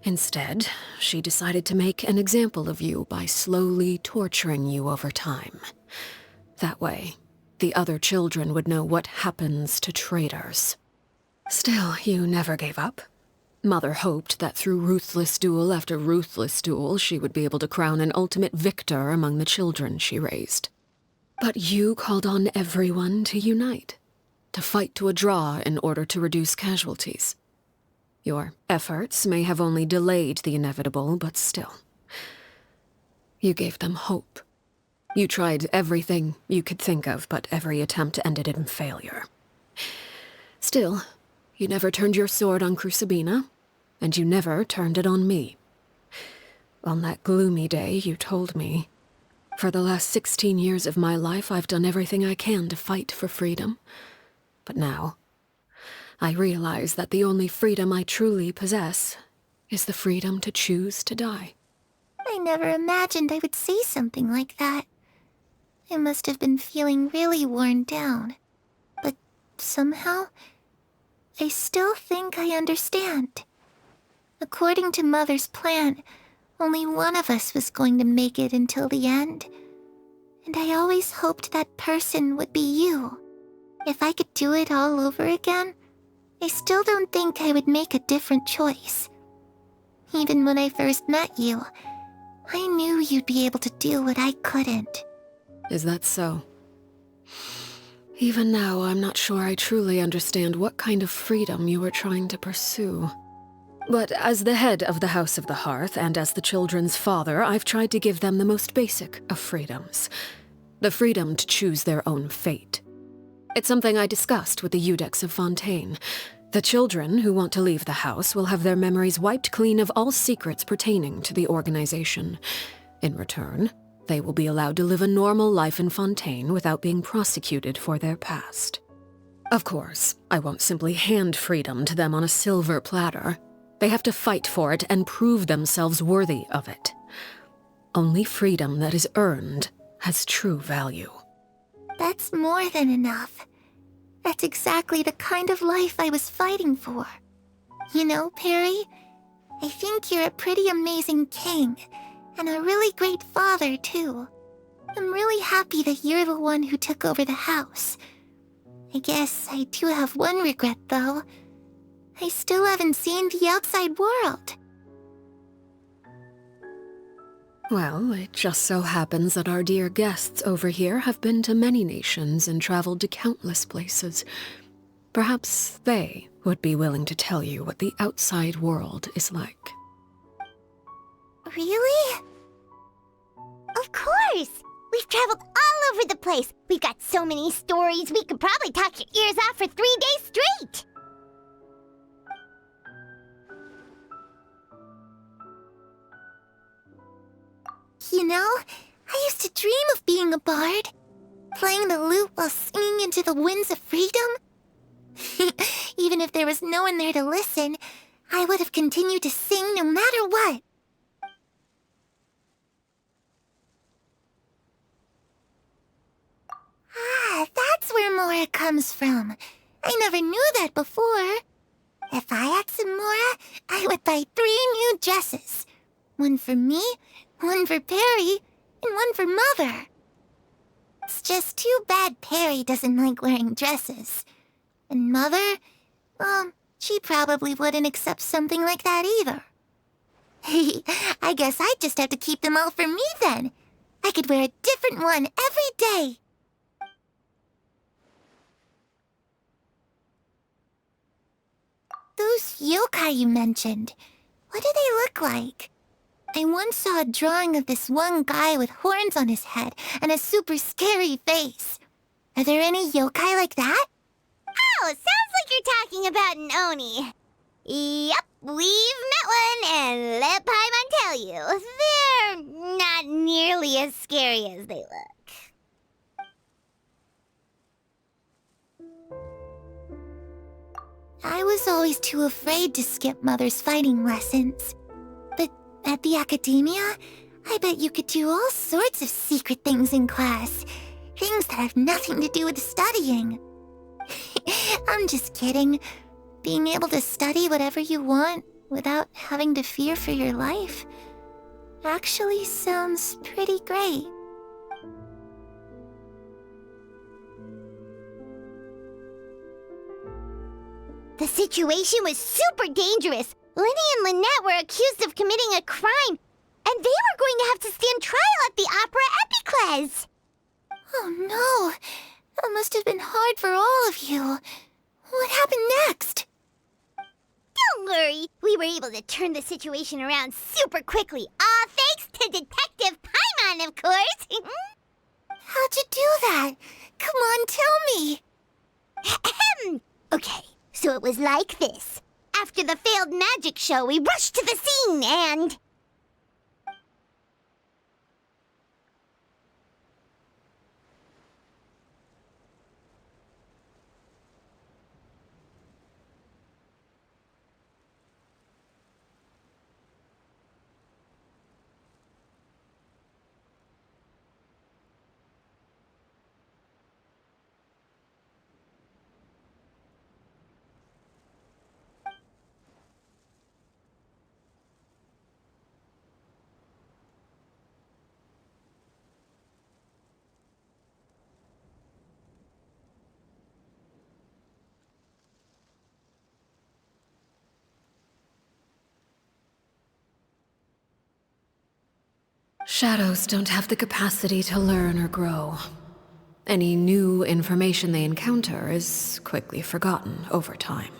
Instead, she decided to make an example of you by slowly torturing you over time. That way, the other children would know what happens to traitors. Still, you never gave up. Mother hoped that through ruthless duel after ruthless duel, she would be able to crown an ultimate victor among the children she raised. But you called on everyone to unite, to fight to a draw in order to reduce casualties. Your efforts may have only delayed the inevitable, but still. You gave them hope. You tried everything you could think of, but every attempt ended in failure. Still, you never turned your sword on Crucibina, and you never turned it on me. On that gloomy day, you told me, "For the last 16 years of my life, I've done everything I can to fight for freedom. But now, I realize that the only freedom I truly possess is the freedom to choose to die." I never imagined I would say something like that. I must have been feeling really worn down. But somehow, I still think I understand. According to Mother's plan, only one of us was going to make it until the end. And I always hoped that person would be you. If I could do it all over again, I still don't think I would make a different choice. Even when I first met you, I knew you'd be able to do what I couldn't. Is that so? Even now, I'm not sure I truly understand what kind of freedom you were trying to pursue. But as the head of the House of the Hearth, and as the children's father, I've tried to give them the most basic of freedoms. The freedom to choose their own fate. It's something I discussed with the Eudex of Fontaine. The children who want to leave the house will have their memories wiped clean of all secrets pertaining to the organization. In return, they will be allowed to live a normal life in Fontaine without being prosecuted for their past. Of course, I won't simply hand freedom to them on a silver platter. They have to fight for it and prove themselves worthy of it. Only freedom that is earned has true value. That's more than enough. That's exactly the kind of life I was fighting for. You know, Perry, I think you're a pretty amazing king, and a really great father, too. I'm really happy that you're the one who took over the house. I guess I do have one regret, though. I still haven't seen the outside world. Well, it just so happens that our dear guests over here have been to many nations and traveled to countless places. Perhaps they would be willing to tell you what the outside world is like. Really? Of course! We've traveled all over the place. We've got so many stories, we could probably talk your ears off for 3 days straight. You know, I used to dream of being a bard. Playing the lute while singing into the winds of freedom. Even if there was no one there to listen, I would have continued to sing no matter what. Ah, that's where Mora comes from. I never knew that before. If I had some Mora, I would buy 3 new dresses. One for me, one for Perry, and one for Mother. It's just too bad Perry doesn't like wearing dresses. And Mother, well, she probably wouldn't accept something like that either. I guess I'd just have to keep them all for me then. I could wear a different one every day. Those yokai you mentioned, what do they look like? I once saw a drawing of this one guy with horns on his head and a super scary face. Are there any yokai like that? Oh, sounds like you're talking about an Oni. Yep, we've met one, and let Paimon tell you, they're not nearly as scary as they look. I was always too afraid to skip Mother's fighting lessons. But at the academia, I bet you could do all sorts of secret things in class. Things that have nothing to do with studying. I'm just kidding. Being able to study whatever you want without having to fear for your life actually sounds pretty great. The situation was super dangerous. Lenny and Lynette were accused of committing a crime, and they were going to have to stand trial at the Opera Epicles. Oh no! That must have been hard for all of you. What happened next? Don't worry, we were able to turn the situation around super quickly. All thanks to Detective Paimon, of course. How'd you do that? Come on, tell me. Okay, so it was like this. After the failed magic show, we rushed to the scene and... Shadows don't have the capacity to learn or grow. Any new information they encounter is quickly forgotten over time.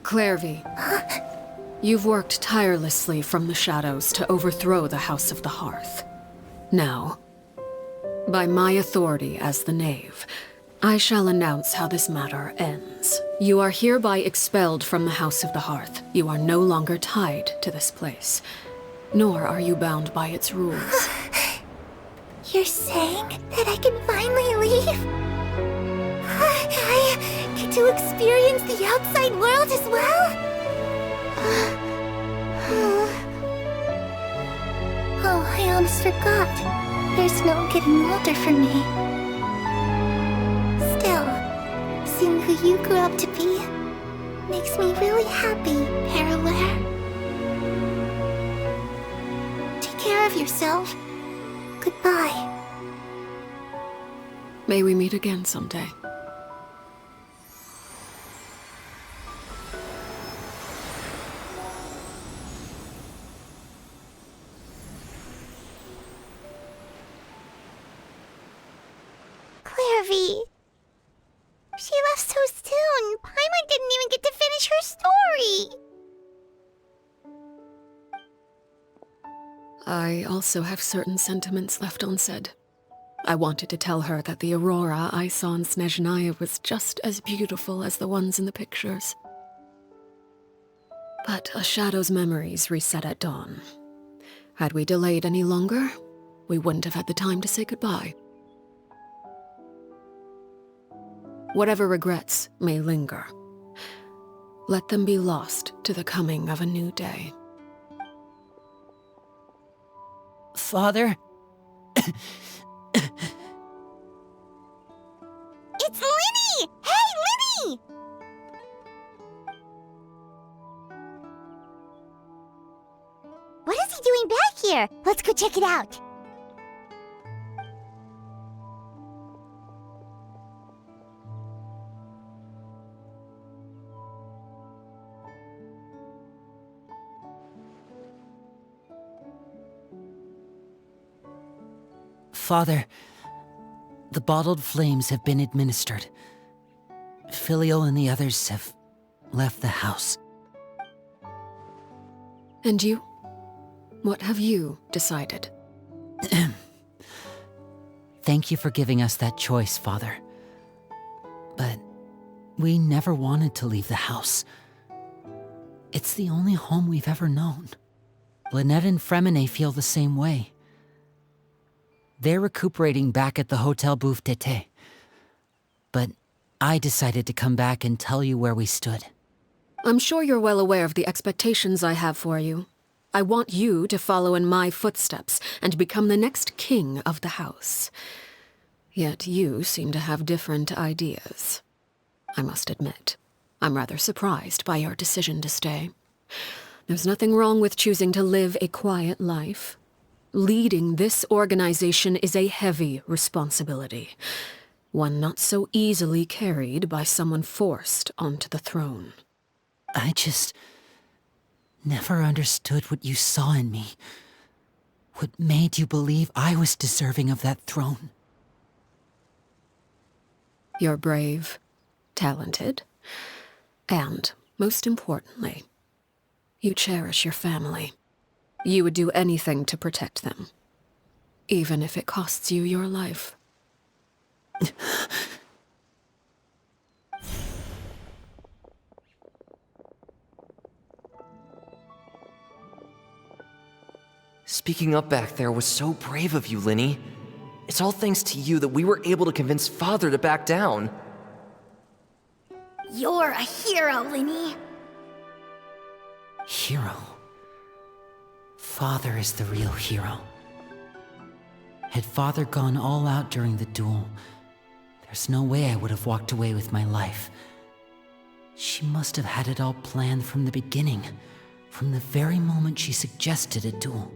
Clairvy, you've worked tirelessly from the shadows to overthrow the House of the Hearth. Now, by my authority as the Knave, I shall announce how this matter ends. You are hereby expelled from the House of the Hearth. You are no longer tied to this place, nor are you bound by its rules. You're saying that I can finally leave? I get to experience the outside world as well? Oh, I almost forgot. There's no getting older for me. Still, seeing who you grew up to be, makes me really happy, Parallare. Take care of yourself. Goodbye. May we meet again someday. Clairvy. She left so soon. Paimon didn't even get to finish her story. I also have certain sentiments left unsaid. I wanted to tell her that the aurora I saw in Snezhnaya was just as beautiful as the ones in the pictures. But a shadow's memories reset at dawn. Had we delayed any longer, we wouldn't have had the time to say goodbye. Whatever regrets may linger, let them be lost to the coming of a new day. Father? It's Lyney! Hey, Lyney! What is he doing back here? Let's go check it out. Father, the bottled flames have been administered. Filial and the others have left the house. And you? What have you decided? Thank you for giving us that choice, Father. But we never wanted to leave the house. It's the only home we've ever known. Lynette and Fremine feel the same way. They're recuperating back at the Hotel Bouffe d'été. But I decided to come back and tell you where we stood. I'm sure you're well aware of the expectations I have for you. I want you to follow in my footsteps and become the next king of the house. Yet you seem to have different ideas. I must admit, I'm rather surprised by your decision to stay. There's nothing wrong with choosing to live a quiet life. Leading this organization is a heavy responsibility, one not so easily carried by someone forced onto the throne. I just never understood what you saw in me. What made you believe I was deserving of that throne? You're brave, talented, and, most importantly, you cherish your family. You would do anything to protect them, even if it costs you your life. Speaking up back there was so brave of you, Lyney. It's all thanks to you that we were able to convince Father to back down. You're a hero, Lyney. Hero? Father is the real hero. Had Father gone all out during the duel, there's no way I would have walked away with my life. She must have had it all planned from the beginning, from the very moment she suggested a duel.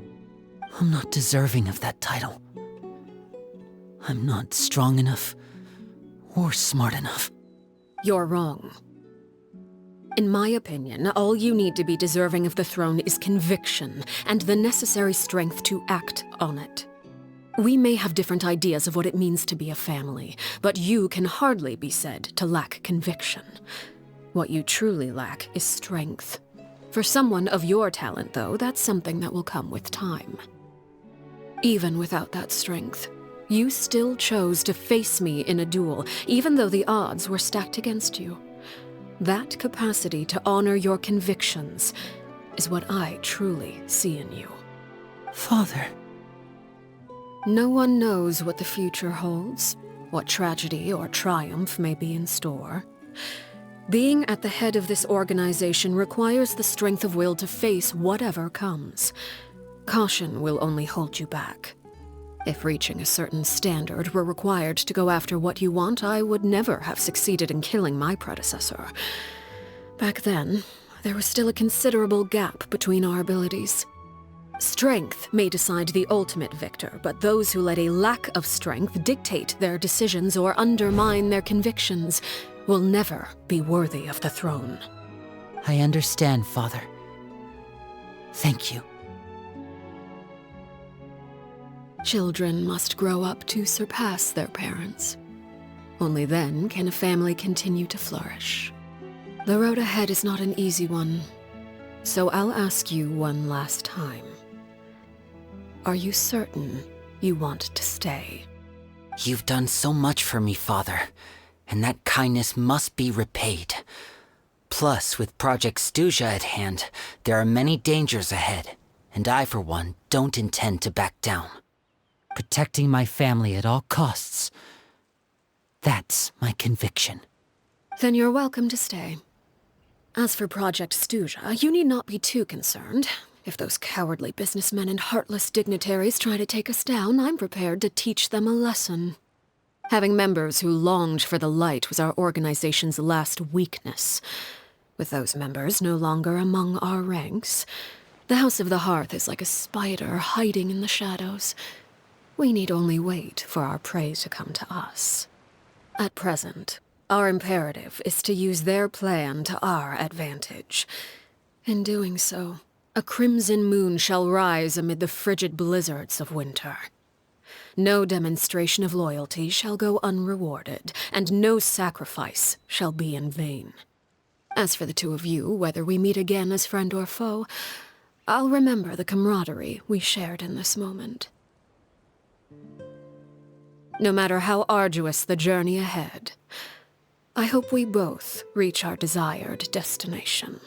I'm not deserving of that title. I'm not strong enough or smart enough. You're wrong. In my opinion, all you need to be deserving of the throne is conviction and the necessary strength to act on it. We may have different ideas of what it means to be a family, but you can hardly be said to lack conviction. What you truly lack is strength. For someone of your talent, though, that's something that will come with time. Even without that strength, you still chose to face me in a duel, even though the odds were stacked against you. That capacity to honor your convictions is what I truly see in you. Father. No one knows what the future holds, what tragedy or triumph may be in store. Being at the head of this organization requires the strength of will to face whatever comes. Caution will only hold you back. If reaching a certain standard were required to go after what you want, I would never have succeeded in killing my predecessor. Back then, there was still a considerable gap between our abilities. Strength may decide the ultimate victor, but those who let a lack of strength dictate their decisions or undermine their convictions will never be worthy of the throne. I understand, Father. Thank you. Children must grow up to surpass their parents. Only then can a family continue to flourish. The road ahead is not an easy one, so I'll ask you one last time. Are you certain you want to stay? You've done so much for me, Father, and that kindness must be repaid. Plus, with Project Stuja at hand, there are many dangers ahead, and I, for one, don't intend to back down. Protecting my family at all costs. That's my conviction. Then you're welcome to stay. As for Project Stuja, you need not be too concerned. If those cowardly businessmen and heartless dignitaries try to take us down, I'm prepared to teach them a lesson. Having members who longed for the light was our organization's last weakness. With those members no longer among our ranks, the House of the Hearth is like a spider hiding in the shadows. We need only wait for our prey to come to us. At present, our imperative is to use their plan to our advantage. In doing so, a crimson moon shall rise amid the frigid blizzards of winter. No demonstration of loyalty shall go unrewarded, and no sacrifice shall be in vain. As for the two of you, whether we meet again as friend or foe, I'll remember the camaraderie we shared in this moment. No matter how arduous the journey ahead, I hope we both reach our desired destination.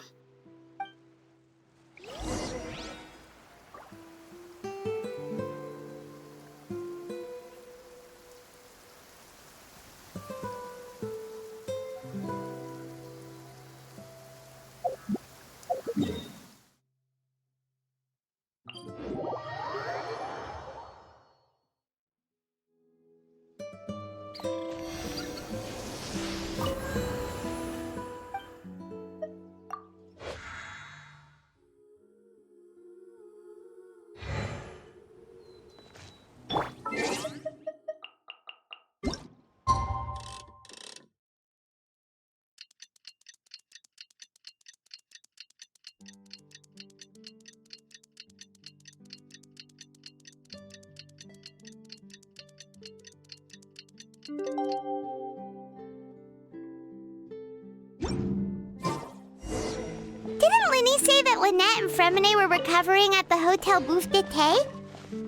Didn't Linny say that Lynette and Fremine were recovering at the Hotel Bouffe d'été?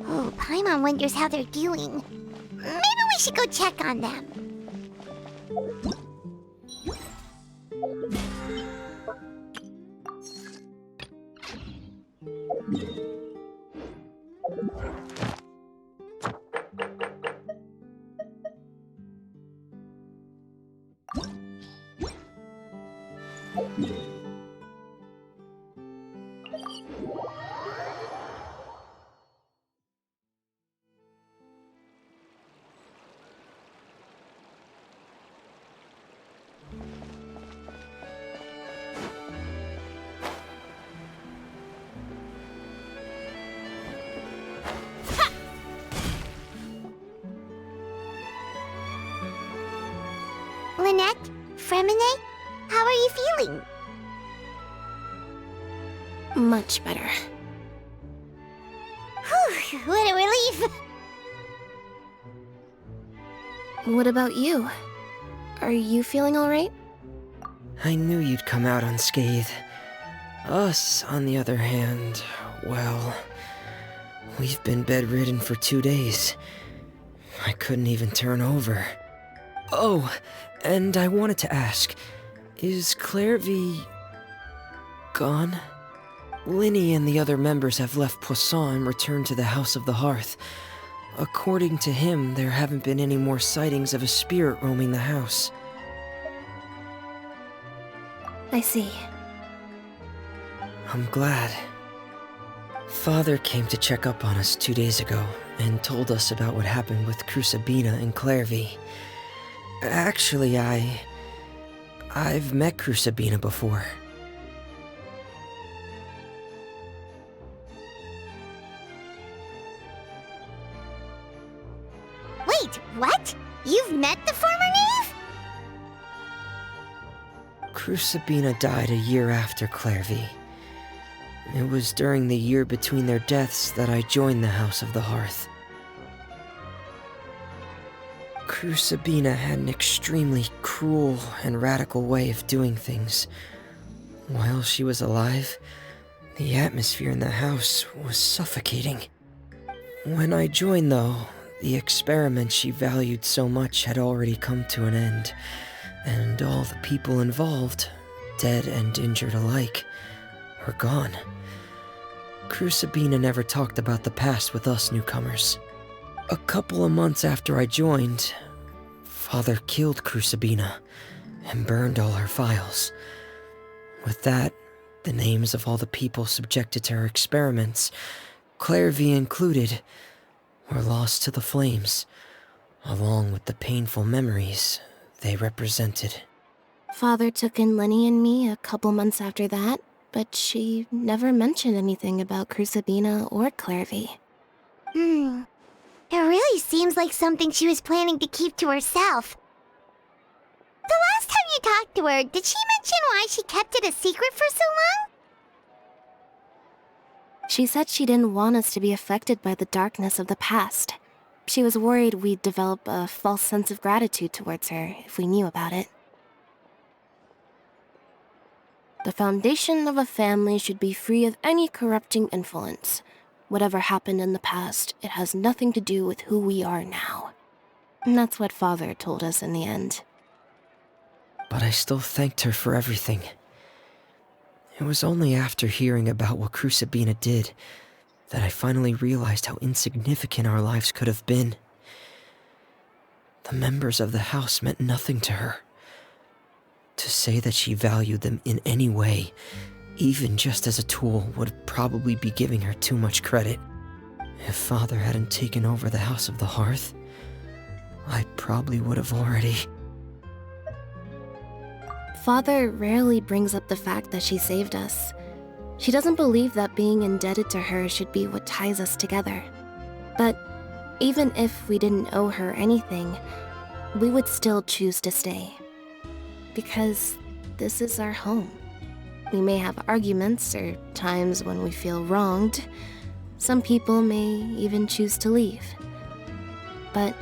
Oh, Paimon wonders how they're doing. Maybe we should go check on them. Lynette? Fremine? How are you feeling? Much better. Whew, what a relief! What about you? Are you feeling alright? I knew you'd come out unscathed. Us, on the other hand, well, we've been bedridden for 2 days. I couldn't even turn over. Oh, and I wanted to ask, is Clairvy gone? Linny and the other members have left Poisson and returned to the House of the Hearth. According to him, there haven't been any more sightings of a spirit roaming the house. I see. I'm glad. Father came to check up on us 2 days ago and told us about what happened with Crusabina and Clairvy. Actually, I I've met Crucibina before. Wait, what? You've met the former knave? Crucibina died a year after Clairvy. It was during the year between their deaths that I joined the House of the Hearth. Crucibina had an extremely cruel and radical way of doing things. While she was alive, the atmosphere in the house was suffocating. When I joined, though, the experiment she valued so much had already come to an end, and all the people involved, dead and injured alike, were gone. Crucibina never talked about the past with us newcomers. A couple of months after I joined, Father killed Crucibina and burned all her files. With that, the names of all the people subjected to her experiments, Clairvy included, were lost to the flames, along with the painful memories they represented. Father took in Lenny and me a couple months after that, but she never mentioned anything about Crucibina or Clairvy. It really seems like something she was planning to keep to herself. The last time you talked to her, did she mention why she kept it a secret for so long? She said she didn't want us to be affected by the darkness of the past. She was worried we'd develop a false sense of gratitude towards her if we knew about it. The foundation of a family should be free of any corrupting influence. Whatever happened in the past, it has nothing to do with who we are now. And that's what Father told us in the end. But I still thanked her for everything. It was only after hearing about what Crucibina did that I finally realized how insignificant our lives could have been. The members of the house meant nothing to her. To say that she valued them in any way, even just as a tool, would probably be giving her too much credit. If Father hadn't taken over the House of the Hearth, I probably would have already... Father rarely brings up the fact that she saved us. She doesn't believe that being indebted to her should be what ties us together. But even if we didn't owe her anything, we would still choose to stay. Because this is our home. We may have arguments or times when we feel wronged. Some people may even choose to leave. But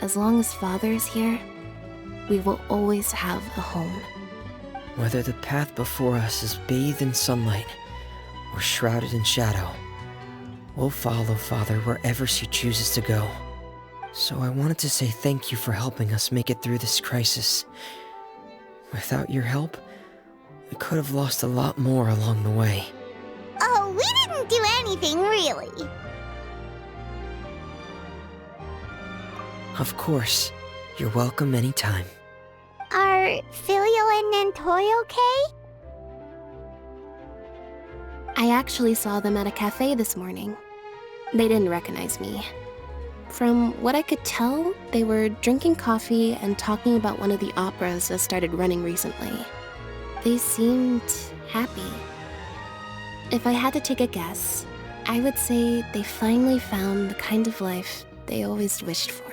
as long as Father is here, we will always have a home. Whether the path before us is bathed in sunlight or shrouded in shadow, we'll follow Father wherever she chooses to go. So I wanted to say thank you for helping us make it through this crisis. Without your help, we could have lost a lot more along the way. Oh, we didn't do anything, really. Of course. You're welcome anytime. Are Filial and Nantoy okay? I actually saw them at a cafe this morning. They didn't recognize me. From what I could tell, they were drinking coffee and talking about one of the operas that started running recently. They seemed happy. If I had to take a guess, I would say they finally found the kind of life they always wished for.